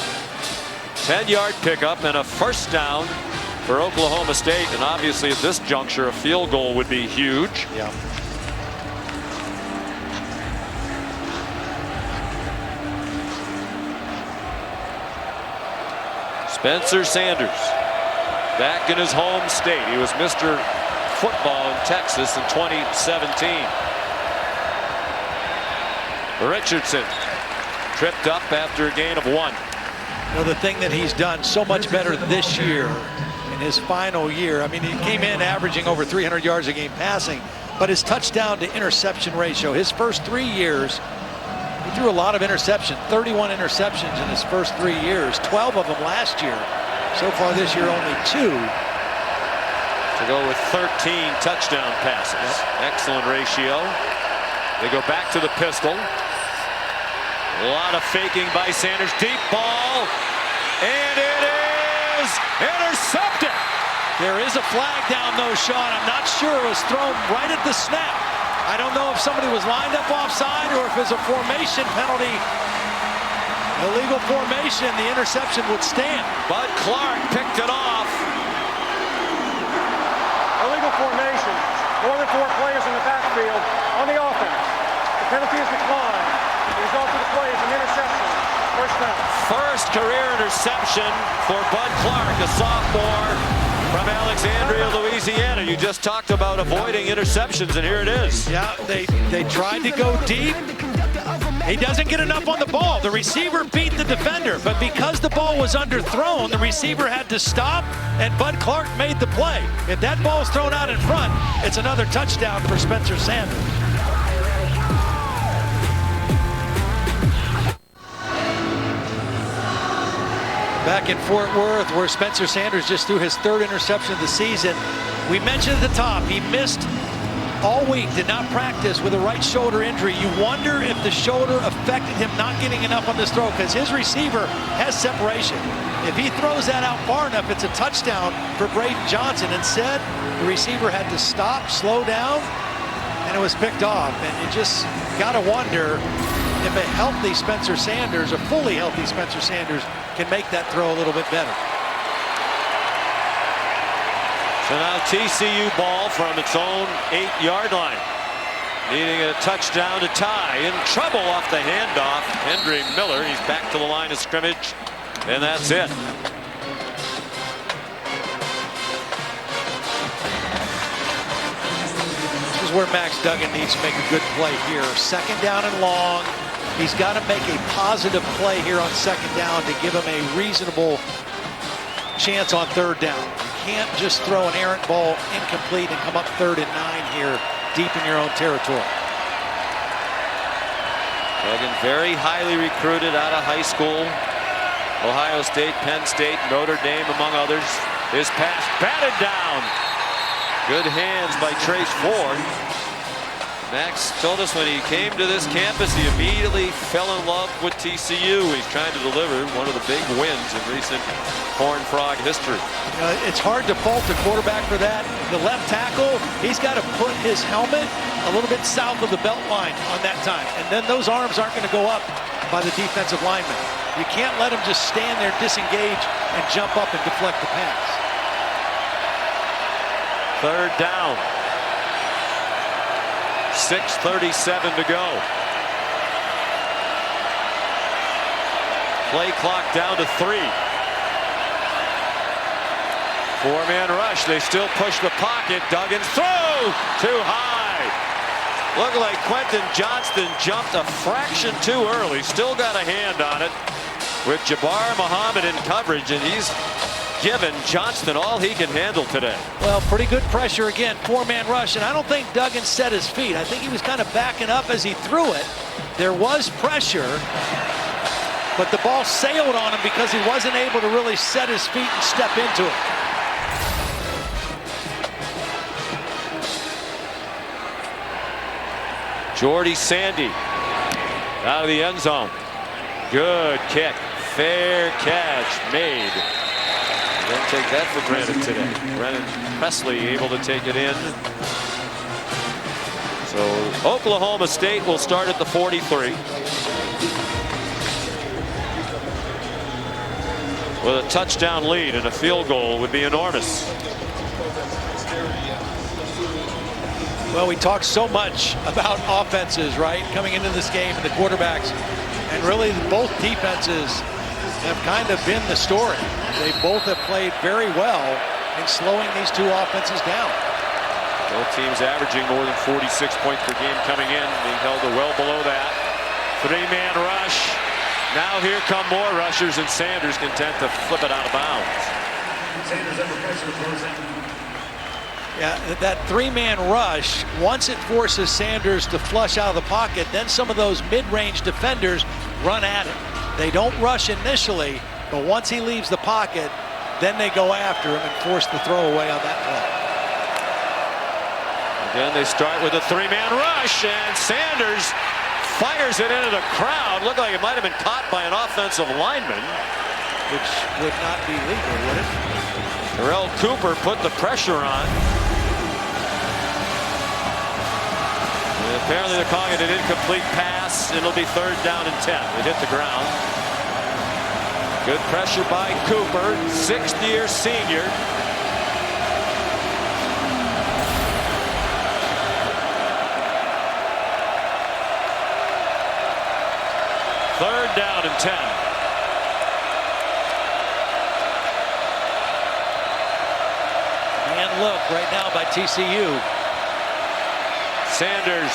10-yard pickup and a first down for Oklahoma State. And obviously at this juncture, a field goal would be huge. Yeah. Spencer Sanders, back in his home state. He was Mr. Football in Texas in 2017. Richardson tripped up after a gain of 1. You know, the thing that he's done so much better this year in his final year, I mean, he came in averaging over 300 yards a game passing, but his touchdown to interception ratio, his first 3 years, he threw a lot of interceptions, 31 interceptions in his first 3 years, 12 of them last year. So far this year, only 2. To go with 13 touchdown passes. Yep. Excellent ratio. They go back to the pistol. A lot of faking by Sanders. Deep ball. And it is intercepted. There is a flag down though, Sean. I'm not sure it was thrown right at the snap. I don't know if somebody was lined up offside or if it's a formation penalty. Illegal formation, the interception would stand. Bud Clark picked it off. Illegal formation. More than 4 players in the backfield on the offense. The penalty is declined. The result of the play is an interception. First down. First career interception for Bud Clark, a sophomore from Alexandria, Louisiana. You just talked about avoiding interceptions, and here it is. Yeah, they tried to go deep. He doesn't get enough on the ball. The receiver beat the defender, but because the ball was underthrown, the receiver had to stop, and Bud Clark made the play. If that ball's thrown out in front, it's another touchdown for Spencer Sanders. Back in Fort Worth, where Spencer Sanders just threw his 3rd interception of the season. We mentioned at the top, he missed all week, did not practice with a right shoulder injury. You wonder if the shoulder affected him not getting enough on this throw, because his receiver has separation. If he throws that out far enough, it's a touchdown for Braden Johnson. Instead, the receiver had to stop, slow down, and it was picked off. And you just got to wonder if a healthy Spencer Sanders, a fully healthy Spencer Sanders, can make that throw a little bit better. So now TCU ball from its own 8-yard line. Needing a touchdown to tie. In trouble off the handoff. Henry Miller, he's back to the line of scrimmage. And that's it. This is where Max Duggan needs to make a good play here. Second down and long. He's got to make a positive play here on second down to give him a reasonable chance on third down. You can't just throw an errant ball incomplete and come up 3rd and 9 here deep in your own territory. Duggan very highly recruited out of high school. Ohio State, Penn State, Notre Dame among others. His pass batted down. Good hands by Trace Ford. Max told us when he came to this campus, he immediately fell in love with TCU. He's trying to deliver one of the big wins in recent Horned Frog history. It's hard to fault the quarterback for that. The left tackle, he's got to put his helmet a little bit south of the belt line on that time. And then those arms aren't going to go up by the defensive lineman. You can't let him just stand there, disengage, and jump up and deflect the pass. 3rd down. 6:37 to go. Play clock down to 3. 4-man rush. They still push the pocket. Duggan throw too high. Looked like Quentin Johnston jumped a fraction too early. Still got a hand on it with Jabbar Muhammad in coverage, and he's given Johnston all he can handle today. Well, pretty good pressure again, 4-man rush, and I don't think Duggan set his feet. I think he was kind of backing up as he threw it. There was pressure, but the ball sailed on him because he wasn't able to really set his feet and step into it. Jordy Sandy out of the end zone. Good kick. Fair catch made. Don't take that for granted today. Brennan Presley able to take it in. So Oklahoma State will start at the 43. With a touchdown lead, and a field goal would be enormous. Well, we talked so much about offenses, right, coming into this game, and the quarterbacks, and really both defenses have kind of been the story. They both have played very well in slowing these two offenses down. Both teams averaging more than 46 points per game coming in, being held to well below that. 3-man rush. Now here come more rushers, and Sanders content to flip it out of bounds. Yeah, that 3-man rush, once it forces Sanders to flush out of the pocket, then some of those mid-range defenders run at it. They don't rush initially, but once he leaves the pocket, then they go after him and force the throwaway on that play. Again, they start with a 3-man rush, and Sanders fires it into the crowd. Looked like it might have been caught by an offensive lineman. Which would not be legal, would it? Terrell Cooper put the pressure on. And apparently they're calling it an incomplete pass. It'll be 3rd down and 10. It hit the ground. Good pressure by Cooper, 6th-year senior. Third down and 10. And look right now by TCU. Sanders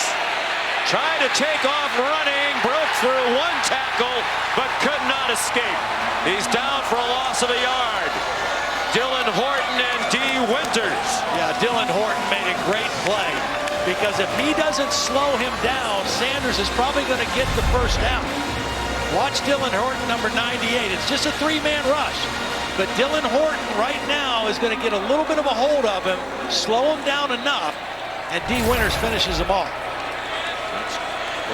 trying to take off running, broke through one tackle, but could not escape. He's down for a loss of a yard. Dylan Horton and D. Winters. Yeah, Dylan Horton made a great play, because if he doesn't slow him down, Sanders is probably going to get the first down. Watch Dylan Horton, number 98. It's just a 3-man rush. But Dylan Horton right now is going to get a little bit of a hold of him, slow him down enough, and D. Winters finishes him off.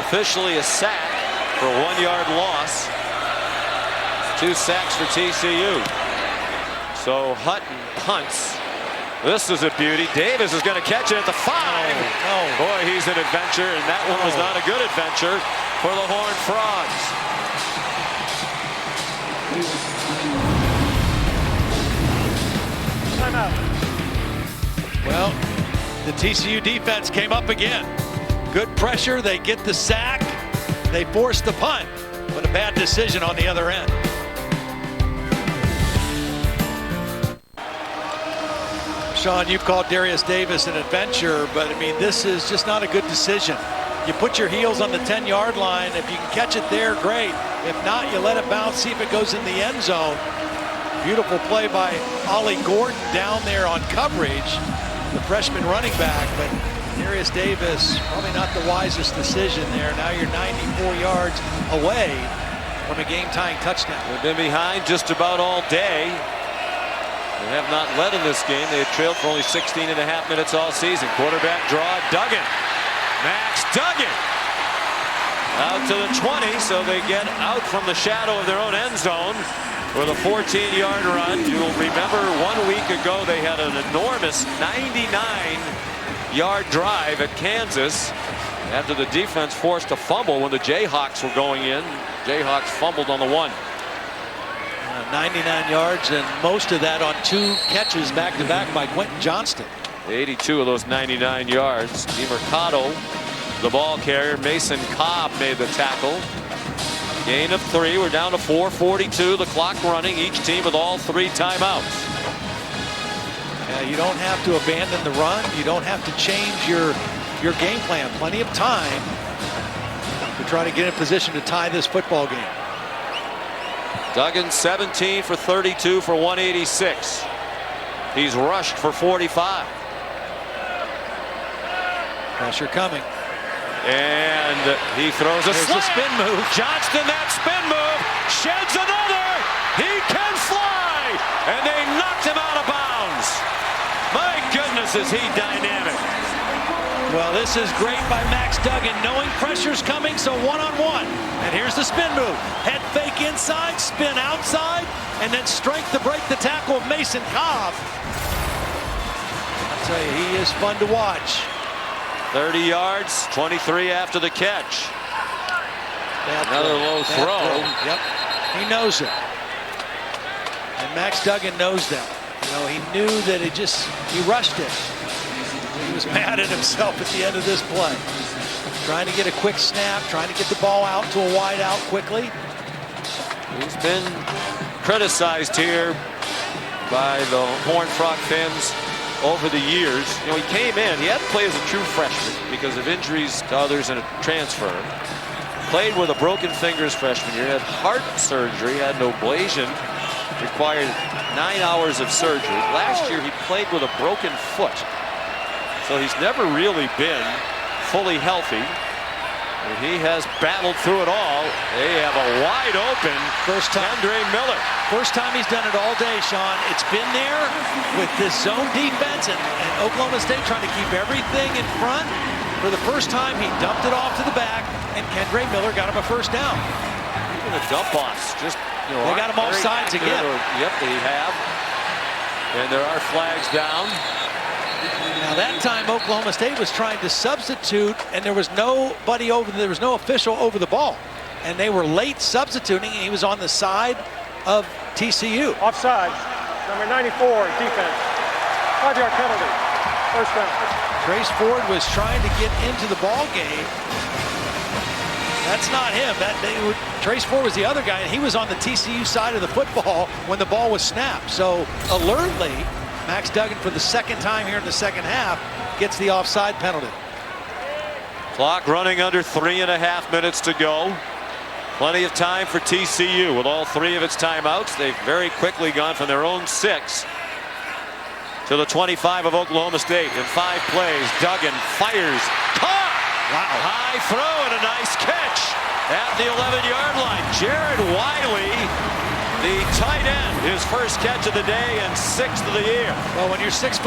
Officially a sack for a 1-yard loss. 2 sacks for TCU. So Hutton punts. This is a beauty. Davis is going to catch it at the 5. Oh. Boy, he's an adventure, and that one was not a good adventure for the Horned Frogs. Timeout. Well, the TCU defense came up again. Good pressure, they get the sack, they force the punt, but a bad decision on the other end. Sean, you've called Darius Davis an adventure, but I mean, this is just not a good decision. You put your heels on the 10-yard line. If you can catch it there, great. If not, you let it bounce, see if it goes in the end zone. Beautiful play by Ollie Gordon down there on coverage, the freshman running back, but Darius Davis, probably not the wisest decision there. Now you're 94 yards away from a game-tying touchdown. They've been behind just about all day. They have not led in this game. They had trailed for only 16.5 minutes all season. Quarterback draw, Duggan. Max Duggan out to the 20, so they get out from the shadow of their own end zone with a 14-yard run. You'll remember 1 week ago they had an enormous 99-yard drive at Kansas after the defense forced a fumble when the Jayhawks were going in. Jayhawks fumbled on the 1. 99 yards, and most of that on 2 catches back-to-back by Quentin Johnston. 82 of those 99 yards. DeMercado, the ball carrier. Mason Cobb made the tackle. Gain of 3. We're down to 4:42. The clock running. Each team with all 3 timeouts. Yeah, you don't have to abandon the run. You don't have to change your game plan. Plenty of time to try to get in position to tie this football game. Duggan 17 for 32 for 186. He's rushed for 45. Pressure coming. And he throws a spin move. Johnston, that spin move, sheds another. He can fly. And they knocked him out of bounds. My goodness, is he dynamic. Well, this is great by Max Duggan, knowing pressure's coming, so one-on-one. And here's the spin move. Head fake inside, spin outside, and then strength to break the tackle of Mason Cobb. I'll tell you, he is fun to watch. 30 yards, 23 after the catch. Another low throw. Yep, he knows it. And Max Duggan knows that. You know, he knew that he rushed it. He was mad at himself at the end of this play. Trying to get a quick snap, trying to get the ball out to a wide out quickly. He's been criticized here by the Horned Frog fans over the years. You know, he came in, he had to play as a true freshman because of injuries to others and a transfer. Played with a broken finger his freshman year, had heart surgery, had an ablation, required 9 hours of surgery. Last year he played with a broken foot. So he's never really been fully healthy. And he has battled through it all. They have a wide open first time. Andre Miller. First time he's done it all day, Sean. It's been there with this zone defense and Oklahoma State trying to keep everything in front. For the first time, he dumped it off to the back, and Andre Miller got him a first down. Even the dump offs, just, you know, they got him off sides again. Yep, they have. And there are flags down. Now that time Oklahoma State was trying to substitute, and there was no official over the ball, and they were late substituting, and he was on the side of TCU. Offside, number 94, defense. 5-yard penalty, first down. Trace Ford was trying to get into the ball game. That's not him. Trace Ford was the other guy, and he was on the TCU side of the football when the ball was snapped. So alertly, Max Duggan, for the second time here in the second half, gets the offside penalty. Clock running under 3.5 minutes to go. Plenty of time for TCU with all 3 of its timeouts. They've very quickly gone from their own 6 to the 25 of Oklahoma State. In 5 plays, Duggan fires. Caught! Wow. High throw and a nice catch at the 11-yard line. Jared Wiley, the tight end, his first catch of the day and 6th of the year. Well, when you're 6'7",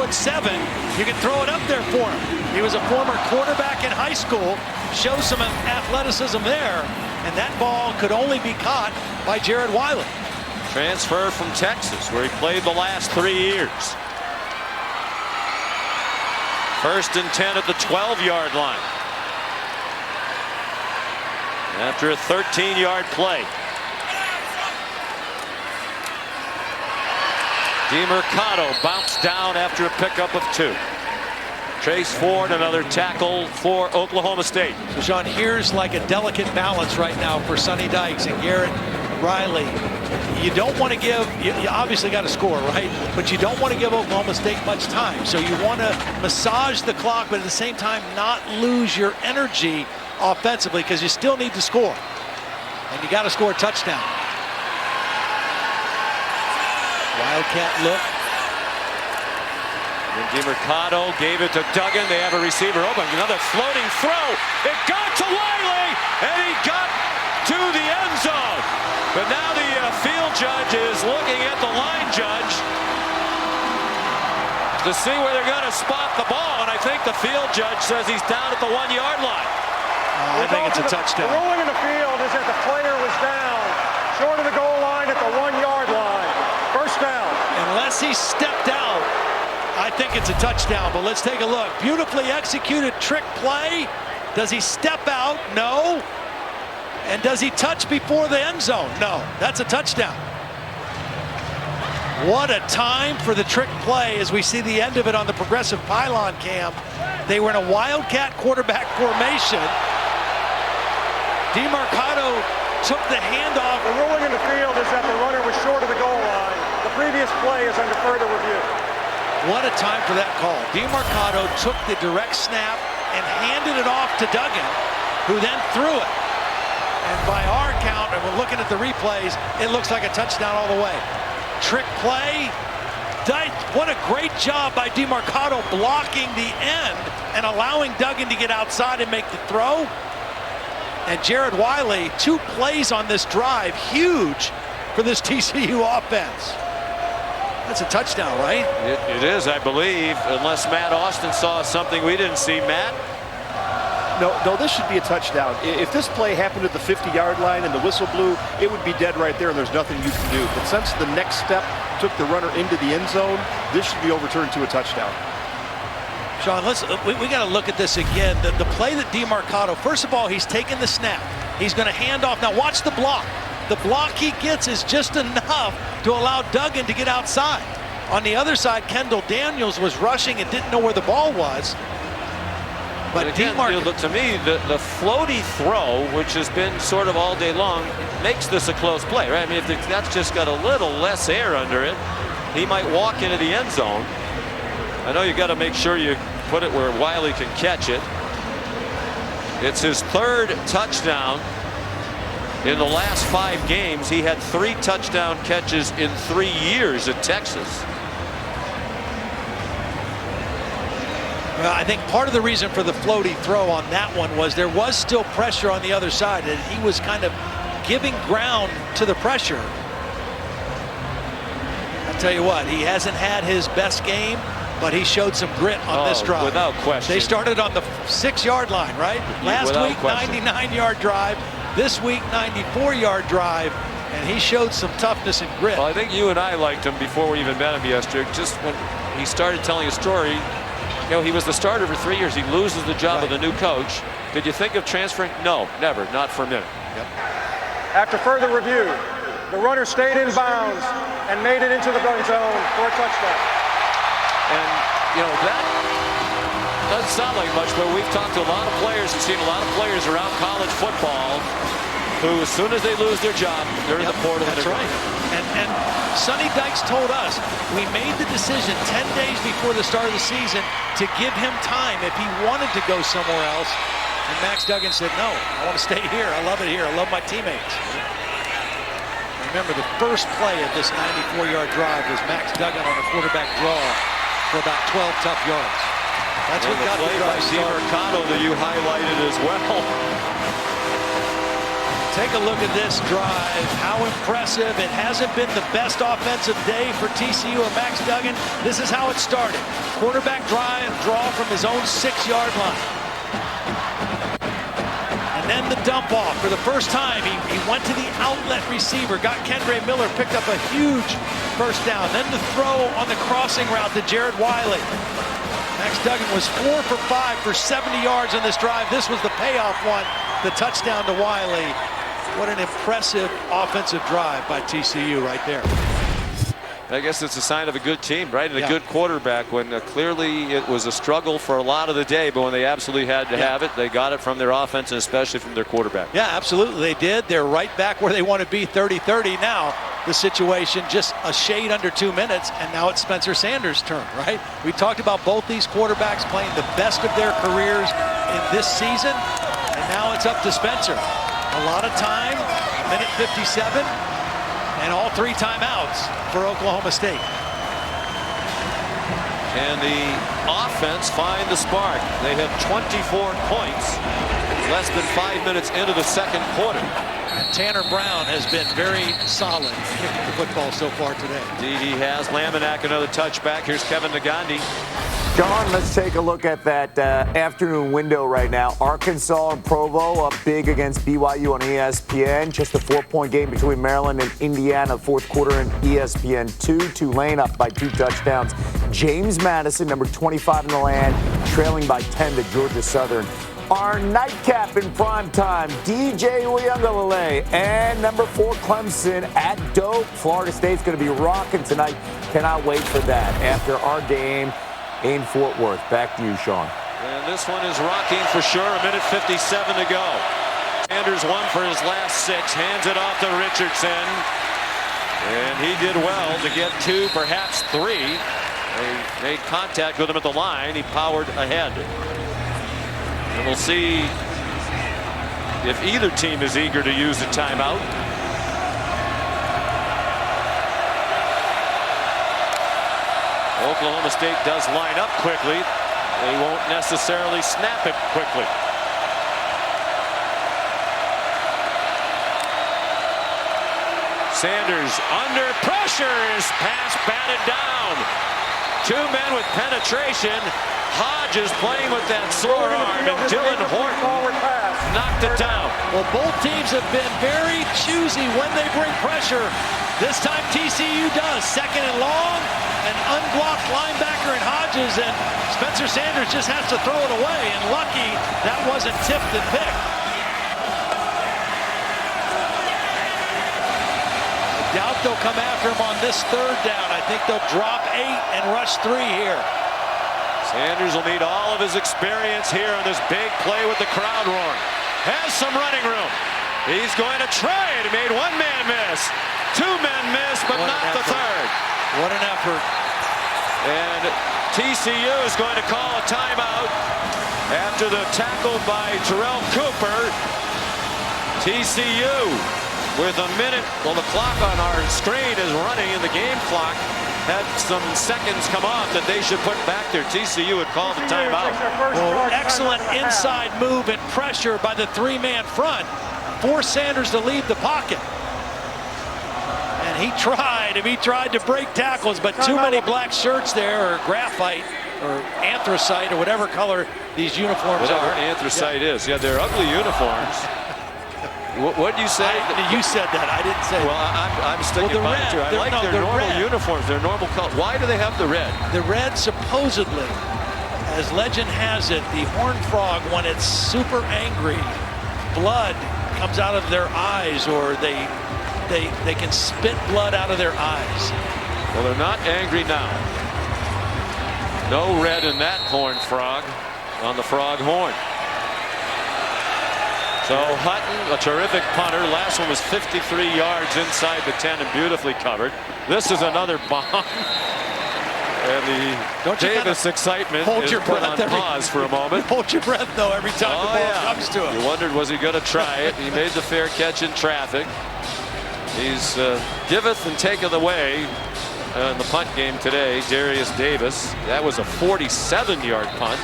you can throw it up there for him. He was a former quarterback in high school, shows some athleticism there, and that ball could only be caught by Jared Wiley. Transfer from Texas, where he played the last 3 years. 1st and 10 at the 12-yard line. After a 13-yard play. DeMercado bounced down after a pickup of 2. Trace Ford, another tackle for Oklahoma State. So, Sean, here's like a delicate balance right now for Sonny Dykes and Garrett Riley. You don't want to give, you obviously got to score, right? But you don't want to give Oklahoma State much time. So you want to massage the clock, but at the same time not lose your energy offensively because you still need to score. And you got to score a touchdown. Wildcat look. And DiMercato gave it to Duggan. They have a receiver open. Another floating throw. It got to Wiley, and he got to the end zone. But now the field judge is looking at the line judge to see where they're going to spot the ball. And I think the field judge says he's down at the 1-yard line. I think it's a touchdown. The ruling in the field is that the player was down short of the goal line at the 1-yard line. First down. Unless he stepped out, I think it's a touchdown, but let's take a look. Beautifully executed trick play. Does he step out? No. And does he touch before the end zone? No. That's a touchdown. What a time for the trick play as we see the end of it on the progressive pylon cam. They were in a wildcat quarterback formation. DiMercato took the handoff. The ruling in the field is that the runner was short of the goal line. The previous play is under further review. What a time for that call. DiMercato took the direct snap and handed it off to Duggan, who then threw it. And by our count, and we're looking at the replays, it looks like a touchdown all the way. Trick play. What a great job by DiMercato blocking the end and allowing Duggan to get outside and make the throw. And Jared Wiley, 2 plays on this drive, huge for this TCU offense. That's a touchdown, right? It is, I believe, unless Matt Austin saw something we didn't see. Matt? No, this should be a touchdown. If this play happened at the 50-yard line and the whistle blew, it would be dead right there and there's nothing you can do. But since the next step took the runner into the end zone, this should be overturned to a touchdown. Sean, we got to look at this again. The play that DiMercato, first of all, he's taking the snap. He's going to hand off. Now watch the block. The block he gets is just enough to allow Duggan to get outside. On the other side, Kendall Daniels was rushing and didn't know where the ball was. But again, to me, the floaty throw, which has been sort of all day long, makes this a close play, right? I mean, if that's just got a little less air under it, he might walk into the end zone. I know you got to make sure you put it where Wiley can catch it. It's his 3rd touchdown in the last 5 games. He had 3 touchdown catches in 3 years at Texas. Well, I think part of the reason for the floaty throw on that one was there was still pressure on the other side, and he was kind of giving ground to the pressure. I'll tell you what, he hasn't had his best game, but he showed some grit on this drive. Without question. They started on the 6-yard line, right? Last week, 99-yard drive. This week, 94-yard drive. And he showed some toughness and grit. Well, I think you and I liked him before we even met him yesterday. Just when he started telling a story, you know, he was the starter for 3 years. He loses the job of the new coach. Did you think of transferring? No, never. Not for a minute. Yep. After further review, the runner stayed in bounds and made it into the end zone for a touchdown. And, you know, that doesn't sound like much, but we've talked to a lot of players and seen a lot of players around college football who, as soon as they lose their job, they're in the portal. That's right. And Sonny Dykes told us, we made the decision 10 days before the start of the season to give him time if he wanted to go somewhere else. And Max Duggan said, no, I want to stay here. I love it here. I love my teammates. Remember, the first play of this 94-yard drive was Max Duggan on a quarterback draw for about 12 tough yards. That's what got the drive started. DiMercato that you highlighted as well. Take a look at this drive. How impressive. It hasn't been the best offensive day for TCU and Max Duggan. This is how it started. Quarterback drive, draw from his own 6-yard line. And then the dump off. For the first time, he went to the outlet receiver, got Kendre Miller, picked up a huge first down. Then the throw on the crossing route to Jared Wiley. Max Duggan was 4 for 5 for 70 yards on this drive. This was the payoff one, the touchdown to Wiley. What an impressive offensive drive by TCU right there. I guess it's a sign of a good team, right? And a good quarterback when clearly it was a struggle for a lot of the day, but when they absolutely had to have it, they got it from their offense and especially from their quarterback. Yeah, absolutely they did. They're right back where they want to be, 30-30 now. The situation just a shade under 2 minutes, and now it's Spencer Sanders' turn, right? We talked about both these quarterbacks playing the best of their careers in this season, and now it's up to Spencer. A lot of time, minute 57. And all 3 timeouts for Oklahoma State. And the offense find the spark. They have 24 points, less than 5 minutes into the second quarter. Tanner Brown has been very solid kicking the football so far today. Indeed he has. Laminack another touchback. Here's Kevin Nagandi. John, let's take a look at that afternoon window right now. Arkansas and Provo up big against BYU on ESPN. Just a 4-point game between Maryland and Indiana, fourth quarter in ESPN 2. Tulane up by 2 touchdowns. James Madison, number 25 in the land, trailing by 10 to Georgia Southern. Our nightcap in prime time, DJ Uyunglele and number 4 Clemson at Doak. Florida State's going to be rocking tonight. Cannot wait for that after our game in Fort Worth. Back to you, Sean. And this one is rocking for sure. A minute 57 to go. Sanders won for his last 6. Hands it off to Richardson. And he did well to get 2, perhaps 3. They made contact with him at the line. He powered ahead. And we'll see if either team is eager to use a timeout. Oklahoma State does line up quickly. They won't necessarily snap it quickly. Sanders under pressure. His pass batted down. 2 men with penetration. Hodges playing with that sore arm, and Dylan Horton knocked it down. Well, both teams have been very choosy when they bring pressure. This time TCU does. 2nd and long, an unblocked linebacker in Hodges, and Spencer Sanders just has to throw it away, and lucky that wasn't tipped and picked. I doubt they'll come after him on this 3rd down. I think they'll drop 8 and rush 3 here. Sanders will need all of his experience here on this big play with the crowd roaring. Has some running room. He's going to try it. He made 1 man miss. 2 men miss, but not the 3rd. What an effort. And TCU is going to call a timeout after the tackle by Terrell Cooper. TCU with a minute. Well, the clock on our screen is running, and the game clock had some seconds come off that they should put back there. TCU had called the timeout. Well, excellent inside move and pressure by the 3-man front. Forced Sanders to leave the pocket. And he tried to break tackles, but too many black shirts there, or graphite, or anthracite, or whatever color these uniforms Whatever are. anthracite is. Yeah, they're ugly uniforms. What did you say? You said that. I didn't say well, that. I'm sticking by it too. I like their normal uniforms, their normal color. Why do they have the red? The red, supposedly, as legend has it, the horned frog, when it's super angry, blood comes out of their eyes, or they can spit blood out of their eyes. Well, they're not angry now. No red in that horned frog on the frog horn. So Hutton, a terrific punter. Last one was 53 yards inside the 10 and beautifully covered. This is another bomb. And the Davis excitement is put on pause for a moment. Hold your breath, though, every time the ball comes to him. You wondered, was he going to try it? He made the fair catch in traffic. He's giveth and taketh away in the punt game today, Darius Davis. That was a 47-yard punt.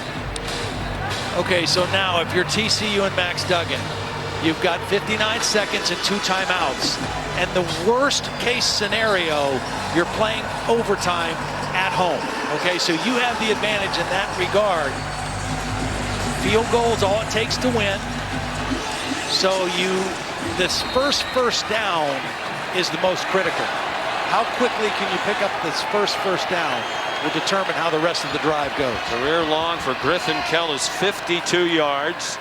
Okay, so now if you're TCU and Max Duggan, you've got 59 seconds and 2 timeouts. And the worst case scenario, you're playing overtime at home. Okay, so you have the advantage in that regard. Field goal is all it takes to win. So this first down is the most critical. How quickly can you pick up this first down will determine how the rest of the drive goes. Career long for Griffin Kell is 52 yards.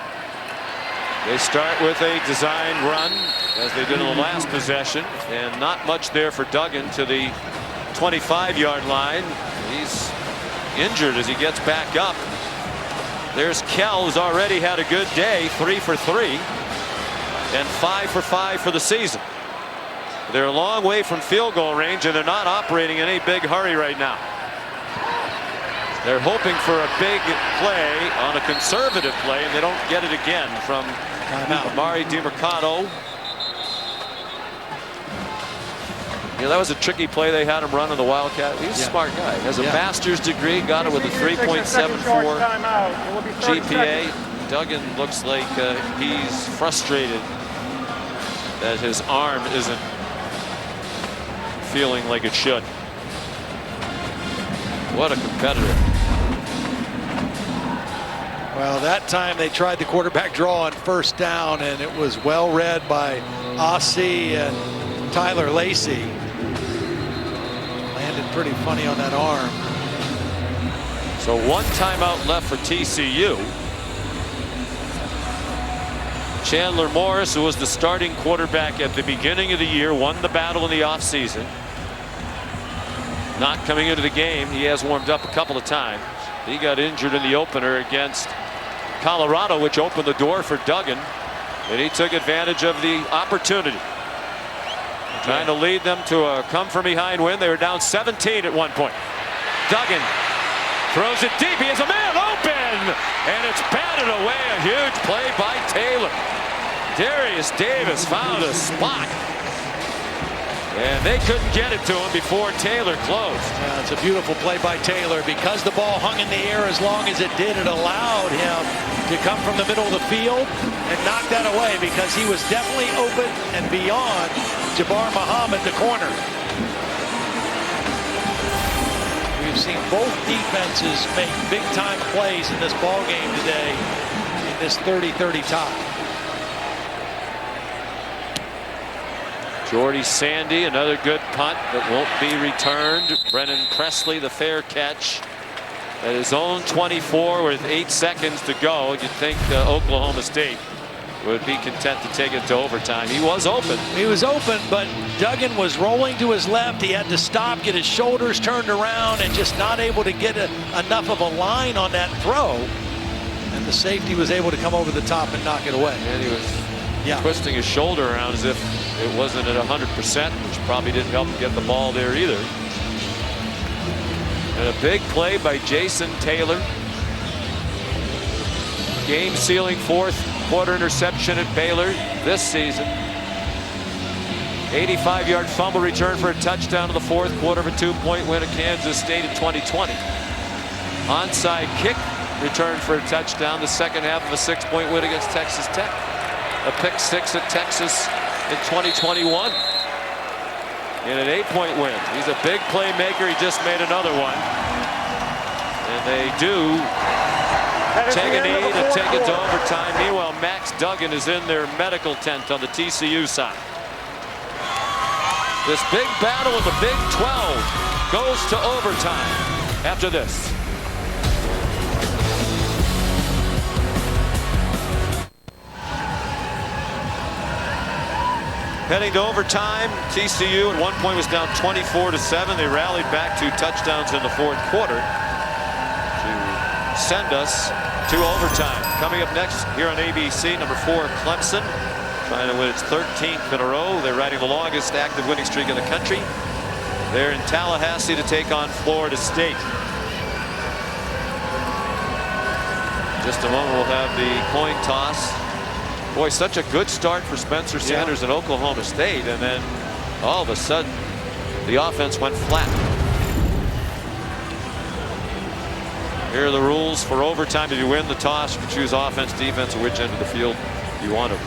They start with a design run, as they did in the last possession, and not much there for Duggan to the 25-yard line. He's injured as he gets back up. There's Kell, who's already had a good day, 3 for 3 and 5 for 5 for the season. They're a long way from field goal range, and they're not operating in any big hurry right now. They're hoping for a big play on a conservative play, and they don't get it again from Amari DiMercato. Yeah, that was a tricky play they had him run on the Wildcat. He's a smart guy. Has a master's degree, got it with a 3.74 GPA. Duggan looks like he's frustrated that his arm isn't feeling like it should. What a competitor. Well, that time they tried the quarterback draw on first down, and it was well read by Ossie and Tyler Lacey. Landed pretty funny on that arm. So 1 timeout left for TCU. Chandler Morris, who was the starting quarterback at the beginning of the year, won the battle in the offseason. Not coming into the game. He has warmed up a couple of times. He got injured in the opener against Colorado, which opened the door for Duggan, and he took advantage of the opportunity. Trying to lead them to a come-from-behind win. They were down 17 at one point. Duggan throws it deep. He has a man open, and it's batted away. A huge play by Taylor. Darius Davis found a spot, and they couldn't get it to him before Taylor closed. Yeah, it's a beautiful play by Taylor. Because the ball hung in the air as long as it did, it allowed him to come from the middle of the field and knock that away, because he was definitely open and beyond Jabbar Muhammad, the corner. We've seen both defenses make big-time plays in this ball game today in this 30-30 tie. Jordy Sandy, another good punt that won't be returned. Brennan Presley, the fair catch at his own 24 with 8 seconds to go. You'd think Oklahoma State would be content to take it to overtime. He was open. He was open, but Duggan was rolling to his left. He had to stop, get his shoulders turned around, and just not able to get enough of a line on that throw. And the safety was able to come over the top and knock it away. And he was twisting his shoulder around as if it wasn't at 100%, which probably didn't help him get the ball there either. And a big play by Jason Taylor. Game-sealing 4th quarter interception at Baylor this season. 85-yard fumble return for a touchdown in the 4th quarter of a 2-point win at Kansas State in 2020. Onside kick return for a touchdown the second half of a 6-point win against Texas Tech. A pick 6 at Texas in 2021. In an 8-point win. He's a big playmaker. He just made another one. And they do take a knee to take it to overtime. Meanwhile, Max Duggan is in their medical tent on the TCU side. This big battle in the Big 12 goes to overtime after this. Heading to overtime, TCU at one point was down 24-7. They rallied back 2 touchdowns in the 4th quarter to send us to overtime. Coming up next here on ABC, number 4, Clemson, trying to win its 13th in a row. They're riding the longest active winning streak in the country. They're in Tallahassee to take on Florida State. Just a moment, we'll have the coin toss. Boy, such a good start for Spencer Sanders in Oklahoma State, and then all of a sudden the offense went flat. Here are the rules for overtime. If you win the toss, you can choose offense, defense, or which end of the field you want to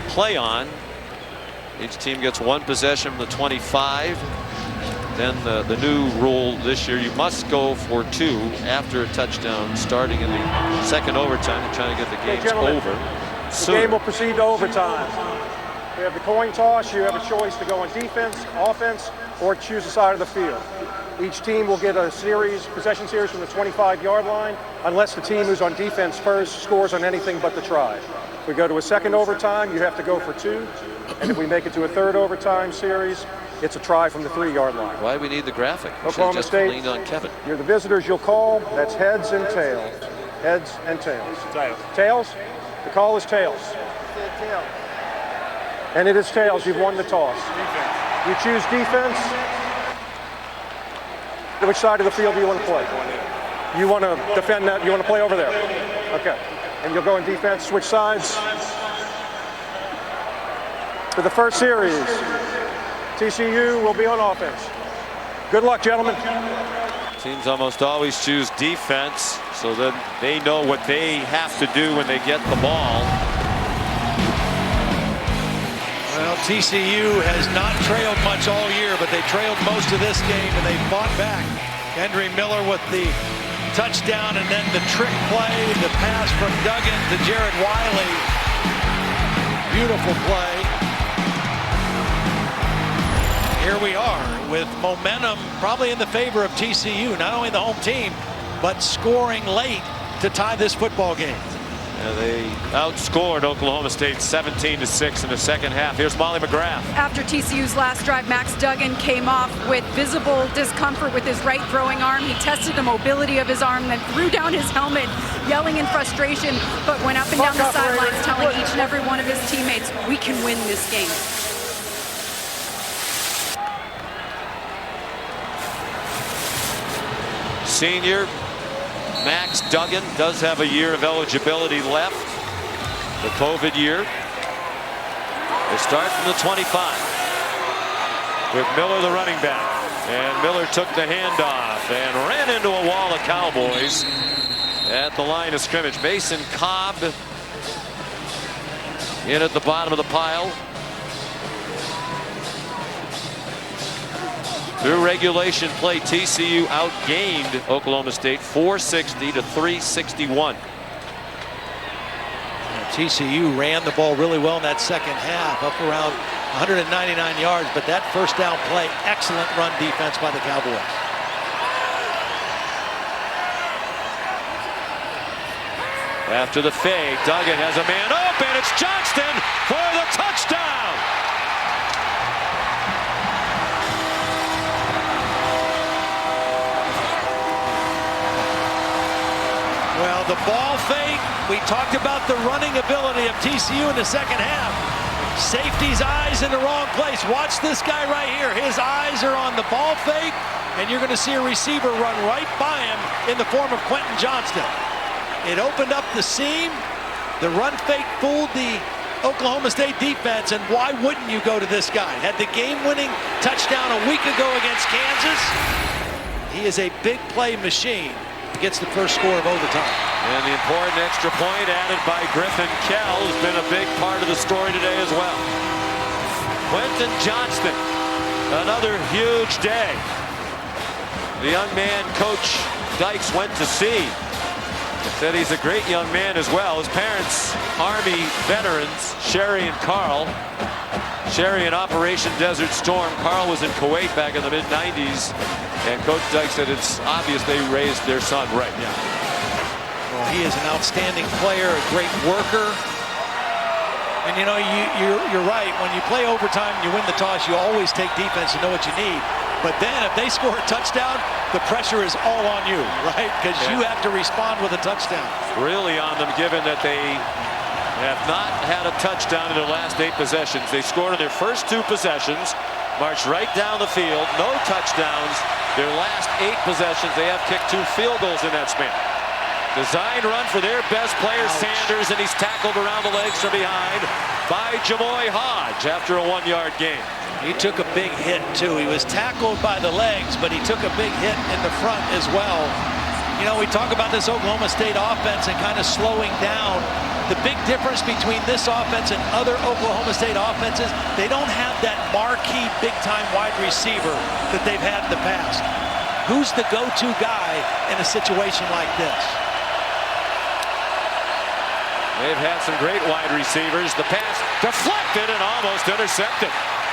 play on. Each team gets 1 possession from the 25. Then the new rule this year, you must go for 2 after a touchdown starting in the 2nd overtime and trying to get the games over. The game will proceed to overtime. We have the coin toss. You have a choice to go on defense, offense, or choose a side of the field. Each team will get a possession series from the 25-yard line, unless the team who's on defense first scores on anything but the try. We go to a 2nd overtime. You have to go for 2. And if we make it to a third overtime series, it's a try from the 3-yard line. Why do we need the graphic? We should Oklahoma just State, lean on Kevin. You're the visitors you'll call. That's heads and tails. Heads and tails. Tails. Tails? The call is tails. And it is tails. You've won the toss. Defense. You choose defense. Which side of the field do you want to play? You want to defend that? You want to play over there? Okay. And you'll go in defense. Switch sides. For the first series, TCU will be on offense. Good luck, gentlemen. Teams almost always choose defense so that they know what they have to do when they get the ball. Well, TCU has not trailed much all year, but they trailed most of this game, and they fought back. Henry Miller with the touchdown, and then the trick play, the pass from Duggan to Jared Wiley. Beautiful play. Here we are with momentum probably in the favor of TCU, not only the home team, but scoring late to tie this football game. They outscored Oklahoma State 17-6 in the second half. Here's Molly McGrath. After TCU's last drive, Max Duggan came off with visible discomfort with his right throwing arm. He tested the mobility of his arm, then threw down his helmet, yelling in frustration, but went up and down the sidelines telling each and every one of his teammates, we can win this game. Senior Max Duggan does have a year of eligibility left. The COVID year. They start from the 25 with Miller, the running back. And Miller took the handoff and ran into a wall of Cowboys at the line of scrimmage. Mason Cobb in at the bottom of the pile. Through regulation play, TCU outgained Oklahoma State 460 to 361. TCU ran the ball really well in that second half, up around 199 yards, but that first down play, excellent run defense by the Cowboys. After the fade, Duggan has a man open. It's Johnston for the touchdown. Well, the ball fake, we talked about the running ability of TCU in the second half. Safety's eyes in the wrong place. Watch this guy right here. His eyes are on the ball fake, and you're going to see a receiver run right by him in the form of Quentin Johnston. It opened up the seam. The run fake fooled the Oklahoma State defense, and why wouldn't you go to this guy? Had the game-winning touchdown a week ago against Kansas. He is a big play machine. Gets the first score of overtime. And the important extra point added by Griffin Kell has been a big part of the story today as well. Quentin Johnston, another huge day. The young man Coach Dykes went to see. Said he's a great young man as well. His parents, Army veterans, Sherry and Carl. Sherry in Operation Desert Storm. Carl was in Kuwait back in the mid-90s. And Coach Dykes said it's obvious they raised their son right. Yeah. Well, he is an outstanding player, a great worker. And you know, you're right. When you play overtime and you win the toss, you always take defense and know what you need. But then if they score a touchdown, the pressure is all on you, right? Because you have to respond with a touchdown. Really on them, given that they have not had a touchdown in their last 8 possessions. They scored in their first 2 possessions, marched right down the field, no touchdowns. Their last 8 possessions, they have kicked 2 field goals in that span. Design run for their best player, Sanders, and he's tackled around the legs from behind by Jamoy Hodge after a 1-yard gain. He took a big hit, too. He was tackled by the legs, but he took a big hit in the front as well. You know, we talk about this Oklahoma State offense and kind of slowing down. The big difference between this offense and other Oklahoma State offenses, they don't have that marquee big-time wide receiver that they've had in the past. Who's the go-to guy in a situation like this? They've had some great wide receivers. The pass deflected and almost intercepted.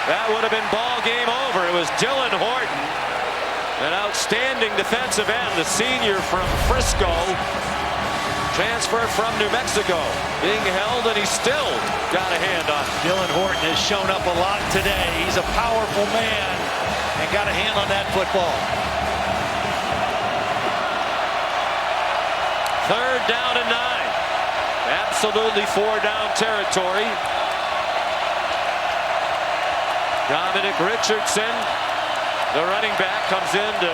That would have been ball game over. It was Dylan Horton, an outstanding defensive end, the senior from Frisco. transfer from New Mexico, being held, and he's still got a hand on it. Dylan Horton has shown up a lot today. He's a powerful man and got a hand on that football. 3rd down and 9. Absolutely 4-down territory. Dominic Richardson, the running back, comes in to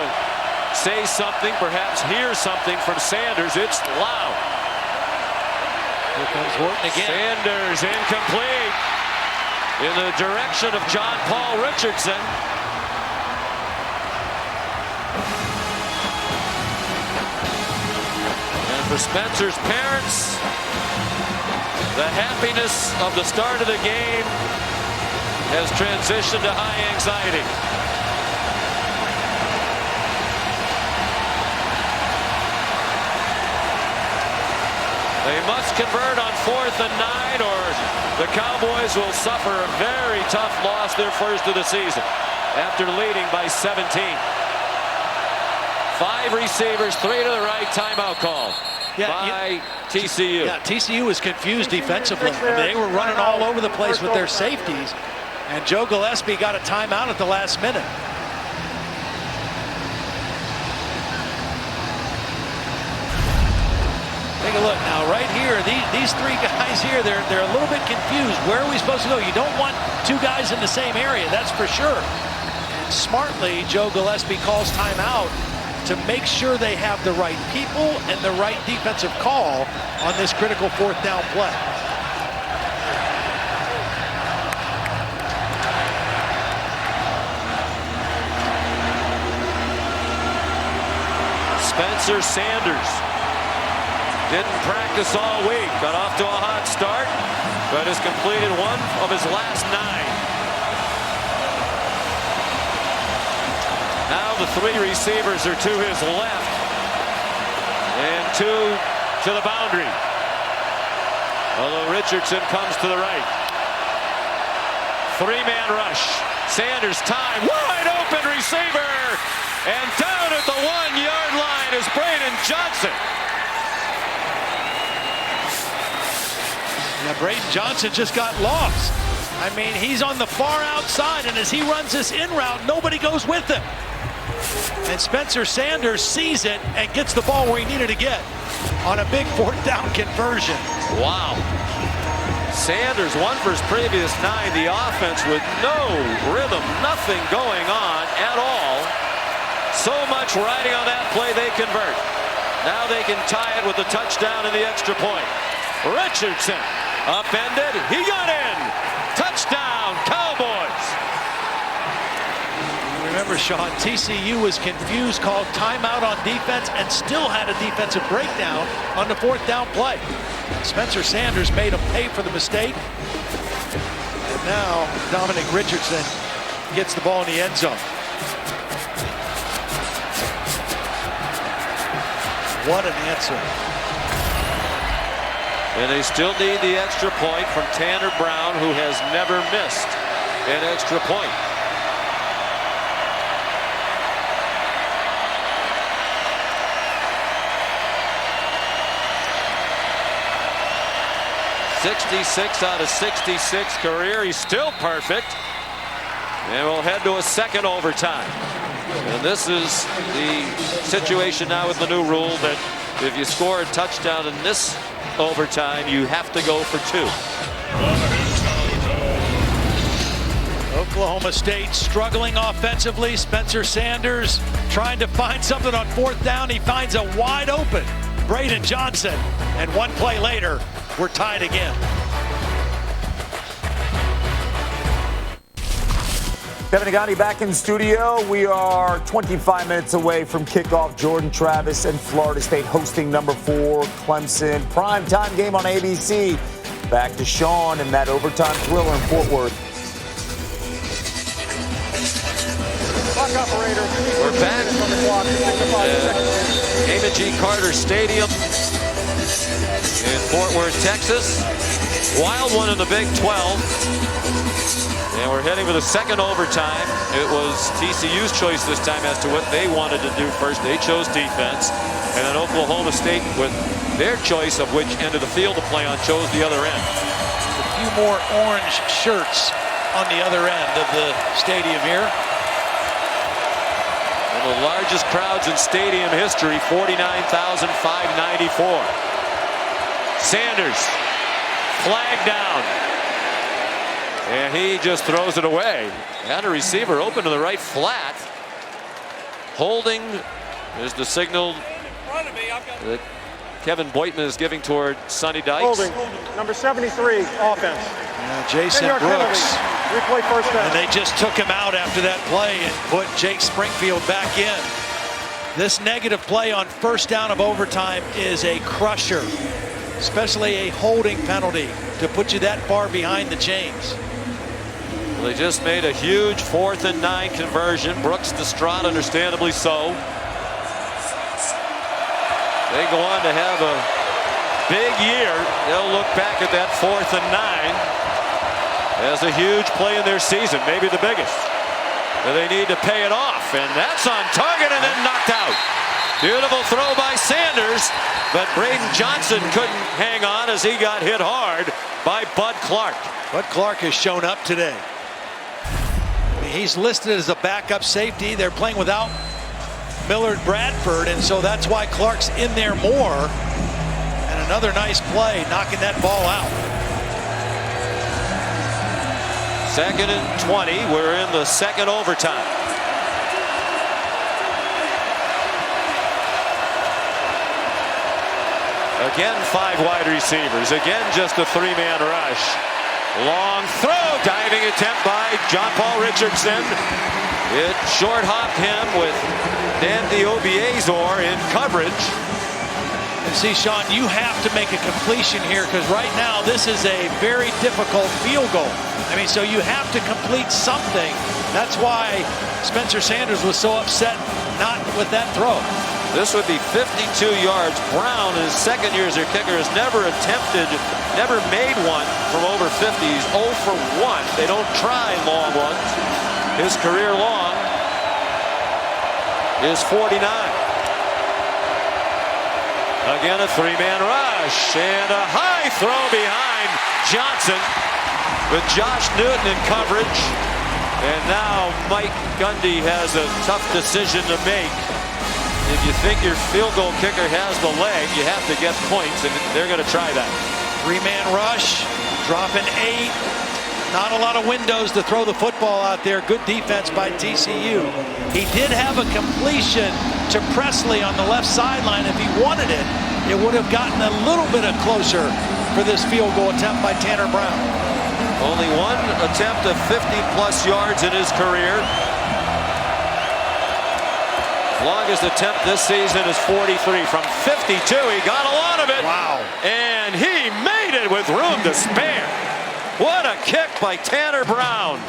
say something, perhaps hear something from Sanders. It's loud. Here comes Horton again. Sanders incomplete in the direction of John Paul Richardson. And for Spencer's parents, the happiness of the start of the game has transitioned to high anxiety. They must convert on 4th and 9, or the Cowboys will suffer a very tough loss, their first of the season, after leading by 17. 5 receivers, 3 to the right, timeout call by TCU. Yeah, TCU was confused defensively. I mean, they were running all over the place with their safeties, and Joe Gillespie got a timeout at the last minute. Take a look now, right here. These 3 guys here, they're a little bit confused. Where are we supposed to go? You don't want 2 guys in the same area, that's for sure. And smartly, Joe Gillespie calls timeout to make sure they have the right people and the right defensive call on this critical 4th down play. Spencer Sanders didn't practice all week, got off to a hot start, but has completed 1 of his last 9. Now the 3 receivers are to his left and 2 to the boundary. Although Richardson comes to the right. 3-man rush. Sanders time, wide open receiver, and down at the 1-yard line is Braden Johnson. Yeah, Braden Johnson just got lost. I mean, he's on the far outside, and as he runs this in route, nobody goes with him. And Spencer Sanders sees it and gets the ball where he needed to get on a big 4th down conversion. Wow. Sanders, 1 for his previous 9. The offense with no rhythm, nothing going on at all. So much riding on that play, they convert. Now they can tie it with a touchdown and the extra point. Richardson upended, he got in. Touchdown, Cowboys. Remember, Sean, TCU was confused, called timeout on defense, and still had a defensive breakdown on the 4th down play. Spencer Sanders made him pay for the mistake. And now Dominic Richardson gets the ball in the end zone. What an answer. And they still need the extra point from Tanner Brown, who has never missed an extra point. .66 out of 66 career. He's still perfect. And we'll head to a 2nd overtime. And this is the situation now with the new rule that if you score a touchdown in this overtime, you have to go for 2. Oklahoma State struggling offensively. Spencer Sanders trying to find something on 4th down. He finds a wide open Braden Johnson. And 1 play later, we're tied again. Kevin Nagani back in studio. We are 25 minutes away from kickoff. Jordan Travis and Florida State hosting number 4 Clemson. Primetime game on ABC. Back to Sean in that overtime thriller in Fort Worth. Clock operator. We're back at MSI Carter Stadium in Fort Worth, Texas. Wild one in the Big 12. And we're heading for the second overtime. It was TCU's choice this time as to what they wanted to do first. They chose defense. And then Oklahoma State, with their choice of which end of the field to play on, chose the other end. A few more orange shirts on the other end of the stadium here. One of the largest crowds in stadium history, 49,594. Sanders, flag down. And he just throws it away. And a receiver open to the right flat. Holding is the signal that Kevin Boytman is giving toward Sonny Dykes. Holding, number 73, offense. Jason Brooks. Replay first down. And they just took him out after that play and put Jake Springfield back in. This negative play on first down of overtime is a crusher, especially a holding penalty to put you that far behind the chains. Well, they just made a huge 4th and 9 conversion. Brooks distraught, understandably so. They go on to have a big year. They'll look back at that 4th and 9 as a huge play in their season, maybe the biggest. But they need to pay it off, and that's on target and then knocked out. Beautiful throw by Sanders, but Braden Johnson couldn't hang on as he got hit hard by Bud Clark. Bud Clark has shown up today. He's listed as a backup safety. They're playing without Millard Bradford, and so that's why Clark's in there more. And another nice play, knocking that ball out. 2nd and 20. We're in the second overtime. Again, 5 wide receivers. Again, just a 3-man rush. Long throw, diving attempt by John Paul Richardson. It short hopped him with Dan Diobiezor in coverage. And see, Sean, you have to make a completion here because right now this is a very difficult field goal. I mean, so you have to complete something. That's why Spencer Sanders was so upset not with that throw. This would be 52 yards. Brown, in his second year as their kicker, has never made one from over 50. He's 0 for 1. They don't try long ones. His career long is 49. Again, a 3-man rush and a high throw behind Johnson with Josh Newton in coverage. And now Mike Gundy has a tough decision to make. If you think your field goal kicker has the leg, you have to get points, and they're going to try that. 3-man rush, dropping 8. Not a lot of windows to throw the football out there. Good defense by TCU. He did have a completion to Presley on the left sideline. If he wanted it, it would have gotten a little bit closer for this field goal attempt by Tanner Brown. Only one attempt of 50-plus yards in his career. Longest attempt this season is 43 from 52. He got a lot of it. Wow. And he made it with room to spare. What a kick by Tanner Brown,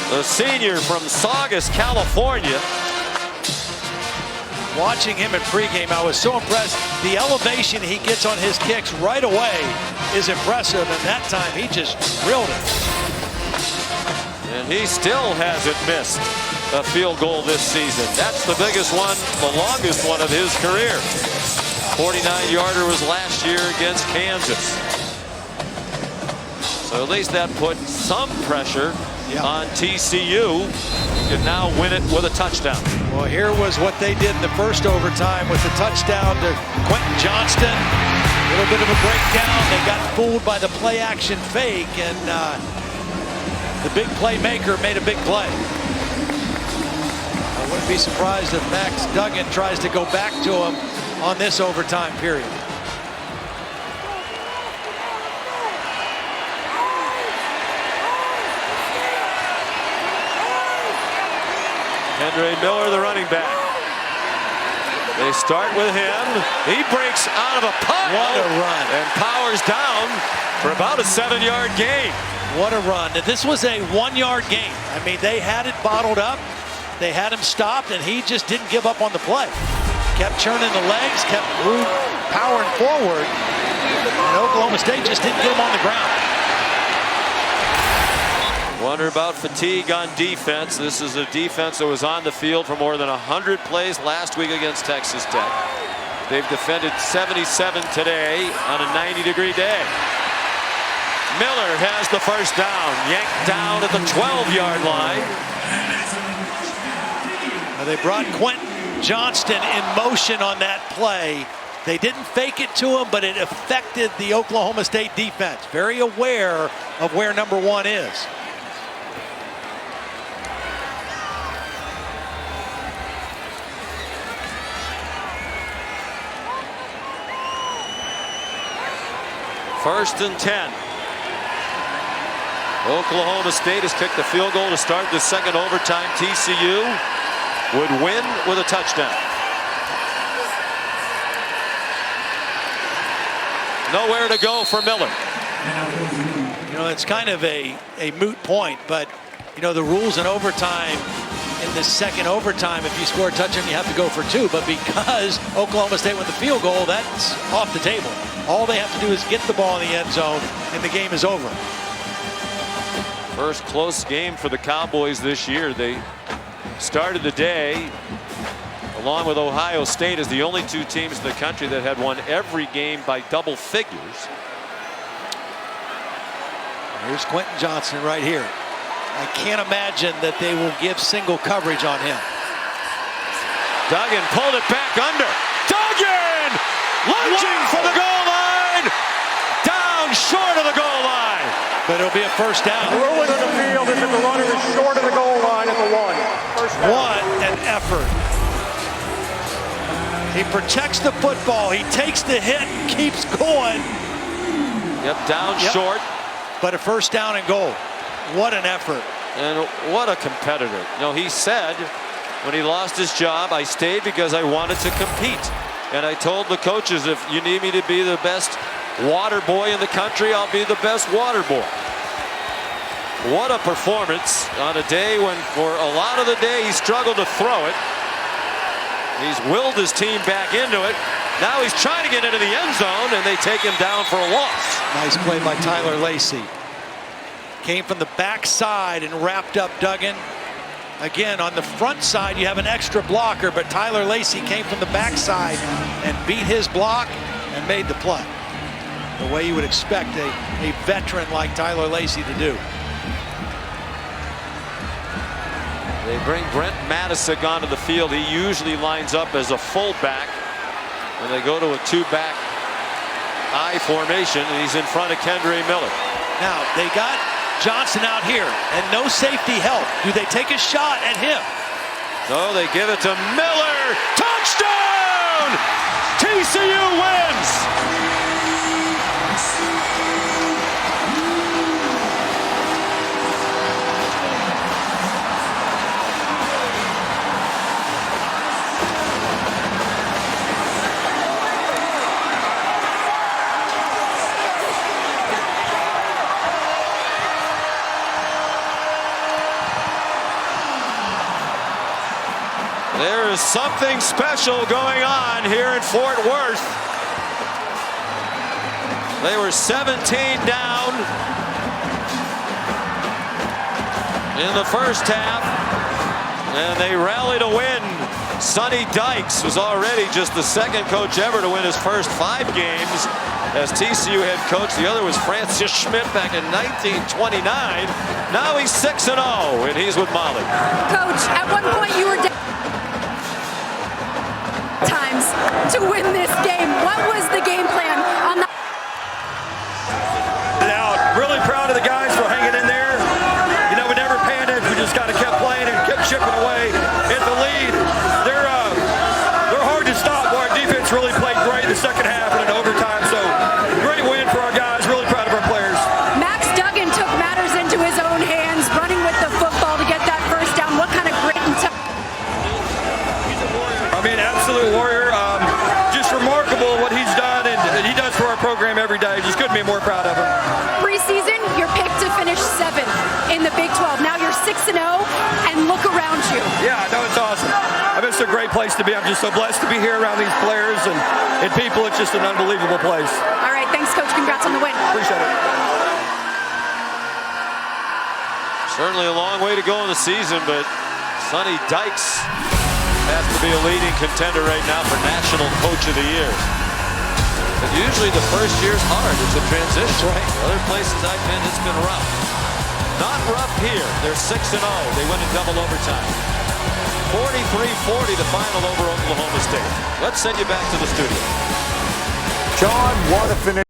the senior from Saugus, California. Watching him in pregame, I was so impressed. The elevation he gets on his kicks right away is impressive, and that time he just drilled it. And he still hasn't missed a field goal this season. That's the biggest one, the longest one of his career. 49-yarder was last year against Kansas. So at least that put some pressure on TCU. Can now win it with a touchdown. Well, here was what they did in the first overtime with the touchdown to Quentin Johnston. A little bit of a breakdown. They got fooled by the play-action fake, and the big playmaker made a big play. I wouldn't be surprised if Max Duggan tries to go back to him on this overtime period. Andre Miller, the running back. They start with him. He breaks out of a pile. What a run. And powers down for about a 7-yard gain. What a run. This was a 1-yard gain. I mean, they had it bottled up. They had him stopped, and he just didn't give up on the play. Kept churning the legs, kept powering forward. And Oklahoma State just didn't get him on the ground. Wonder about fatigue on defense. This is a defense that was on the field for more than 100 plays last week against Texas Tech. They've defended 77 today on a 90-degree day. Miller has the first down, yanked down at the 12-yard line. Now they brought Quentin Johnston in motion on that play. They didn't fake it to him, but it affected the Oklahoma State defense. Very aware of where number 1 is. First and 10. Oklahoma State has kicked the field goal to start the second overtime. TCU would win with a touchdown. Nowhere to go for Miller. You know, it's kind of a moot point, but, you know, the rules in overtime, in the second overtime, if you score a touchdown, you have to go for 2. But because Oklahoma State won the field goal, that's off the table. All they have to do is get the ball in the end zone, and the game is over. First close game for the Cowboys this year. They started the day along with Ohio State as the only 2 teams in the country that had won every game by double figures. Here's Quentin Johnston right here. I can't imagine that they will give single coverage on him. Duggan pulled it back under. Duggan lunging for the goal line. Down short of the goal line. But it'll be a first down. The ruling on the field is that the runner is short of the goal line at the 1. First down. What an effort. He protects the football. He takes the hit and keeps going. Yep, down short. But a first down and goal. What an effort. And what a competitor. You know, he said when he lost his job, I stayed because I wanted to compete. And I told the coaches, if you need me to be the best water boy in the country, I'll be the best water boy. What a performance on a day when for a lot of the day he struggled to throw it. He's willed his team back into it. Now he's trying to get into the end zone, and they take him down for a loss. Nice play by Tyler Lacey. Came from the backside and wrapped up Duggan. Again, on the front side, you have an extra blocker, but Tyler Lacey came from the backside and beat his block and made the play. The way you would expect a veteran like Tyler Lacey to do. They bring Brent Matisic onto the field. He usually lines up as a fullback when they go to a 2-back I formation, and he's in front of Kendre Miller. Now, they got Johnson out here, and no safety help. Do they take a shot at him? No, they give it to Miller. Touchdown! TCU wins! There is something special going on here in Fort Worth. They were 17 down in the first half, and they rallied to win. Sonny Dykes was already just the second coach ever to win his first 5 games as TCU head coach. The other was Francis Schmidt back in 1929. Now he's 6-0, and he's with Molly. Coach, at one point you were down times to win this game. What was the game plan on that? Really proud of the guys for hanging in there. You know, we never panicked. We just kind of kept playing and kept chipping away at the lead. They're hard to stop. Our defense really played great in the second half and in overtime. So great win for our guys. Really proud of our players. Max Duggan took matters into his own hands, running with the football to get that first down. What kind of grit and I mean, absolute warrior. Just remarkable what he's done, and he does for our program every day. Just couldn't be more proud of him. Preseason, you're picked to finish 7th in the Big 12. Now you're 6-0, and look around you. Yeah, no, it's awesome. I mean, it's a great place to be. I'm just so blessed to be here around these players and people. It's just an unbelievable place. All right, thanks, Coach. Congrats on the win. Appreciate it. So Certainly a long way to go in the season, but Sonny Dykes has to be a leading contender right now for National Coach of the Year. And usually the first year's hard. It's a transition. Right. Other places I've been, it's been rough. Not rough here. They're 6-0. They win in double overtime. 43-40 the final over Oklahoma State. Let's send you back to the studio. John, what a finish.